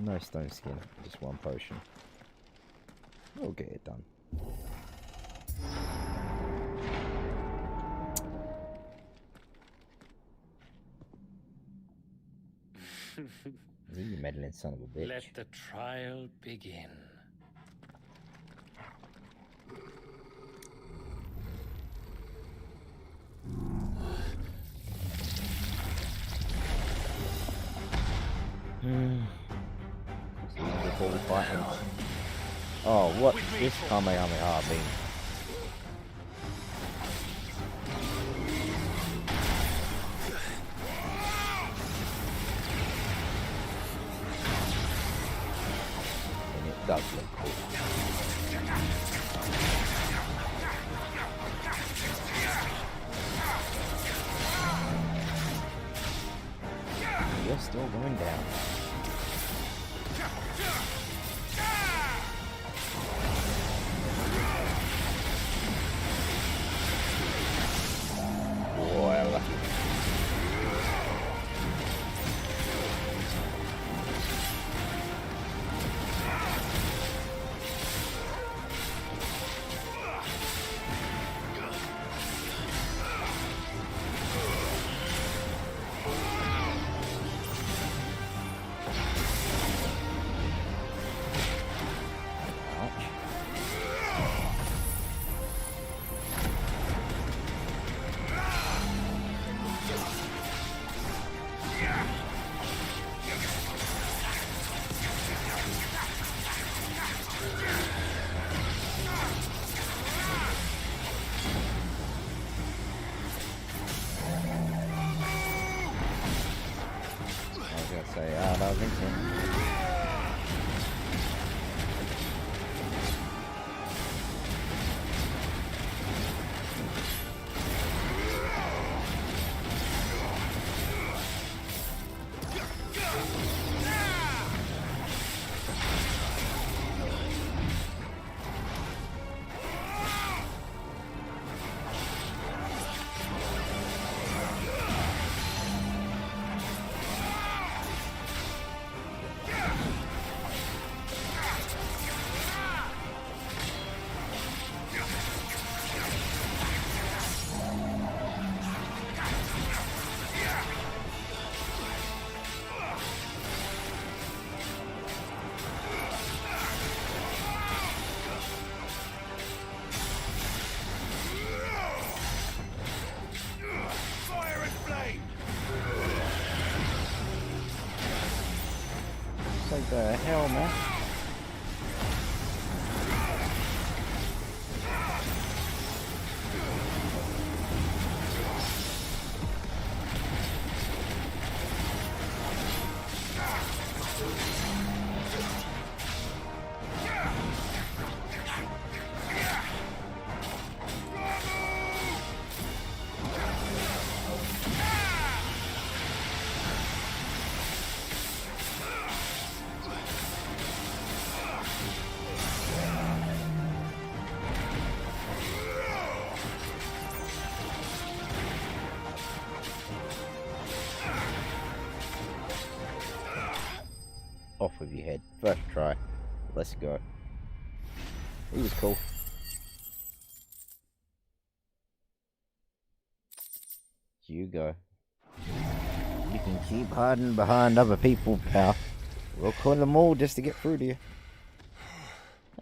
No stone skin, just one potion. We'll get it done. You meddling son of a bitch. Let the trial begin. Before we fight him. Oh, what? This Kamehameha beam. And it does look cool. You're still going down. Well. I don't think so. What the hell, man? Off with your head. First try. Let's go. He was cool. Hugo. You can keep hiding behind other people, pal. We'll call them all just to get through to you.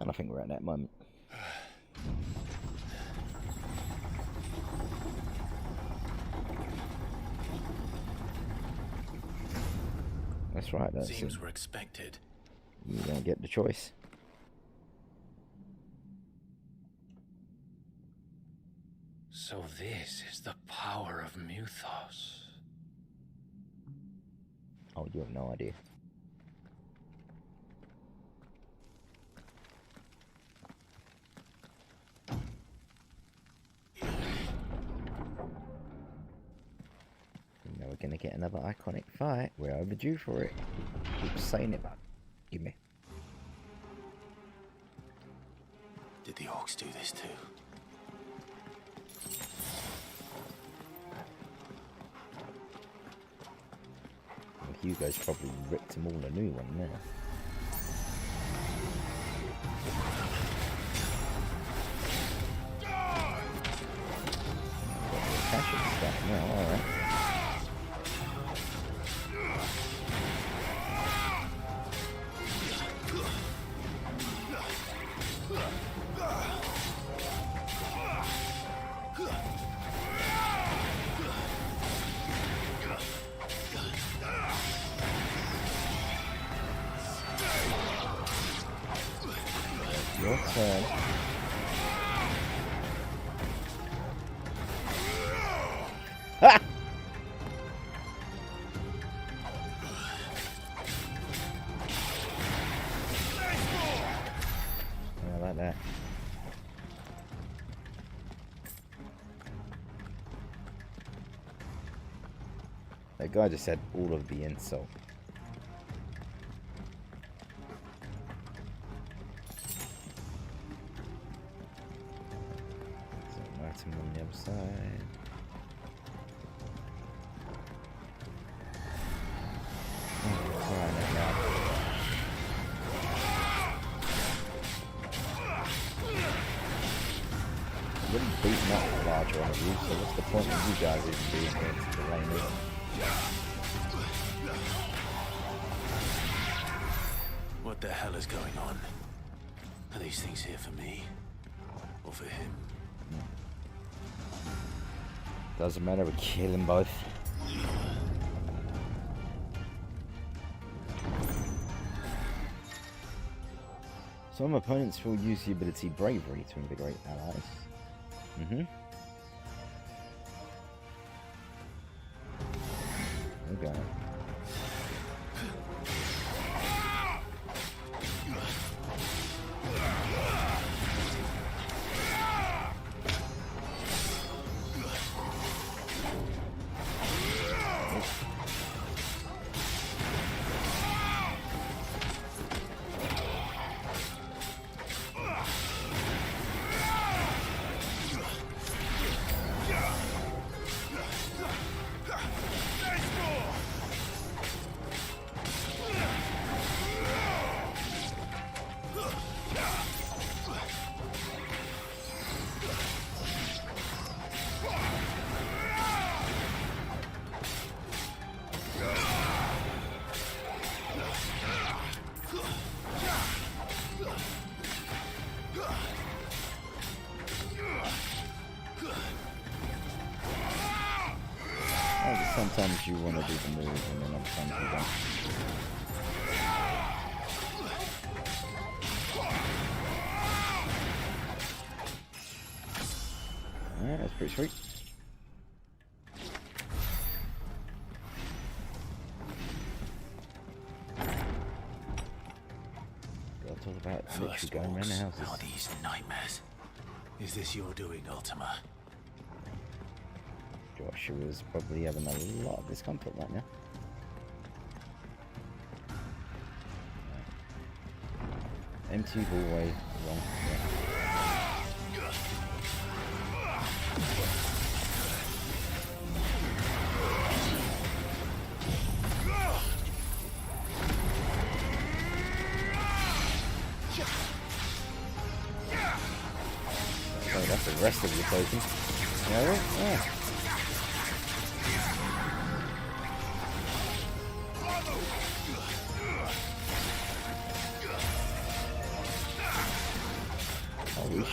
And I think we're at that moment. That's right. That's Seems we're expected. You don't get the choice. So this is the power of Muthos. Oh, you have no idea. Now we gonna get another iconic fight. We're overdue for it. Keep saying it, but give me. Did the orcs do this too? Well, Hugo's probably ripped them all a new one now. Cash and stuff now, alright. Your turn. Ha! I like that. That guy just said all of the insult. Item on the other side. Wouldn't beat up larger on you, so what's the point of you guys even being here to the lane? What the hell is going on? Are these things here for me? Or for him? Doesn't matter, we kill them both. Some opponents will use the ability Bravery to invigorate allies. Okay. Sometimes you want to do the move, and then sometimes you don't. Alright, that's pretty sweet. Gotta talk about literally going around the houses. Are these nightmares? Is this your doing, Ultima? Joshua's probably having a lot of discomfort right now. Empty hallway, wrong. Yeah. So that's the rest of the potion. Yeah.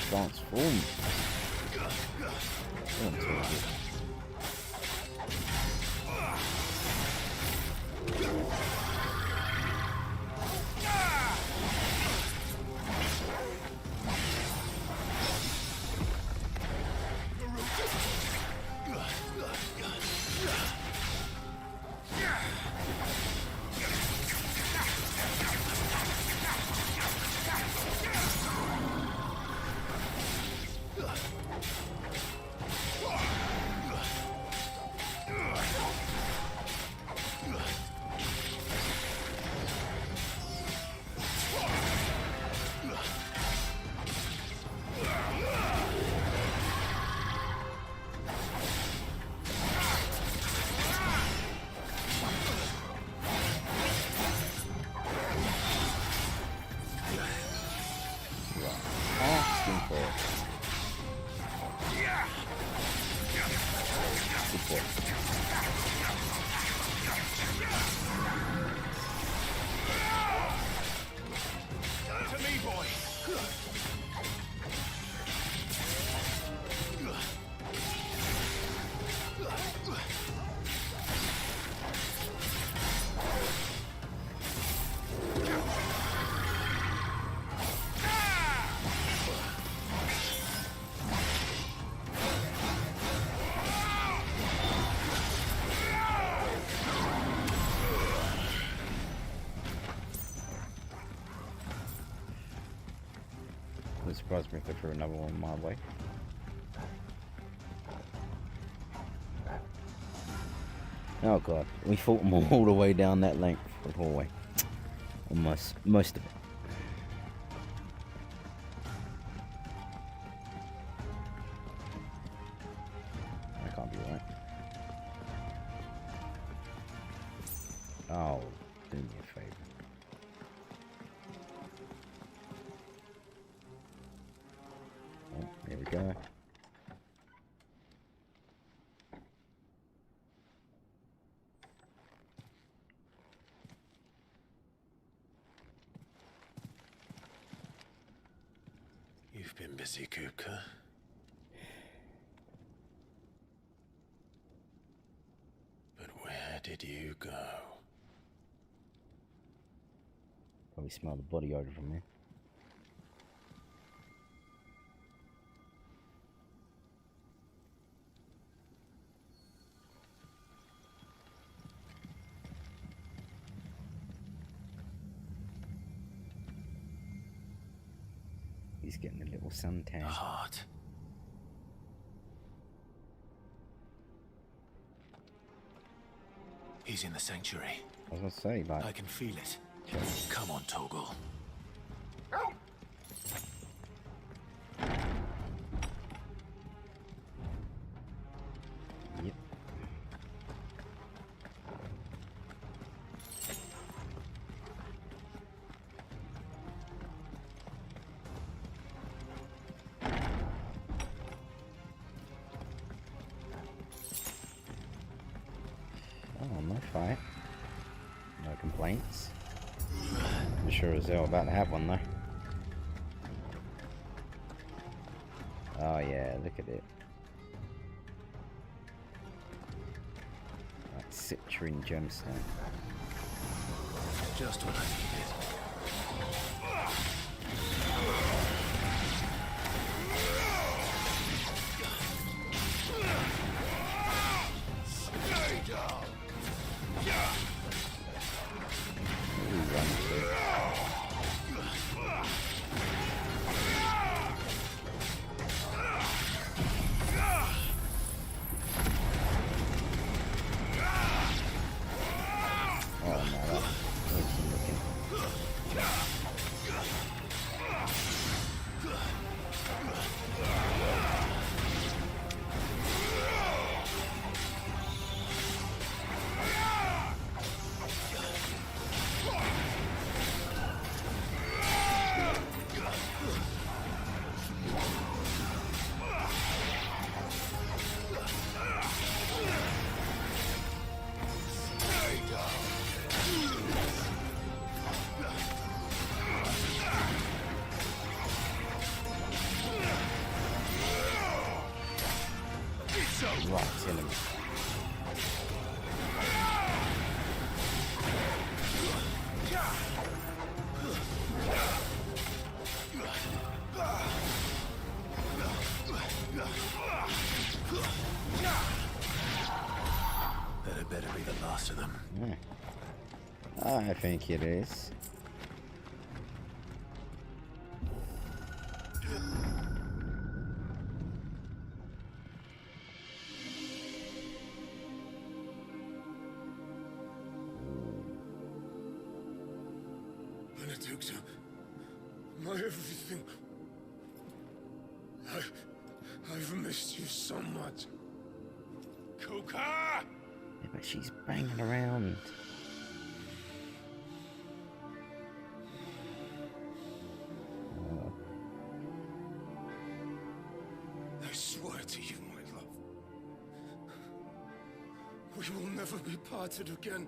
Transform. asking for. Good boy. To me, boy. It surprised me if they threw another one my way. Oh god, we fought them all the way down that length of hallway. Almost, most of it. That can't be right. Oh, do me a favor. Oh, there we go. You've been busy, Kupka. But where did you go? Probably smell the body odor from here. He's getting a little suntan. Heart. He's in the sanctuary. I was gonna say, like, I can feel it. Come on, Toggle. Yep. Oh, no fight. No complaints. I'm sure as hell about to have one though. Oh yeah, look at it. That citrine gemstone. Just what I needed. Stay down. Rocks in him. That better be the last of them. I think it is. Benedicta, my everything. I've missed you so much. Kuka! Yeah, but she's banging around. to you, my love. We will never be parted again.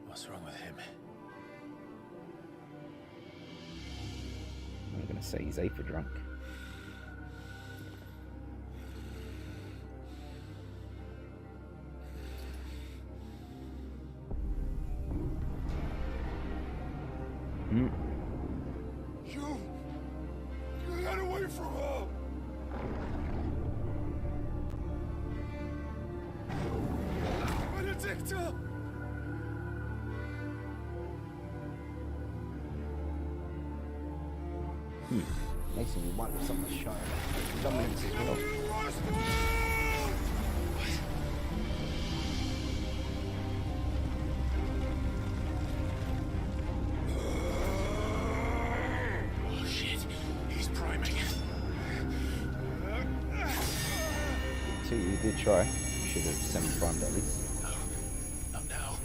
What's wrong with him? I'm gonna say he's Ifrit drunk. You get away from her! Benedicta! Makes me want something to show dominance as well. Oh shit, he's priming. See, you did try. You should have semi-primed at least. Not now.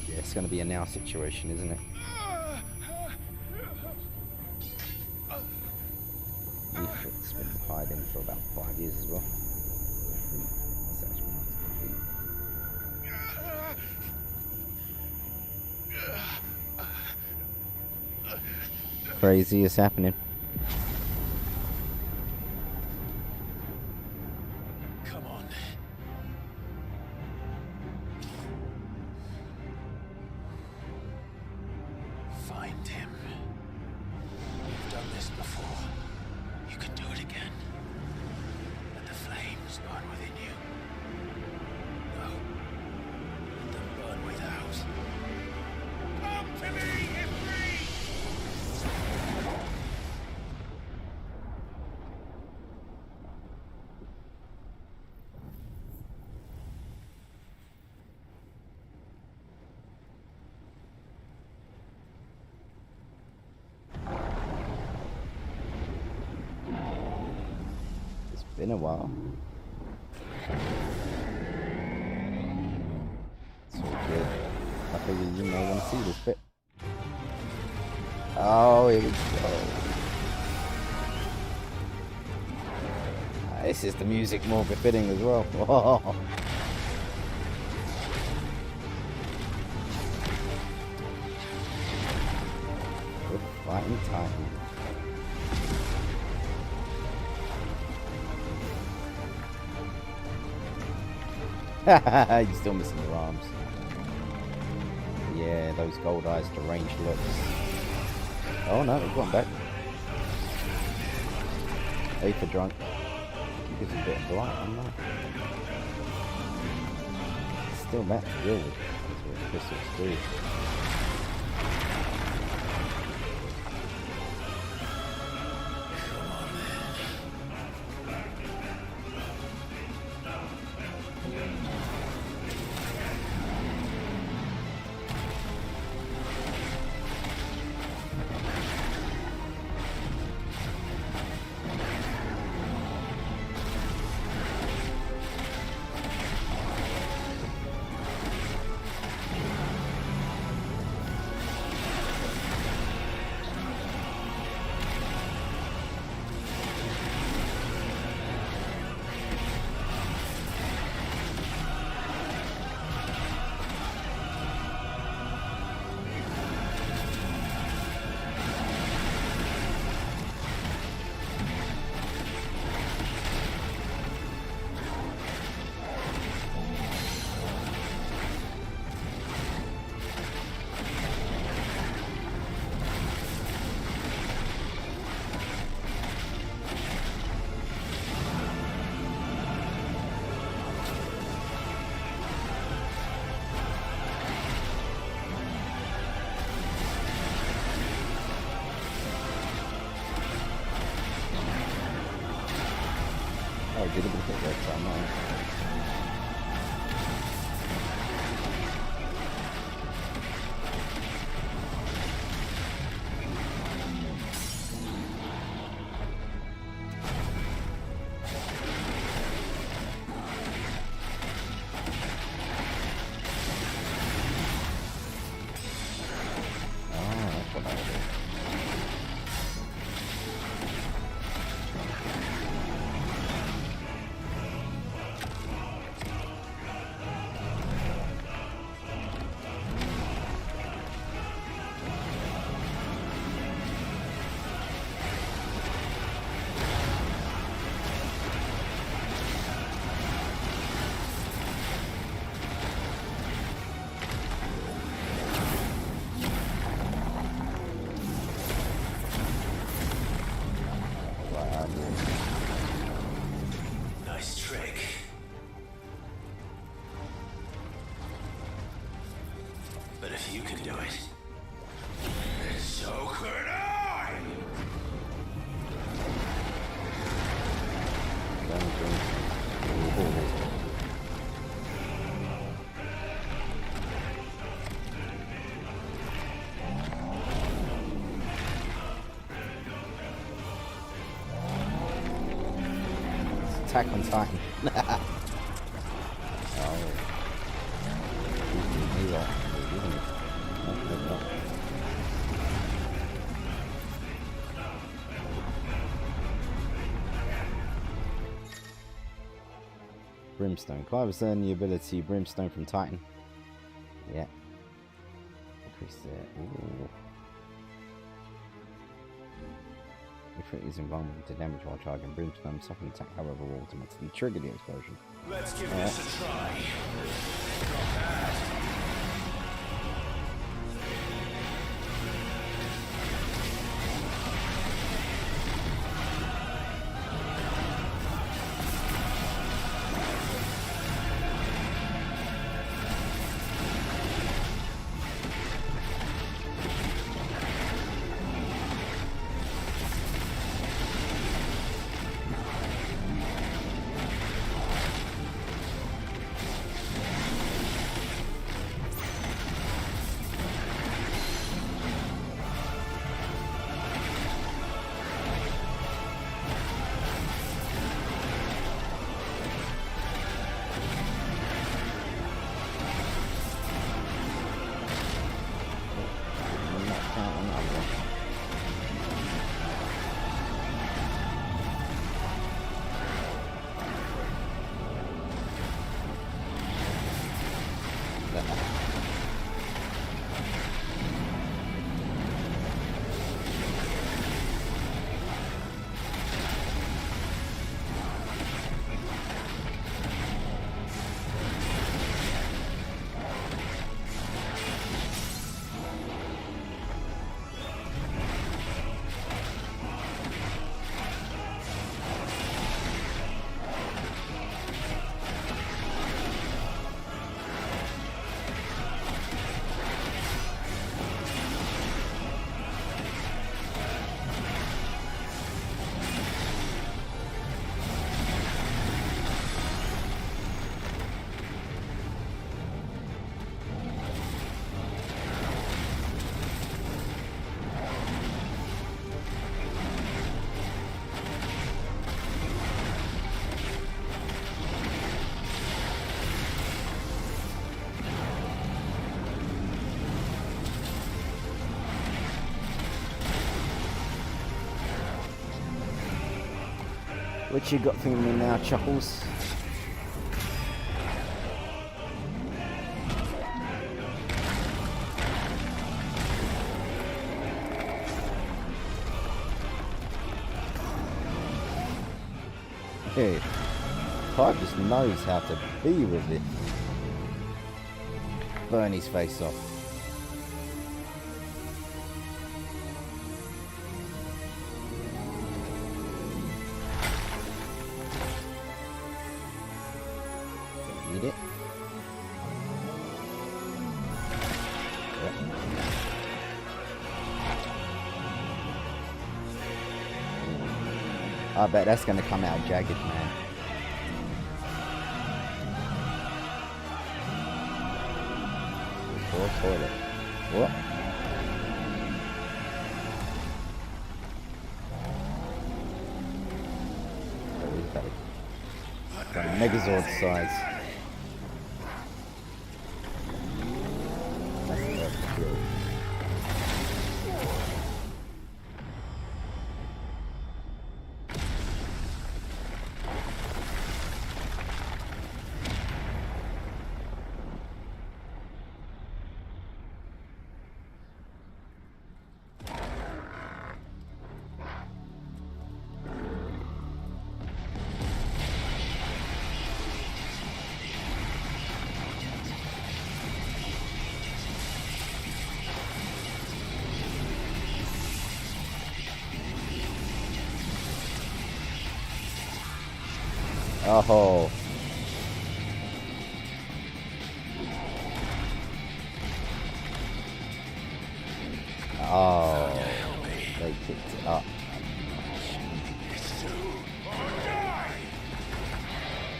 Yeah, it's gonna be a now situation, isn't it? Ifrit's been hiding for about 5 years as well. That's actually nice. Crazy is happening. Come on. Find him. You've done this before. You can do it again. Let the flames burn within you. No. Let them burn without. Come to me, Ifrit! It's been a while. So good. I figure you may want to see this bit. Oh, here we go. This is the music more befitting as well. Oh. Good fighting time. You're still missing your arms. Yeah, those gold eyes, deranged looks. Oh no, they've gone back. Ifrit drunk. Gives a bit of blight on that. Still that to deal with. That's what crystals do. Oh, did a bit of hit that time, forward. Attack on Titan. Brimstone. Clive has earned the ability Brimstone from Titan. Yeah. Increase the... Ooh. Ifrit is invulnerable to damage while charging Brimstone. Second attack, however, will automatically trigger the explosion. Let's give this a try. Not bad. What you got for me now, Chuckles? Hey, Clive just knows how to be with it. Burn his face off. Eat it. Yep. I bet that's gonna come out jagged, man. Poor toilet. What? Got a Megazord size. Oh. Oh. They kicked it up.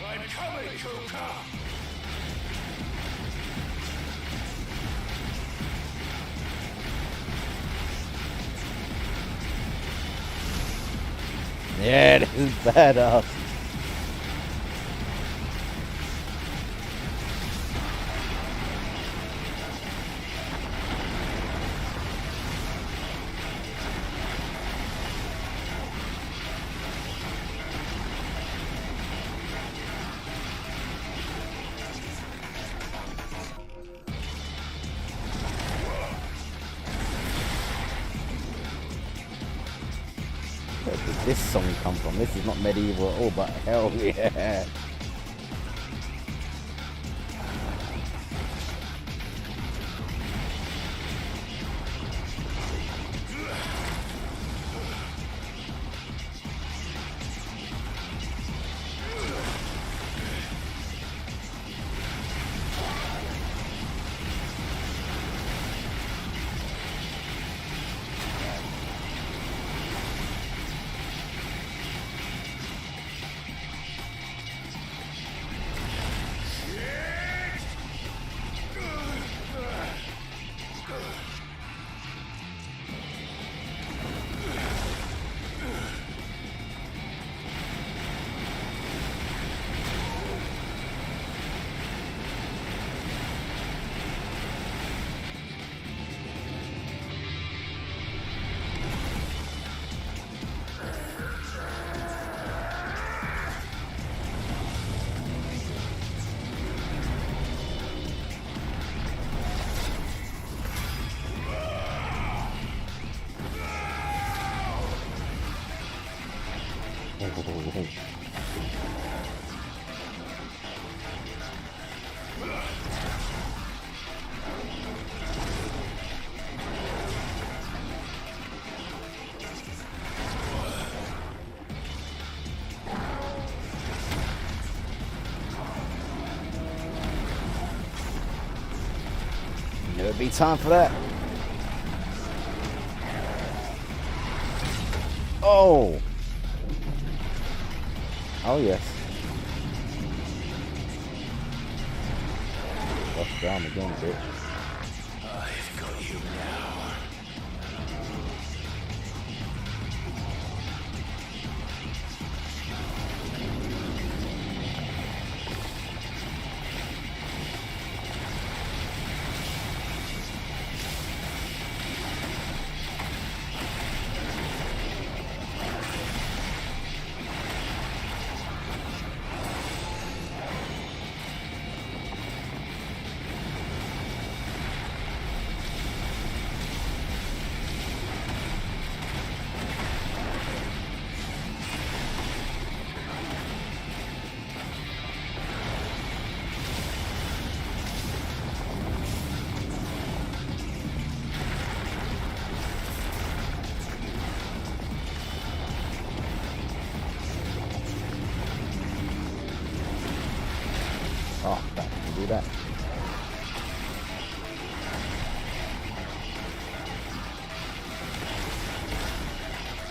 I'm coming! Yeah, this is badass. Where did this song come from? This is not medieval at all, but hell yeah. There'll be time for that. Oh! Oh yes. Watch down again, bitch. I've got you now. Oh, that can do that.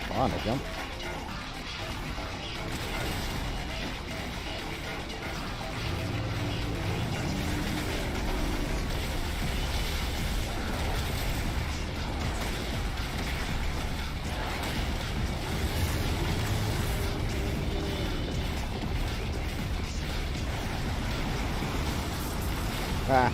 Come on, I jump. Ah.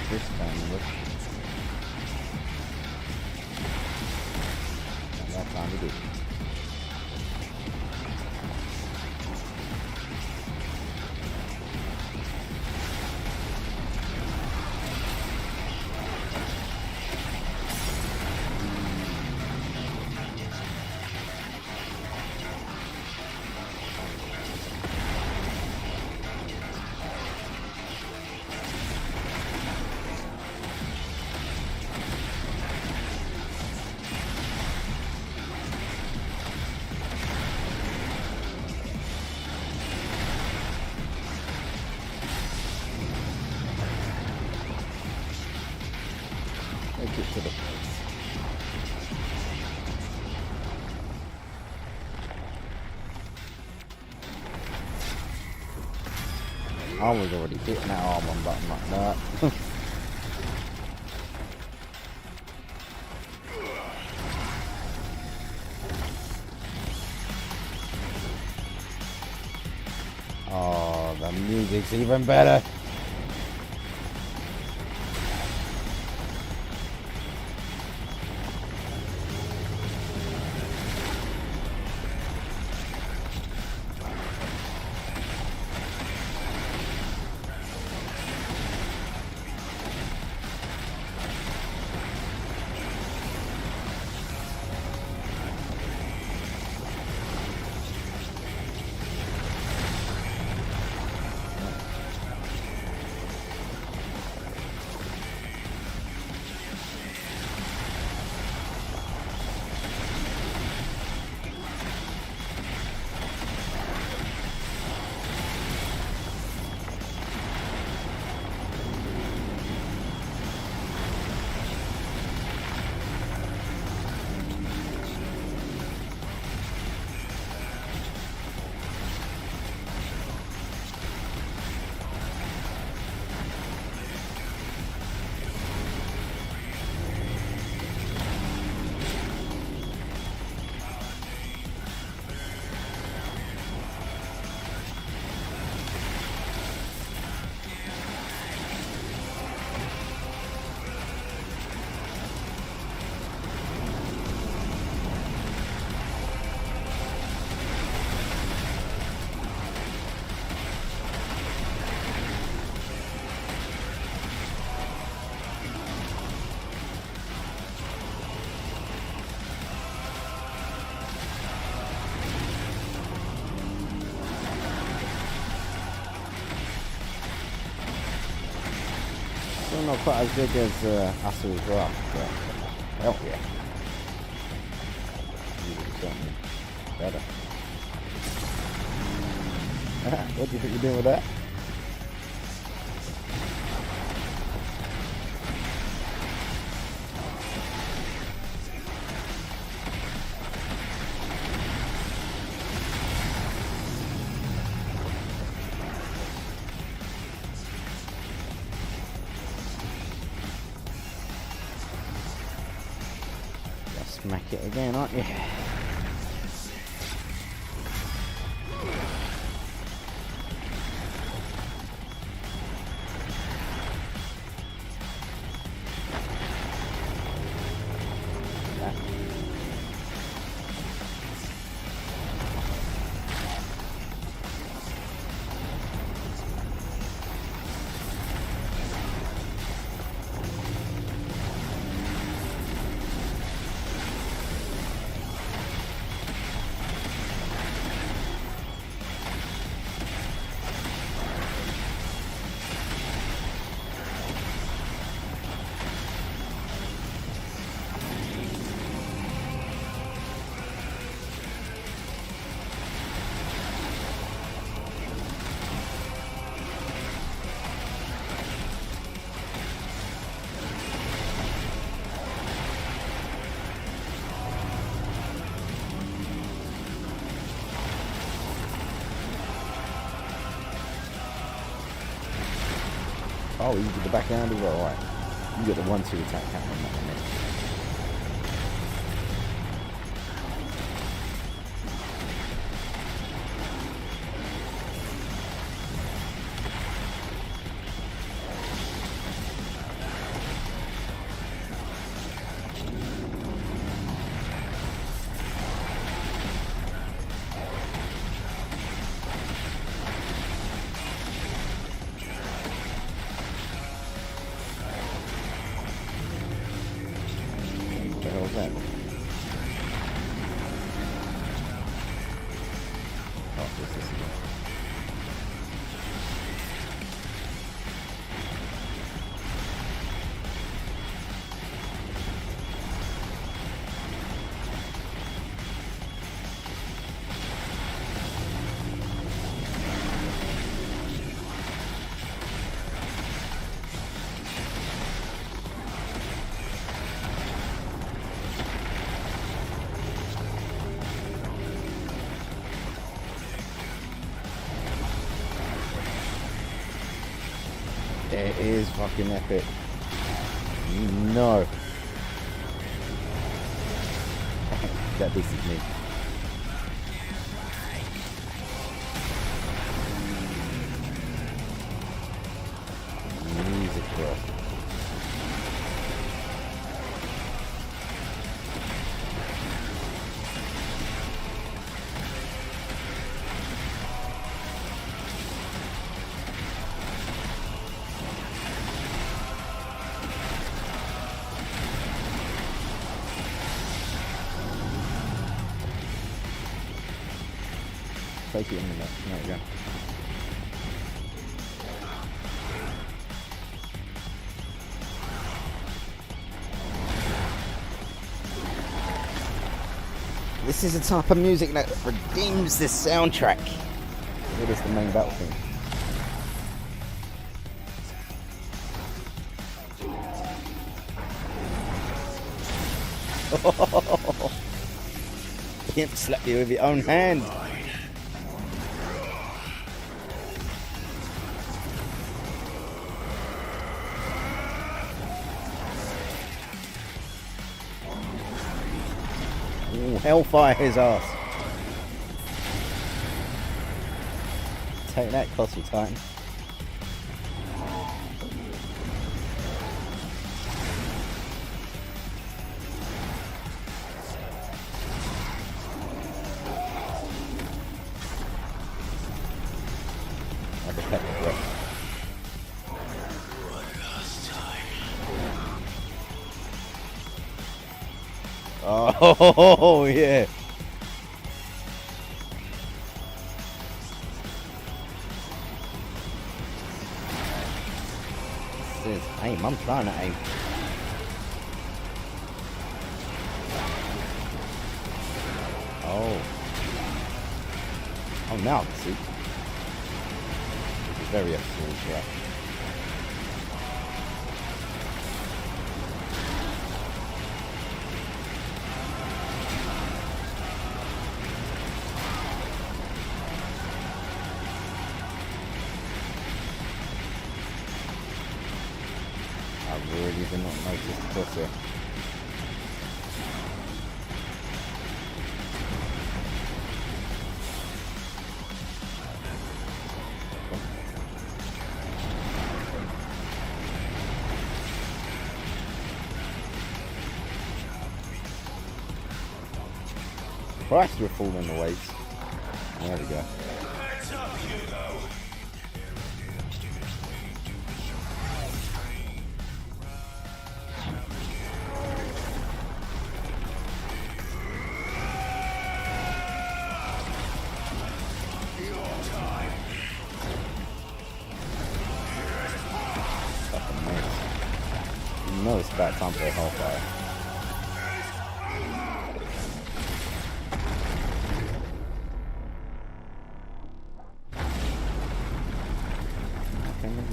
This time, look. quick. To the I was already hitting that arm on button like that. Oh, the music's even better. Still not quite as big as Asu as well, but hell yeah. Something better. What do you think you're doing with that? Smack it again, aren't you? Oh, you get the backhand as well, alright. You get the 1-2 attack counter on that one then. that? Oh, this is again. It is fucking epic. No. That beast is me. Music, bro. Take it in a minute. There we go. This is the type of music that redeems this soundtrack. What is the main battle theme? Pimp slap you with your own hand. Ooh, hellfire his ass. Take that, Colossal Titan. Like a pepper breath. Oh, yeah. This is aim. I'm trying to aim. Oh. Oh, now I can see. Very excellent, yeah. I really did not notice the cluster. Christ, we're falling the weights. There we go. Heads up, Hugo. You know it's about time for a hellfire.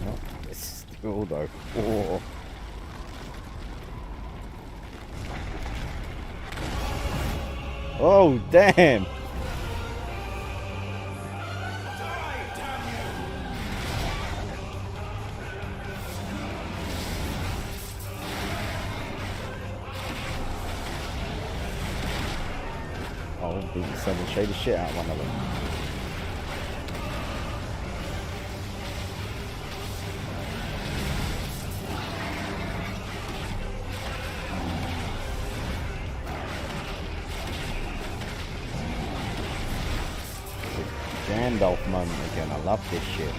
No, it's still though. Oh. Oh, damn! Oh, beat the seven shade the shit out of one of them. Gandalf moment again. I love this shit.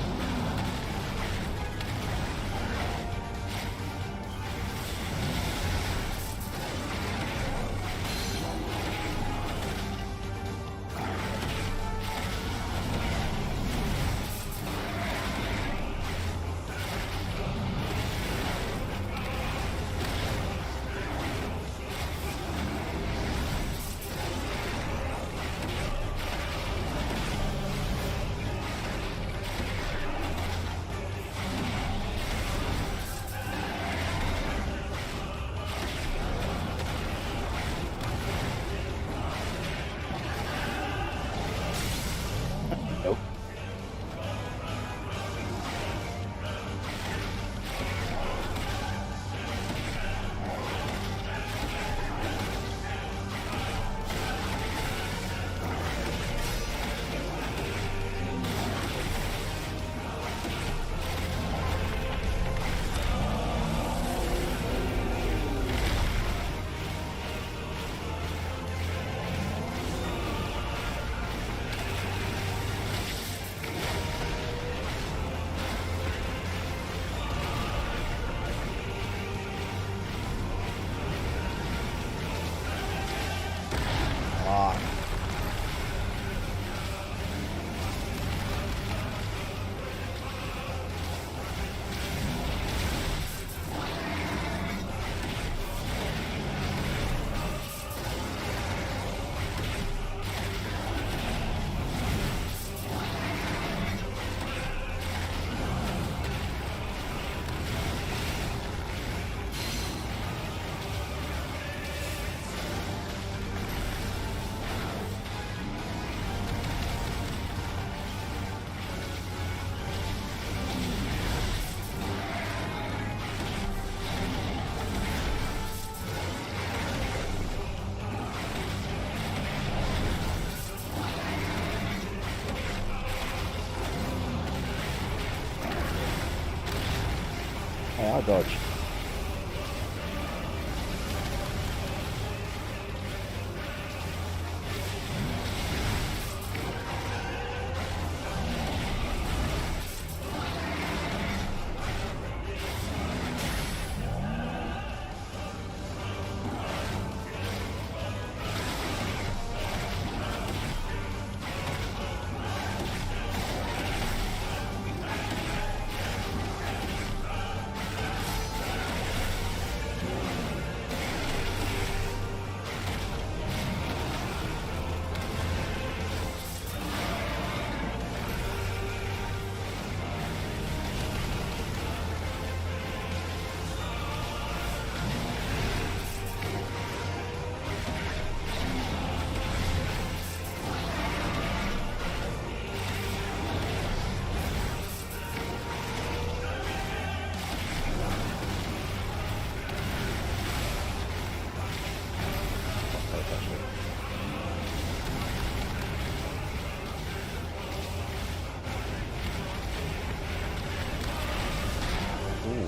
What dodge?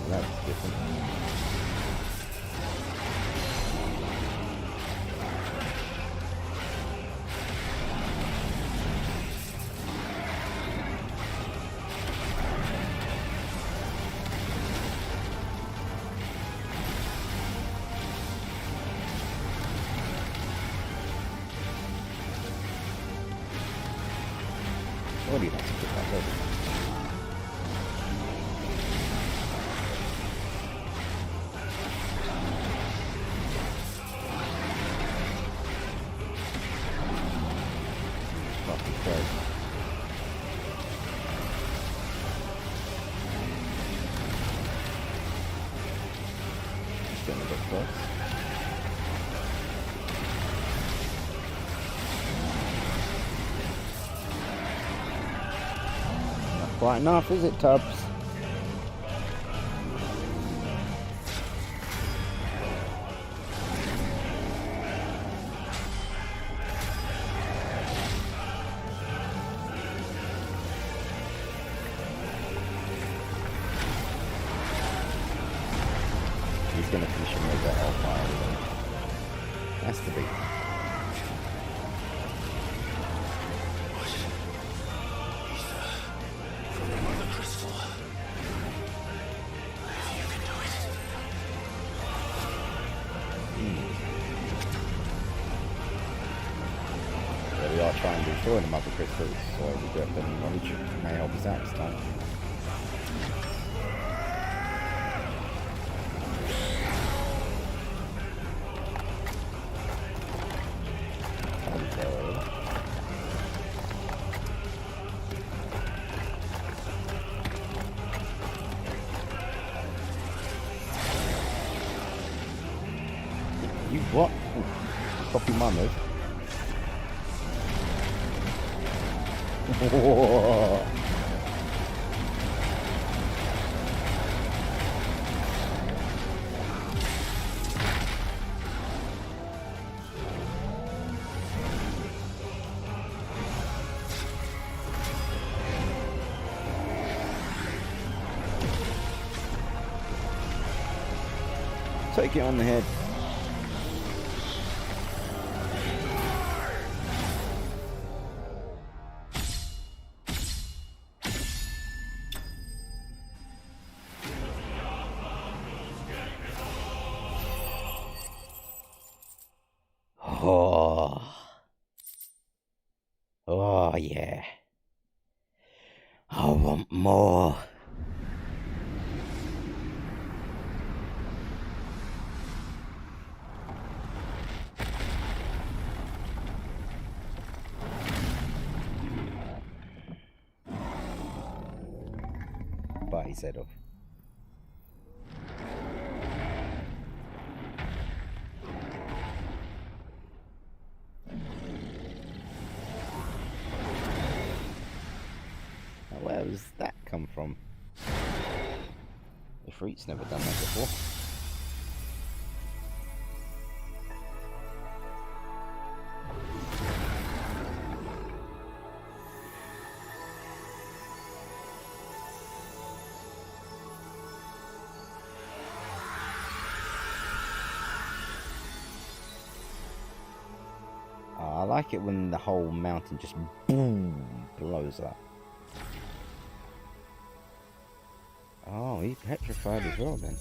That's different. What do you think? Quite enough, is it, Tubbs? He's gonna finish him with that hellfire. Has to be. We are trying to destroy the mother crystals, so we do have the knowledge may help us out this time. You what? Copy my move. Whoa. Take it on the head. Oh. Oh, yeah. I want more. Bite his head off. Where does that come from? Ifrit's never done that before. like it when the whole mountain just boom blows up. Oh, he petrified as well then.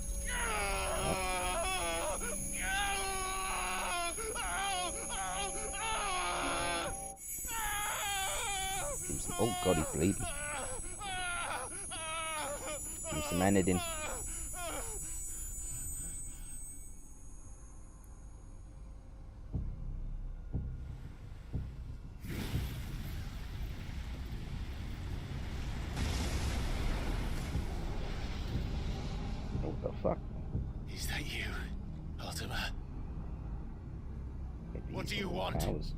Oh god, he's bleeding. He's some anidin. What the fuck? Is that you, Ultima? What do you want? Powers.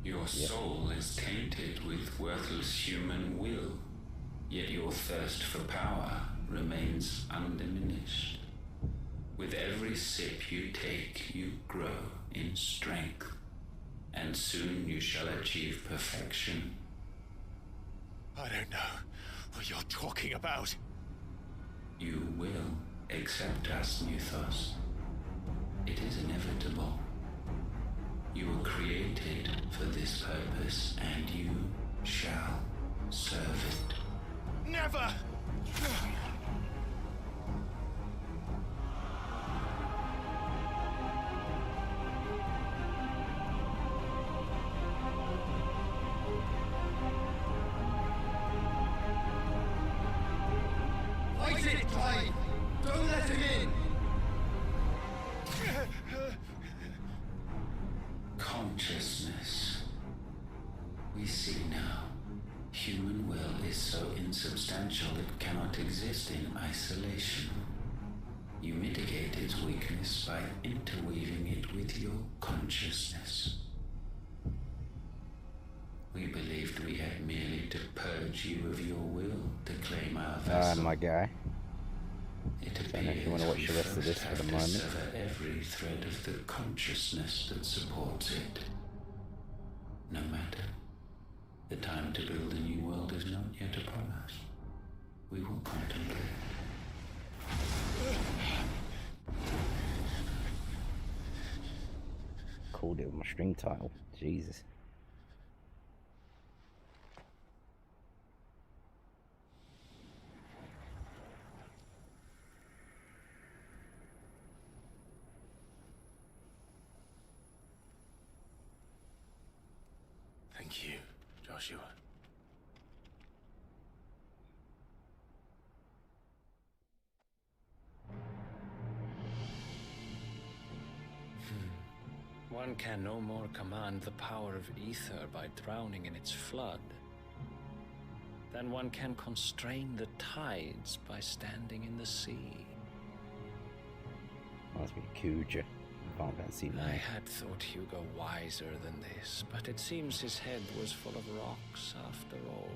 Your soul is tainted with worthless human will, yet your thirst for power remains undiminished. With every sip you take, you grow in strength, and soon you shall achieve perfection. I don't know what you're talking about. You will accept us, Muthos. It is inevitable. You were created for this purpose, and you shall serve it. Never! Fight it, Clive! Don't let him in! Consciousness. We see now. Human will is so insubstantial it cannot exist in isolation. You mitigate its weakness by interweaving it with your consciousness. We believed we had merely to purge you of your will to claim our vessel. My guy. It I don't know if you want to watch the rest of this for the moment. sever every thread of the consciousness that supports it. No matter. The time to build a new world is not yet upon us. We will contemplate. Called it with my string title. Jesus. Thank you, Joshua. One can no more command the power of ether by drowning in its flood than one can constrain the tides by standing in the sea. Must be Kuja. Final Fantasy IX. I had thought Hugo wiser than this, but it seems his head was full of rocks after all.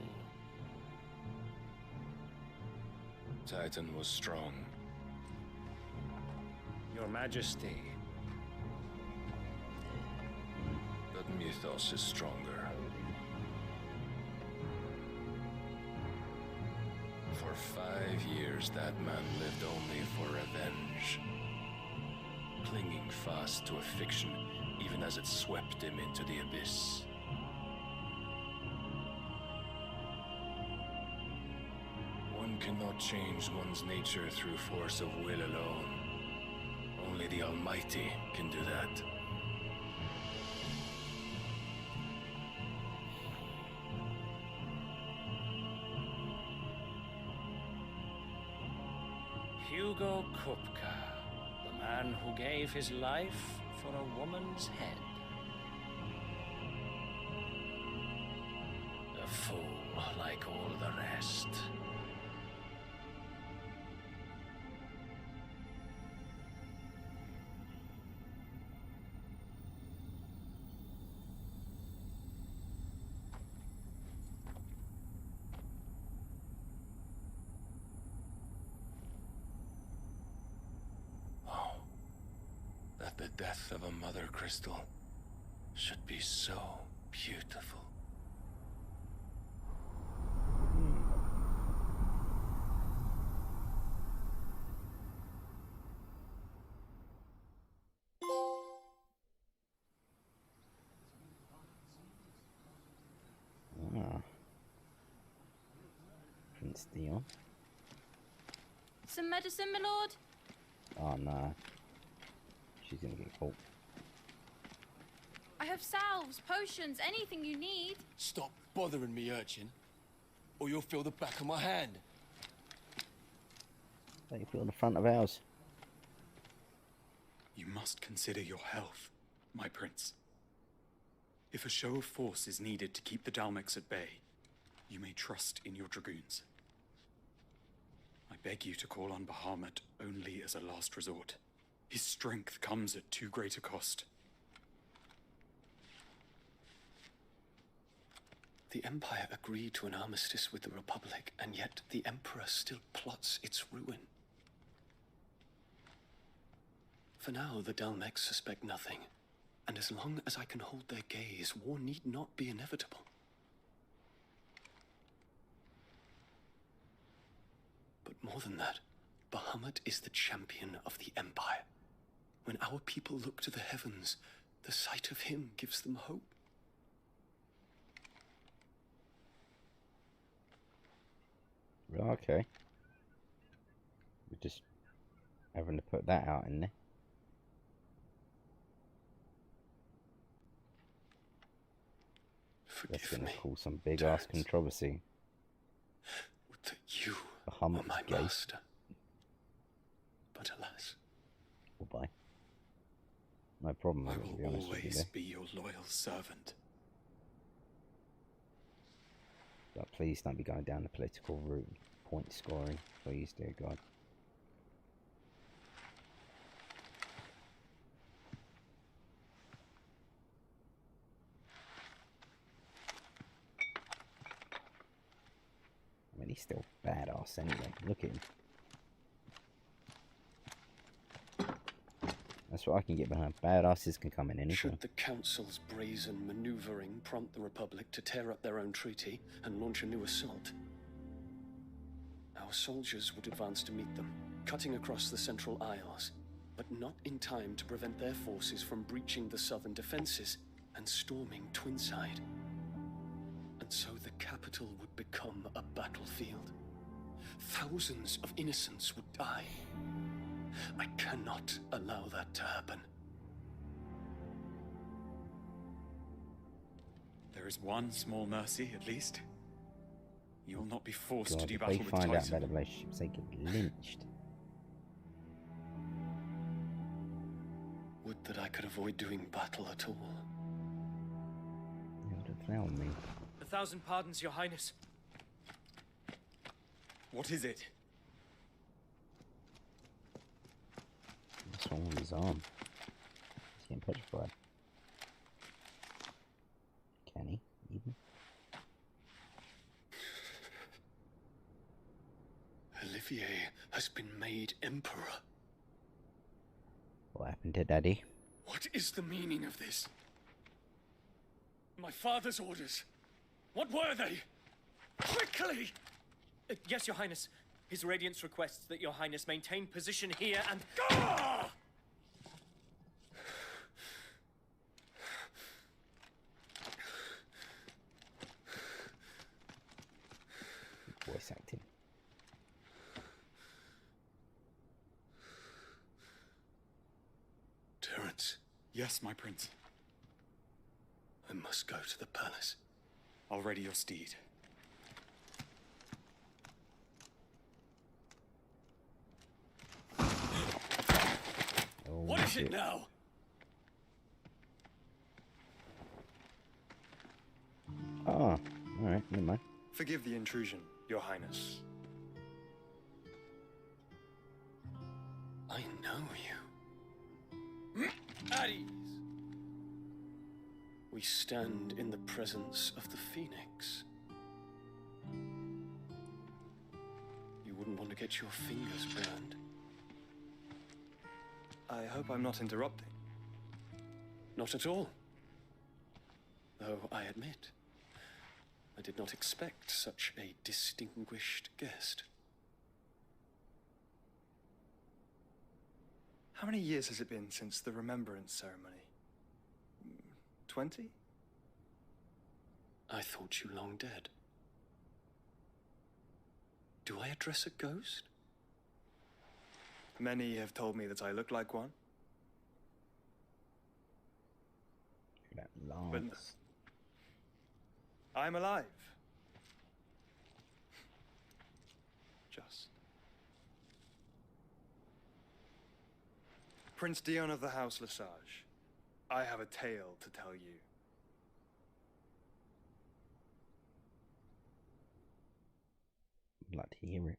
Titan was strong. Your Majesty. But Mythos is stronger. For 5 years, that man lived only for revenge. Clinging fast to a fiction, even as it swept him into the abyss. One cannot change one's nature through force of will alone. Only the Almighty can do that. Hugo Kupka, the man who gave his life for a woman's head. A fool like all the rest. The death of a mother crystal should be so beautiful. Prince Dion. Some medicine, my lord? Oh no. She's gonna get caught. I have salves, potions, anything you need. Stop bothering me, urchin, or you'll feel the back of my hand. Don't you feel the front of ours? You must consider your health, my prince. If a show of force is needed to keep the Dalmex at bay, you may trust in your dragoons. I beg you to call on Bahamut only as a last resort. His strength comes at too great a cost. The Empire agreed to an armistice with the Republic, and yet the Emperor still plots its ruin. For now, the Dalmex suspect nothing, and as long as I can hold their gaze, war need not be inevitable. But more than that, Bahamut is the champion of the Empire. When our people look to the heavens, the sight of him gives them hope. Okay. We're just having to put that out in there. That's gonna cause some big ass controversy. Would that you were my master. But alas. Goodbye. No problem. I to be will honest with you always there. be your loyal servant. But please don't be going down the political route. Point scoring. Please, dear God. I mean, he's still badass anyway. Look at him. That's what I can get behind. Badasses can come in anything. Should the Council's brazen maneuvering prompt the Republic to tear up their own treaty and launch a new assault, our soldiers would advance to meet them, cutting across the Central Isles, but not in time to prevent their forces from breaching the southern defenses and storming Twinside. And so the capital would become a battlefield. Thousands of innocents would die. I cannot allow that to happen. There is one small mercy, at least. You will not be forced God, to do if battle they with find out Tyson. about the relationships, they get lynched. Would that I could avoid doing battle at all. What does that mean? 1,000 pardons, Your Highness. What is it? What's wrong with his arm? He's getting petrified. Can he, even? Olivier has been made Emperor. What happened to Daddy? What is the meaning of this? My father's orders. What were they? Quickly! Yes, Your Highness. His Radiance requests that Your Highness maintain position here and... Ah! Voice acting. Terence. Yes, my prince. I must go to the palace. I'll ready your steed. Oh, What is shit. it now? Ah, alright, never mind. Forgive the intrusion, Your Highness. I know you. At ease. We stand in the presence of the Phoenix. You wouldn't want to get your fingers burned. I hope I'm not interrupting. Not at all. Though I admit, I did not expect such a distinguished guest. How many years has it been since the Remembrance Ceremony? 20? I thought you long dead. Do I address a ghost? Many have told me that I look like one. That But lance. I'm alive. Just. Prince Dion of the House Lesage, I have a tale to tell you. I'd like to hear it.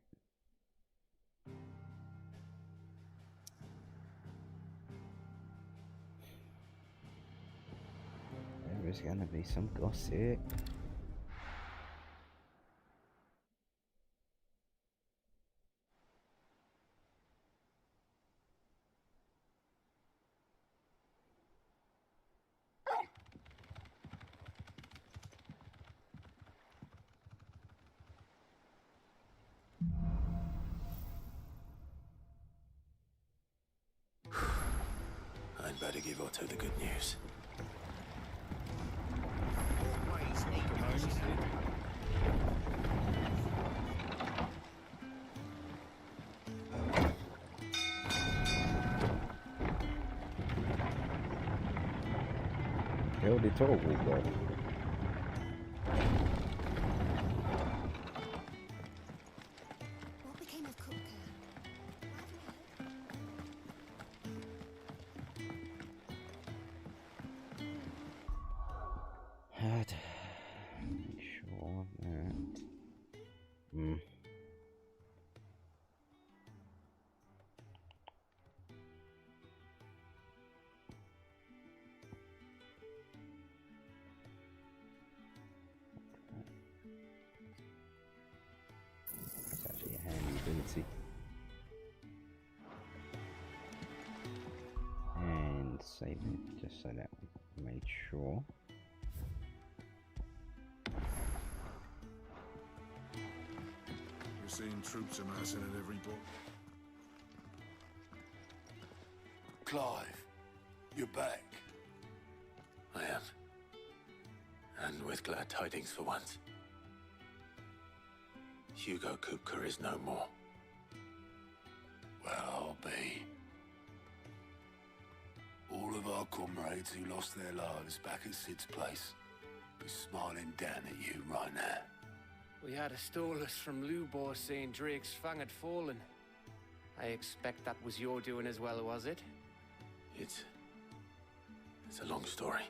There is gonna be some gossip. I'd better give Otto the good news. Held it all, Hugo. What became of Cook? Had make sure that. It's actually a handy ability. And save it just so that we made sure. We're seeing troops amassing at every port. Clive, you're back. I am. And with glad tidings for once. Hugo Kupka is no more. Well, I'll be. All of our comrades who lost their lives back at Sid's place be smiling down at you right now. We had a stolus from Lubor saying Drake's fang had fallen. I expect that was your doing as well, was it? It's a long story.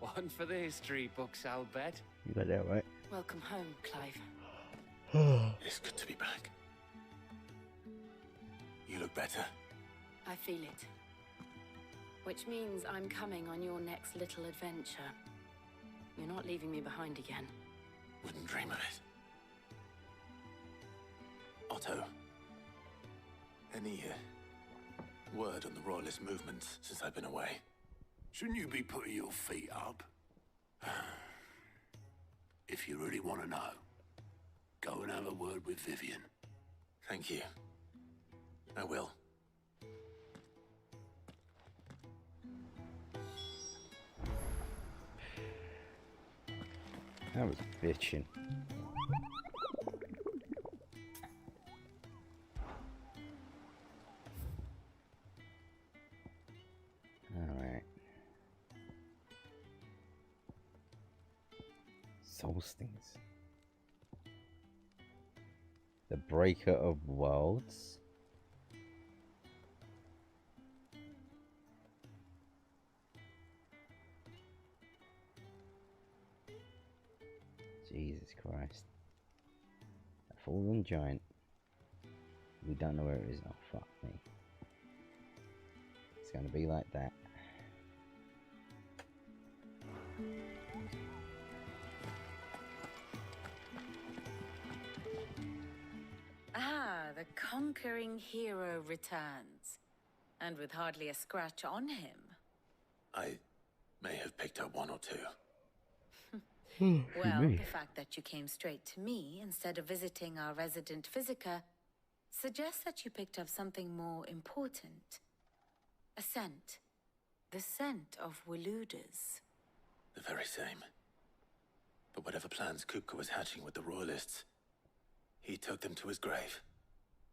One for the history books, I'll bet. You got that right. Welcome home, Clive. It's good to be back. You look better. I feel it. Which means I'm coming on your next little adventure. You're not leaving me behind again. Wouldn't dream of it. Otto, any word on the Royalist movements since I've been away? Shouldn't you be putting your feet up? If you really want to know, go and have a word with Vivian. Thank you. I will. That was bitching. Alright. Soul Stings. The Breaker of Worlds. Jesus Christ. A fallen giant. We don't know where it is. Oh, fuck me. It's gonna be like that. Ah, the conquering hero returns. And with hardly a scratch on him. I may have picked up one or two. Well, the fact that you came straight to me instead of visiting our resident physiker suggests that you picked up something more important. A scent. The scent of Waludas. The very same. But whatever plans Kupka was hatching with the Royalists, He took them to his grave,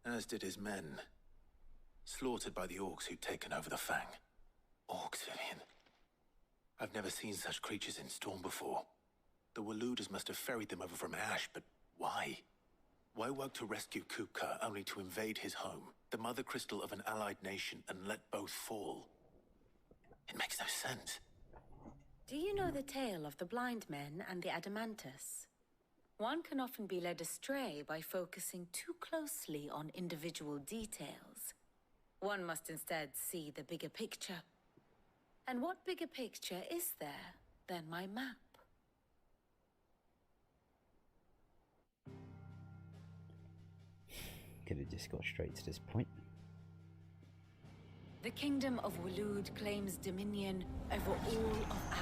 as did his men, slaughtered by the orcs who'd taken over the Fang. Orcs, Vivian. I've never seen such creatures in Storm before. The Waluders must have ferried them over from Ash, but why? Why work to rescue Kupka only to invade his home, the mother crystal of an allied nation, and let both fall? It makes no sense. Do you know the tale of the blind men and the Adamantus? One can often be led astray by focusing too closely on individual details. One must instead see the bigger picture. And what bigger picture is there than my map? Could have just got straight to this point. The kingdom of Walud claims dominion over all of Ash.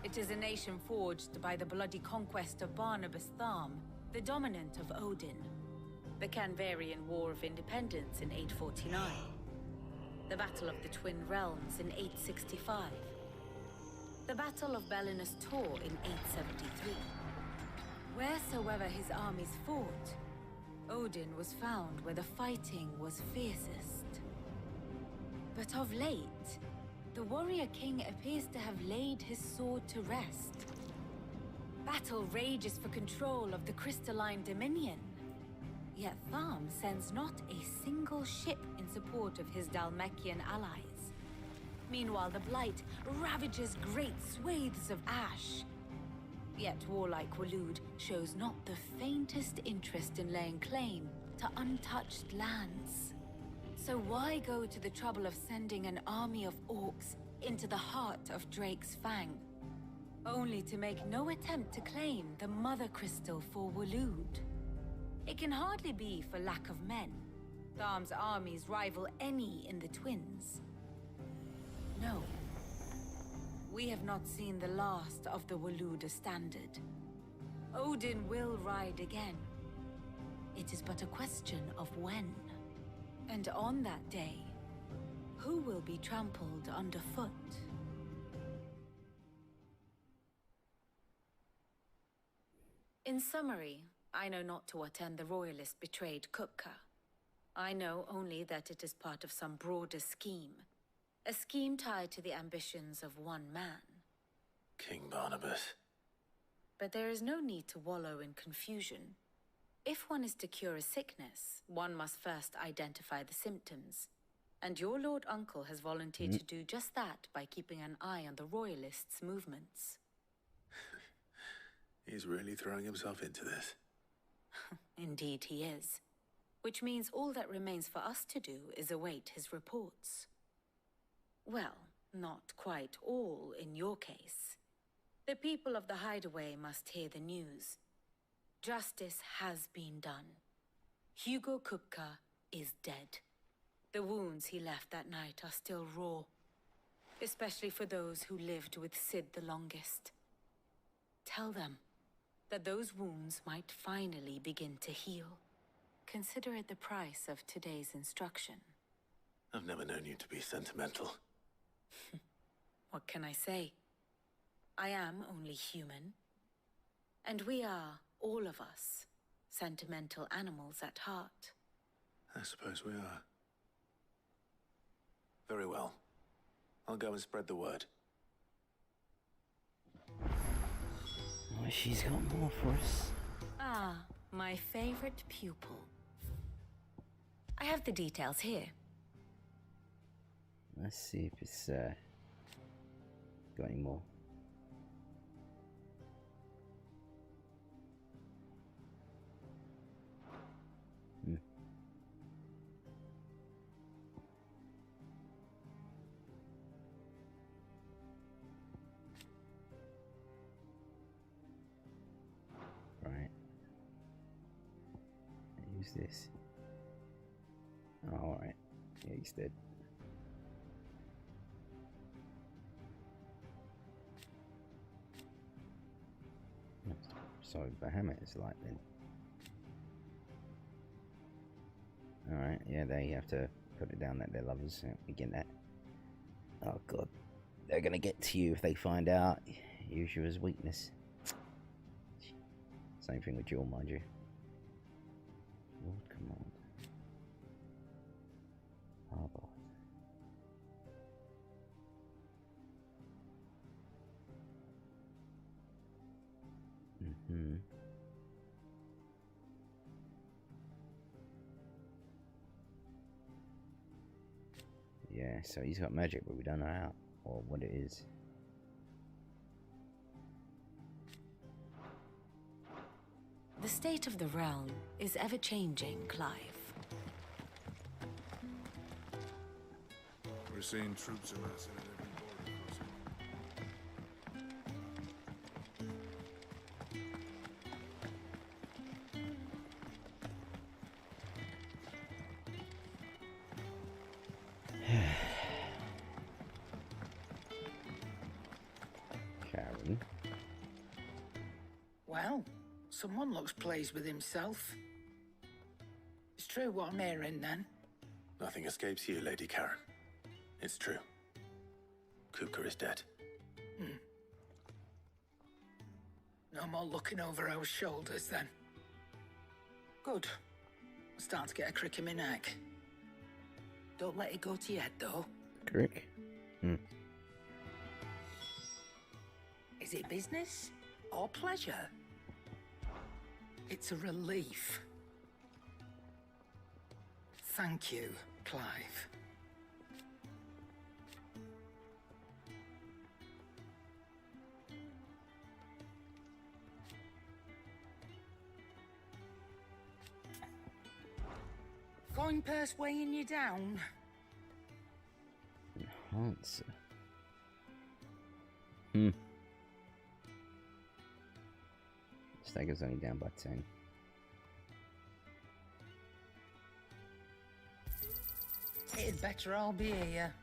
It is a nation forged by the bloody conquest of Barnabas Tharm, the dominant of Odin. The Canvarian War of Independence in 849. The Battle of the Twin Realms in 865. The Battle of Belinus Tor in 873. Wheresoever his armies fought, Odin was found where the fighting was fiercest. But of late, the warrior king appears to have laid his sword to rest. Battle rages for control of the crystalline dominion. Yet Tharm sends not a single ship in support of his Dhalmekian allies. Meanwhile, the Blight ravages great swathes of Ash. Yet warlike Walud shows not the faintest interest in laying claim to untouched lands. So why go to the trouble of sending an army of orcs into the heart of Drake's Fang, only to make no attempt to claim the Mother Crystal for Walud? It can hardly be for lack of men. Tharm's armies rival any in the Twins. No. We have not seen the last of the Waluda standard. Odin will ride again. It is but a question of when. And on that day, who will be trampled underfoot? In summary, I know not to what end the Royalist betrayed Kupka. I know only that it is part of some broader scheme. A scheme tied to the ambitions of one man. King Barnabas. But there is no need to wallow in confusion. If one is to cure a sickness, one must first identify the symptoms. And your Lord Uncle has volunteered to do just that by keeping an eye on the Royalists' movements. He's really throwing himself into this. Indeed he is. Which means all that remains for us to do is await his reports. Well, not quite all in your case. The people of the Hideaway must hear the news. Justice has been done. Hugo Kupka is dead. The wounds he left that night are still raw, especially for those who lived with Sid the longest. Tell them that those wounds might finally begin to heal. Consider it the price of today's instruction. I've never known you to be sentimental. What can I say? I am only human. And we are, all of us, sentimental animals at heart. I suppose we are. Very well. I'll go and spread the word. Oh, she's got more for us. Ah, my favorite pupil. I have the details here. Let's see if it's got any more. Right. Use this. Oh, alright. Yeah, he's dead. So Bahamut is like then. Alright, yeah, they have to put it down that they're lovers. We get that. Oh god. They're gonna get to you if they find out. Use you as weakness. Same thing with Jewel, mind you. Starboard. Yeah, so he's got magic, but we don't know how or what it is. The state of the realm is ever-changing, Clive. We're seeing troops amassing at every border crossing. Karen. Well, someone looks pleased with himself. It's true what I'm hearing, then? Nothing escapes you, Lady Karen. It's true. Kuka is dead. No more looking over our shoulders, then. Good. I'm starting to get a crick in my neck. Don't let it go to your head, though. Crick? Is it business or pleasure? It's a relief. Thank you, Clive. Coin purse weighing you down? Enhancer. Stagger's only down by 10. It'd better all be here.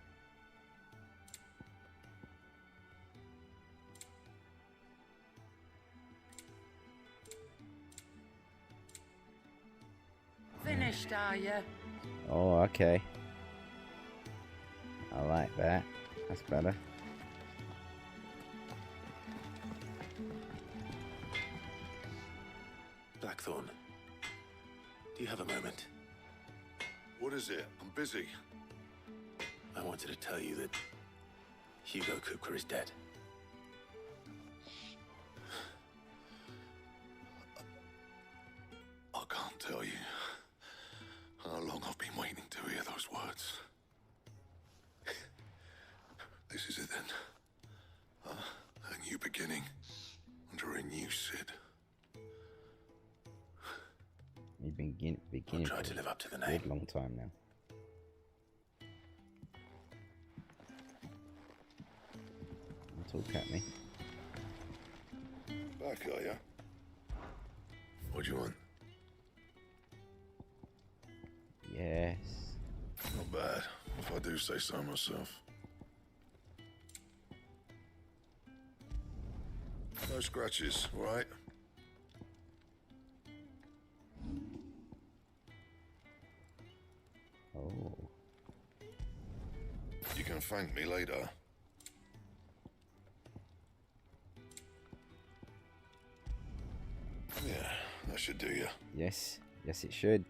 Finished, are you? Oh, okay. I like that. That's better. Blackthorn, do you have a moment? What is it? I'm busy. I wanted to tell you that Hugo Kuka is dead. I can't tell you how long I've been waiting to hear those words. This is it then. A new beginning under a new Sid. You've been beginning I'll try to live up to the name. A long time now. Don't talk at me. Back, are ya? What do you want? Yes. Not bad, if I do say so myself. No scratches, right? Oh. You can thank me later. Yeah, that should do you. Yes. Yes, it should.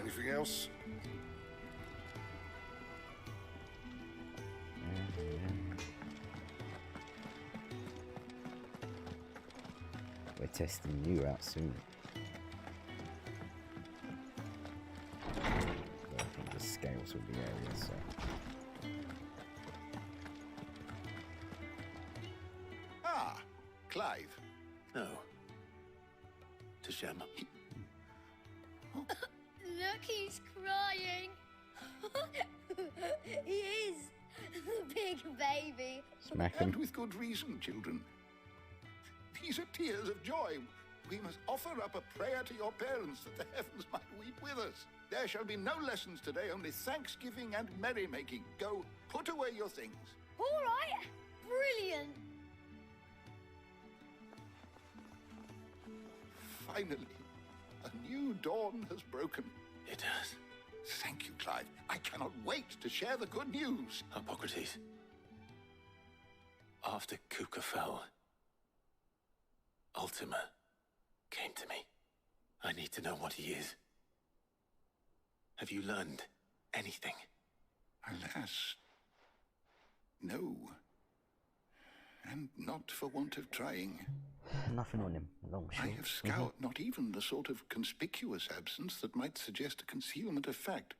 Anything else? We're testing you out soon. I think the scales will be areas, so. Ah, Clive. No. To Shem. Look, he's crying. He is. The big baby. Smack him. And with good reason, children. These are tears of joy. We must offer up a prayer to your parents that the heavens might weep with us. There shall be no lessons today, only thanksgiving and merrymaking. Go, put away your things. All right. Brilliant. Finally, a new dawn has broken. It has. Thank you, Clive. I cannot wait to share the good news. Hippocrates. After Kuka fell, Ultima came to me. I need to know what he is. Have you learned anything? Alas, no. And not for want of trying. Nothing on him, long I short. have scoured not even the sort of conspicuous absence that might suggest a concealment of fact.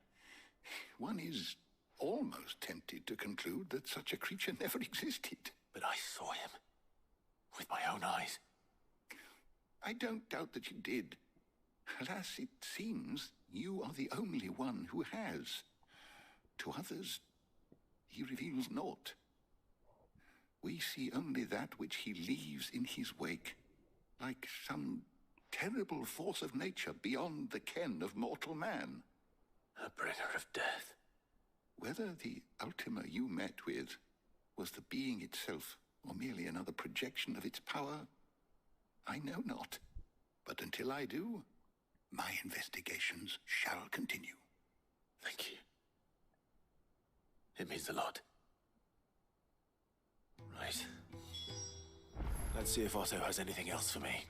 One is almost tempted to conclude that such a creature never existed. But I saw him. With my own eyes. I don't doubt that you did. Alas, it seems you are the only one who has. To others, he reveals naught. We see only that which he leaves in his wake, like some terrible force of nature beyond the ken of mortal man. A bringer of death. Whether the Ultima you met with was the being itself, or merely another projection of its power, I know not. But until I do, my investigations shall continue. Thank you. It means a lot. Right. Let's see if Otto has anything else for me.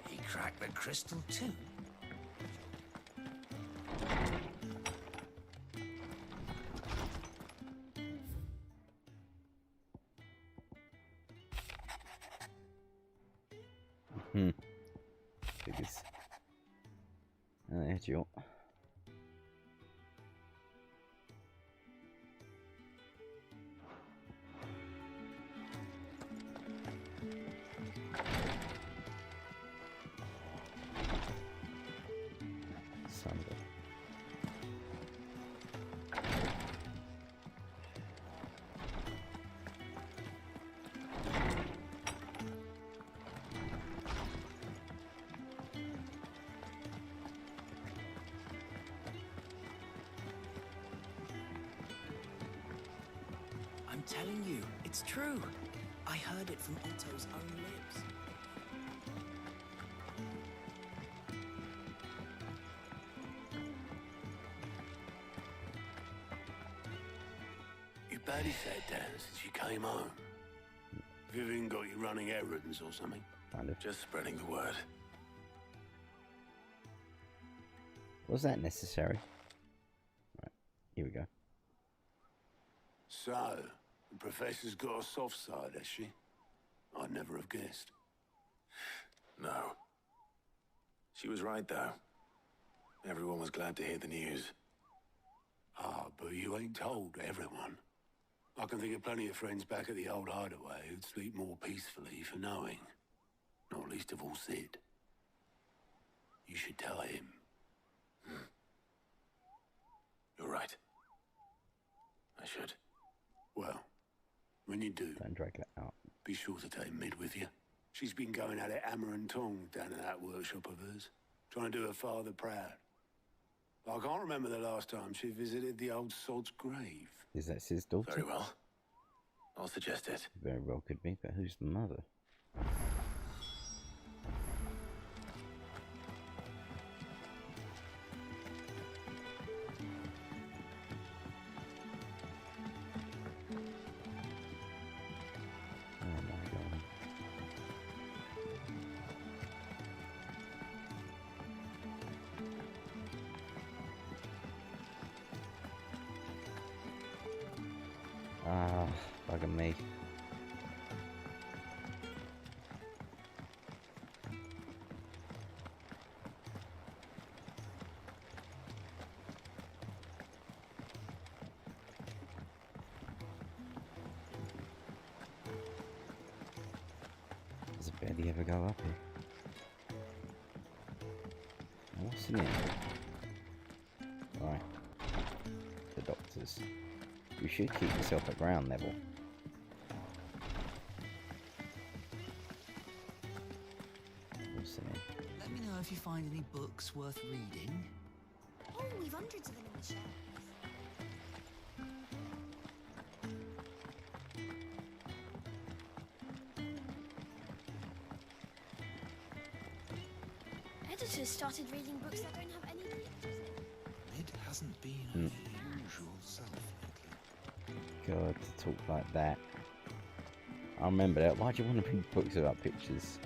He cracked the crystal too. Figures. There's your. Sunday. I'm telling you, it's true. I heard it from Otto's own lips. You badly sat down since you came home. Vivian got you running errands or something? Kind of. Just spreading the word. Was that necessary? Right, here we go. So, the professor's got a soft side, has she? I'd never have guessed. No. She was right, though. Everyone was glad to hear the news. Ah, but you ain't told everyone. I can think of plenty of friends back at the old hideaway who'd sleep more peacefully for knowing. Not least of all Sid. You should tell him. You're right. I should. Well, when you do, Don't drag that out. be sure to take Mid with you. She's been going at it hammer and tong down at that workshop of hers, trying to do her father proud. I can't remember the last time she visited the old sod's grave. Is that his daughter? Very well. I'll suggest it. Very well could be, but who's the mother? Oh my god. Ah, bugging me. Does a barely ever go up here? What's in it? Right. The doctors. You should keep yourself at ground level. What's in it? Let me know if you find any books worth reading. Oh, we've hundreds of them in the shelf. editors started reading books that don't have any pictures in. It hasn't been her usual self lately. God, to talk like that. I remember that. Why do you want to read books about pictures?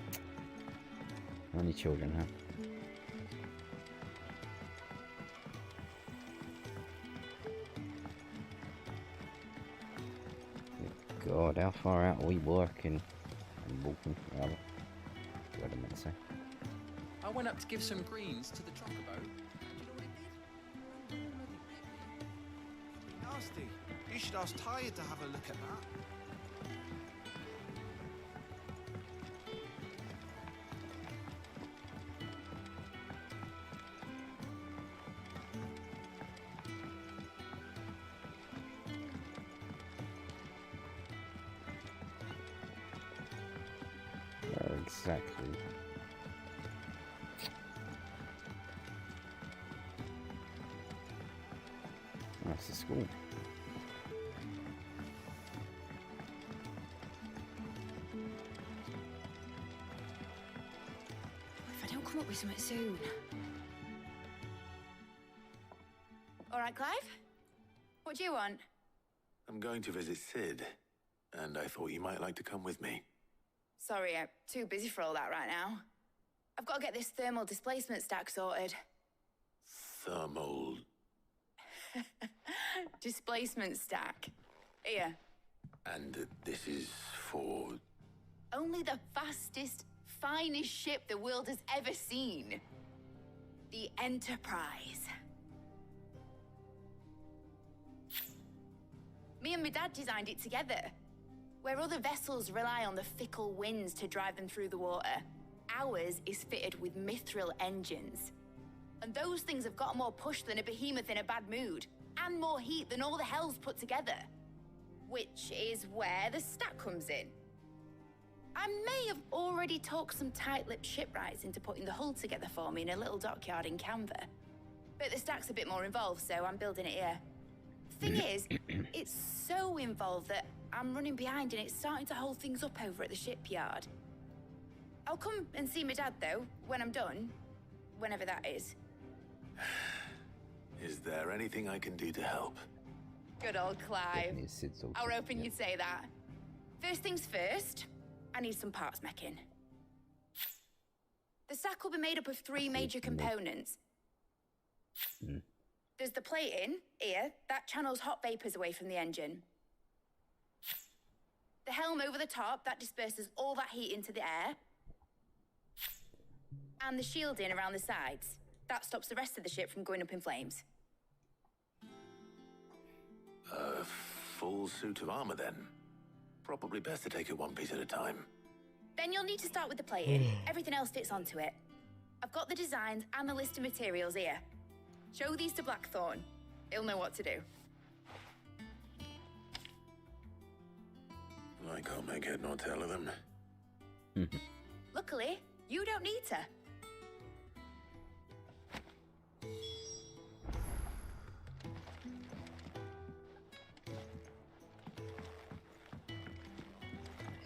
Only children, huh? God, how far out are we working and walking? Rather. What I meant to say. I went up to give some greens to the chocobo. Nasty. You should ask Tired to have a look at that. Exactly. That's the school. If I don't come up with something soon. All right, Clive? What do you want? I'm going to visit Sid, and I thought you might like to come with me. Sorry, I'm too busy for all that right now. I've got to get this thermal displacement stack sorted. Thermal... Displacement stack. Here. And this is for... Only the fastest, finest ship the world has ever seen. The Enterprise. Me and my dad designed it together. Where other vessels rely on the fickle winds to drive them through the water, ours is fitted with mithril engines. And those things have got more push than a behemoth in a bad mood, and more heat than all the hells put together. Which is where the stack comes in. I may have already talked some tight-lipped shipwrights into putting the hull together for me in a little dockyard in Canva. But the stack's a bit more involved, so I'm building it here. Thing is, it's so involved that I'm running behind and it's starting to hold things up over at the shipyard. I'll come and see my dad, though, when I'm done. Whenever that is. Is there anything I can do to help? Good old Clive. I was hoping you'd say that. First things first, I need some parts meching. The stack will be made up of 3 major components. There's the plating, here, that channels hot vapors away from the engine. The helm over the top, that disperses all that heat into the air. And the shielding around the sides. That stops the rest of the ship from going up in flames. A full suit of armor, then. Probably best to take it one piece at a time. Then you'll need to start with the plating. Everything else fits onto it. I've got the designs and the list of materials here. Show these to Blackthorn. He'll know what to do. I can't make head nor tail of them. Luckily, you don't need to.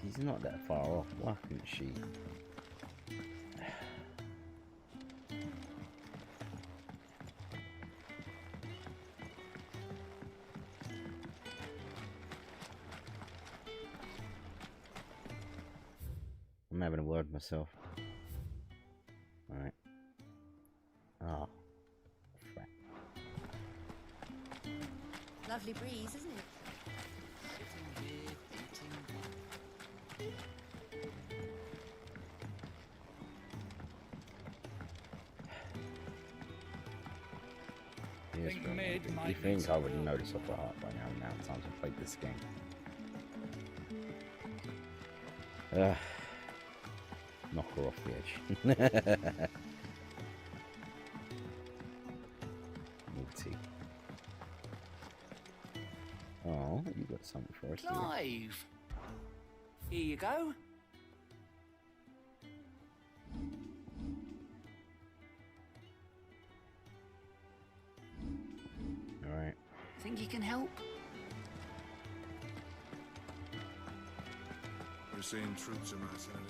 He's not that far off. Why couldn't she? I'm having a word myself. Alright. Oh. Crap. Lovely breeze, isn't it? Yes, you think I would notice off the heart by now, times I've played this game. Knock her off the edge. Naughty. Oh, you got something for us. Clive! Here you go. Alright. Think you can help? We're seeing troops amassing at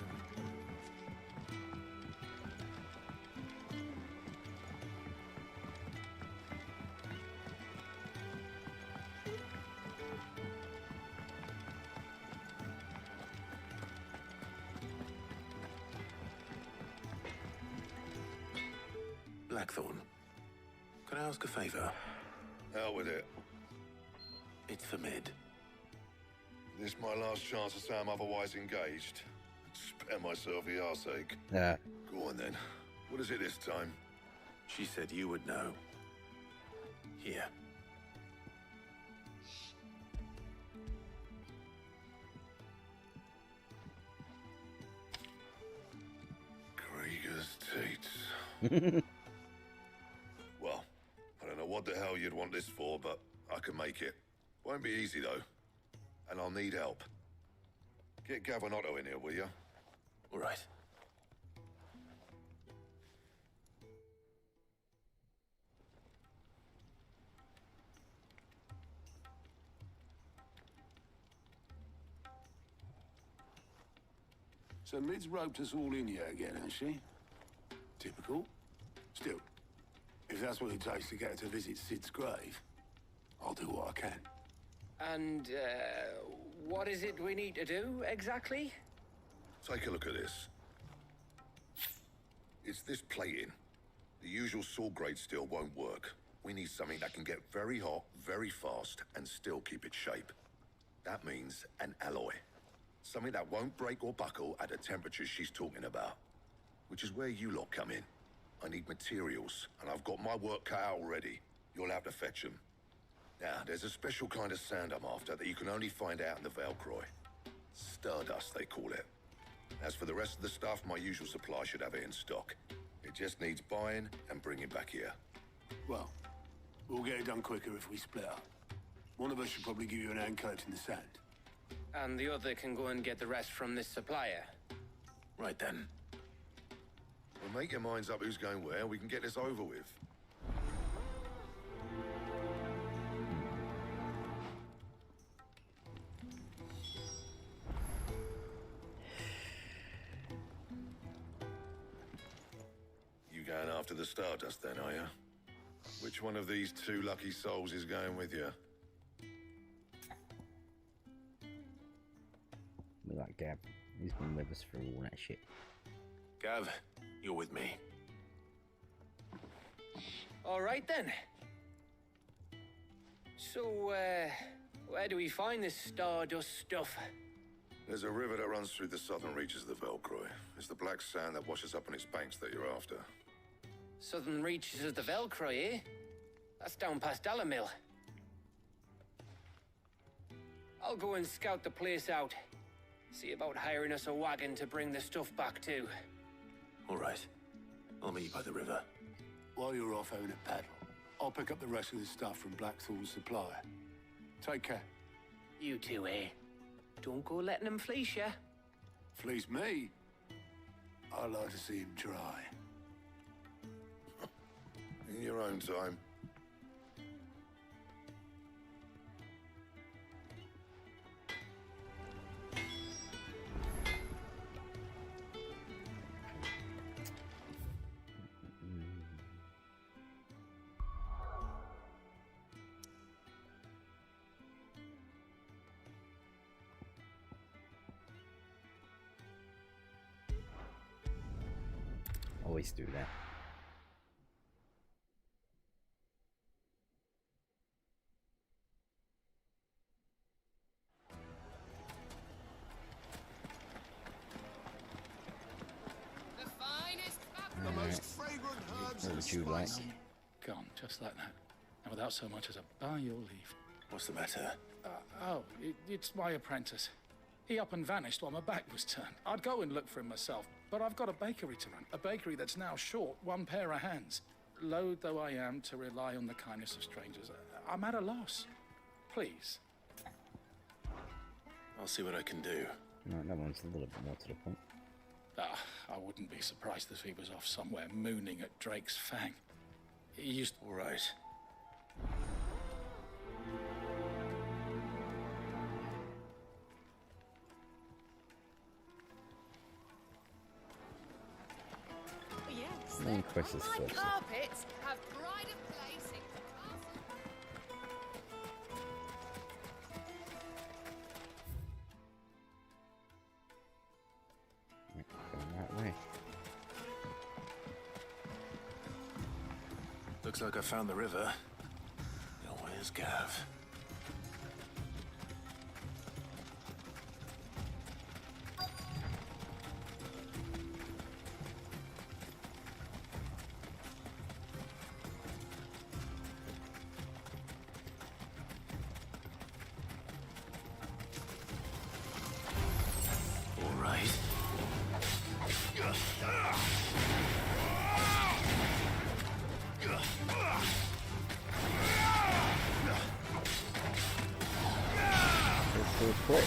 Blackthorn, can I ask a favor? Out with it. It's for Mid. This my last chance to say I'm otherwise engaged. Spare myself the arseache. Yeah. Go on then. What is it this time? She said you would know. Here. Krieger's teats. Well, I don't know what the hell you'd want this for, but I can make it. Won't be easy though. And I'll need help. Get Gavin-Otto in here, will you? All right. So Mid's roped us all in here again, hasn't she? Typical. Still, if that's what it takes to get her to visit Sid's grave, I'll do what I can. And, what is it we need to do, exactly? Take a look at this. It's this plating. The usual saw grade steel won't work. We need something that can get very hot, very fast, and still keep its shape. That means an alloy. Something that won't break or buckle at the temperatures she's talking about. Which is where you lot come in. I need materials, and I've got my work cut out already. You'll have to fetch them. Now, there's a special kind of sand I'm after that you can only find out in the Velcroy. Stardust, they call it. As for the rest of the stuff, my usual supply should have it in stock. It just needs buying and bringing back here. Well, we'll get it done quicker if we split up. One of us should probably give you an hand coat in the sand. And the other can go and get the rest from this supplier. Right then. Well, make your minds up who's going where, we can get this over with. You going after the Stardust then, are you? Which one of these two lucky souls is going with you? We like Gab. He's been with us for all that shit. Gav, you're with me. All right, then. So, where do we find this Stardust stuff? There's a river that runs through the southern reaches of the Velcroy. It's the black sand that washes up on its banks that you're after. Southern reaches of the Velcroy, eh? That's down past Dalamil. I'll go and scout the place out. See about hiring us a wagon to bring the stuff back to. All right. I'll meet you by the river. While you're off having a paddle, I'll pick up the rest of the stuff from Blackthorn's supplier. Take care. You two, eh? Don't go letting him fleece ya. Fleece me? I'd like to see him try. In your own time. Always do that. The finest, the most fragrant herbs What and would you like? spices. Gone, just like that. And without so much as a by your leave. What's the matter? It's my apprentice. He up and vanished while my back was turned. I'd go and look for him myself, but I've got a bakery to run. A bakery that's now short one pair of hands. Loath though I am to rely on the kindness of strangers, I'm at a loss. Please. I'll see what I can do. No, that one's a little bit more to the point. I wouldn't be surprised if he was off somewhere mooning at Drake's Fang. He used... All right. Yes, One quest is unlike first. carpets have pride of place in the castle. Going that way. Looks like I found the river. Now where's Gav? All right. So quick.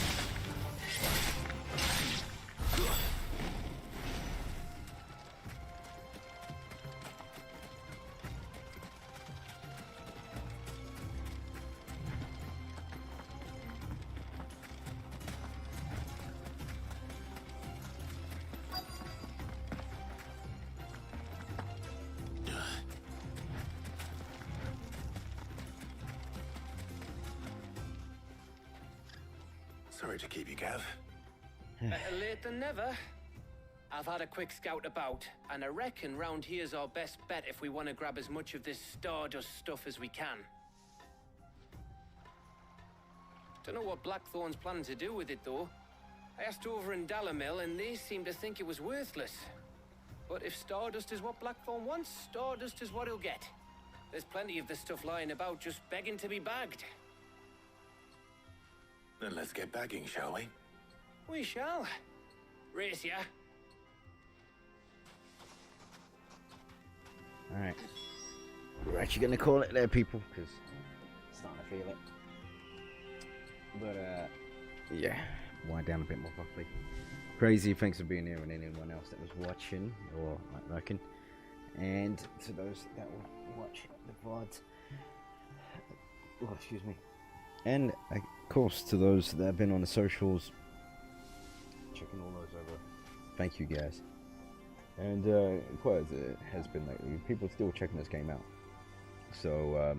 Sorry to keep you, Gav. Better late than never. I've had a quick scout about, and I reckon round here's our best bet if we want to grab as much of this Stardust stuff as we can. Don't know what Blackthorn's planning to do with it, though. I asked over in Dalamil, and they seem to think it was worthless. But if Stardust is what Blackthorn wants, Stardust is what he'll get. There's plenty of this stuff lying about, just begging to be bagged. Then let's get bagging, shall we? We shall. Race ya. Alright. We're actually gonna call it there, people, because I'm starting to feel it. But, yeah. Wind down a bit more properly. Crazy, thanks for being here, and anyone else that was watching, or lurking. And to those that will watch the VOD. Oh, excuse me. And, of course, to those that have been on the socials, checking all those over, thank you guys. And quite as it has been lately, people are still checking this game out. So,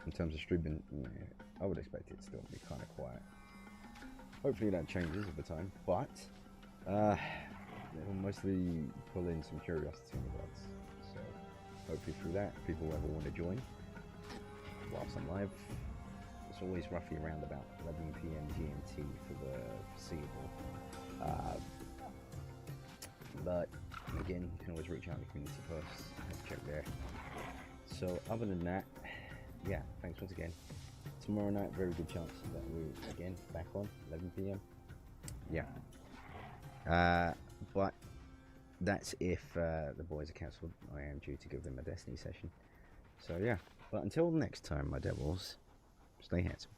in terms of streaming, I would expect it still to be kind of quiet. Hopefully that changes over time, but it'll mostly pull in some curiosity in the VODs. So, hopefully through that, people will ever want to join whilst I'm live. It's always roughly around about 11 PM GMT for the foreseeable. But again, you can always reach out to the community posts, have a check there. So other than that, yeah, thanks once again. Tomorrow night, very good chance that we're again back on 11 PM. Yeah. But that's if the boys are cancelled. I am due to give them a Destiny session. So yeah. But until next time, my devils. Stay handsome.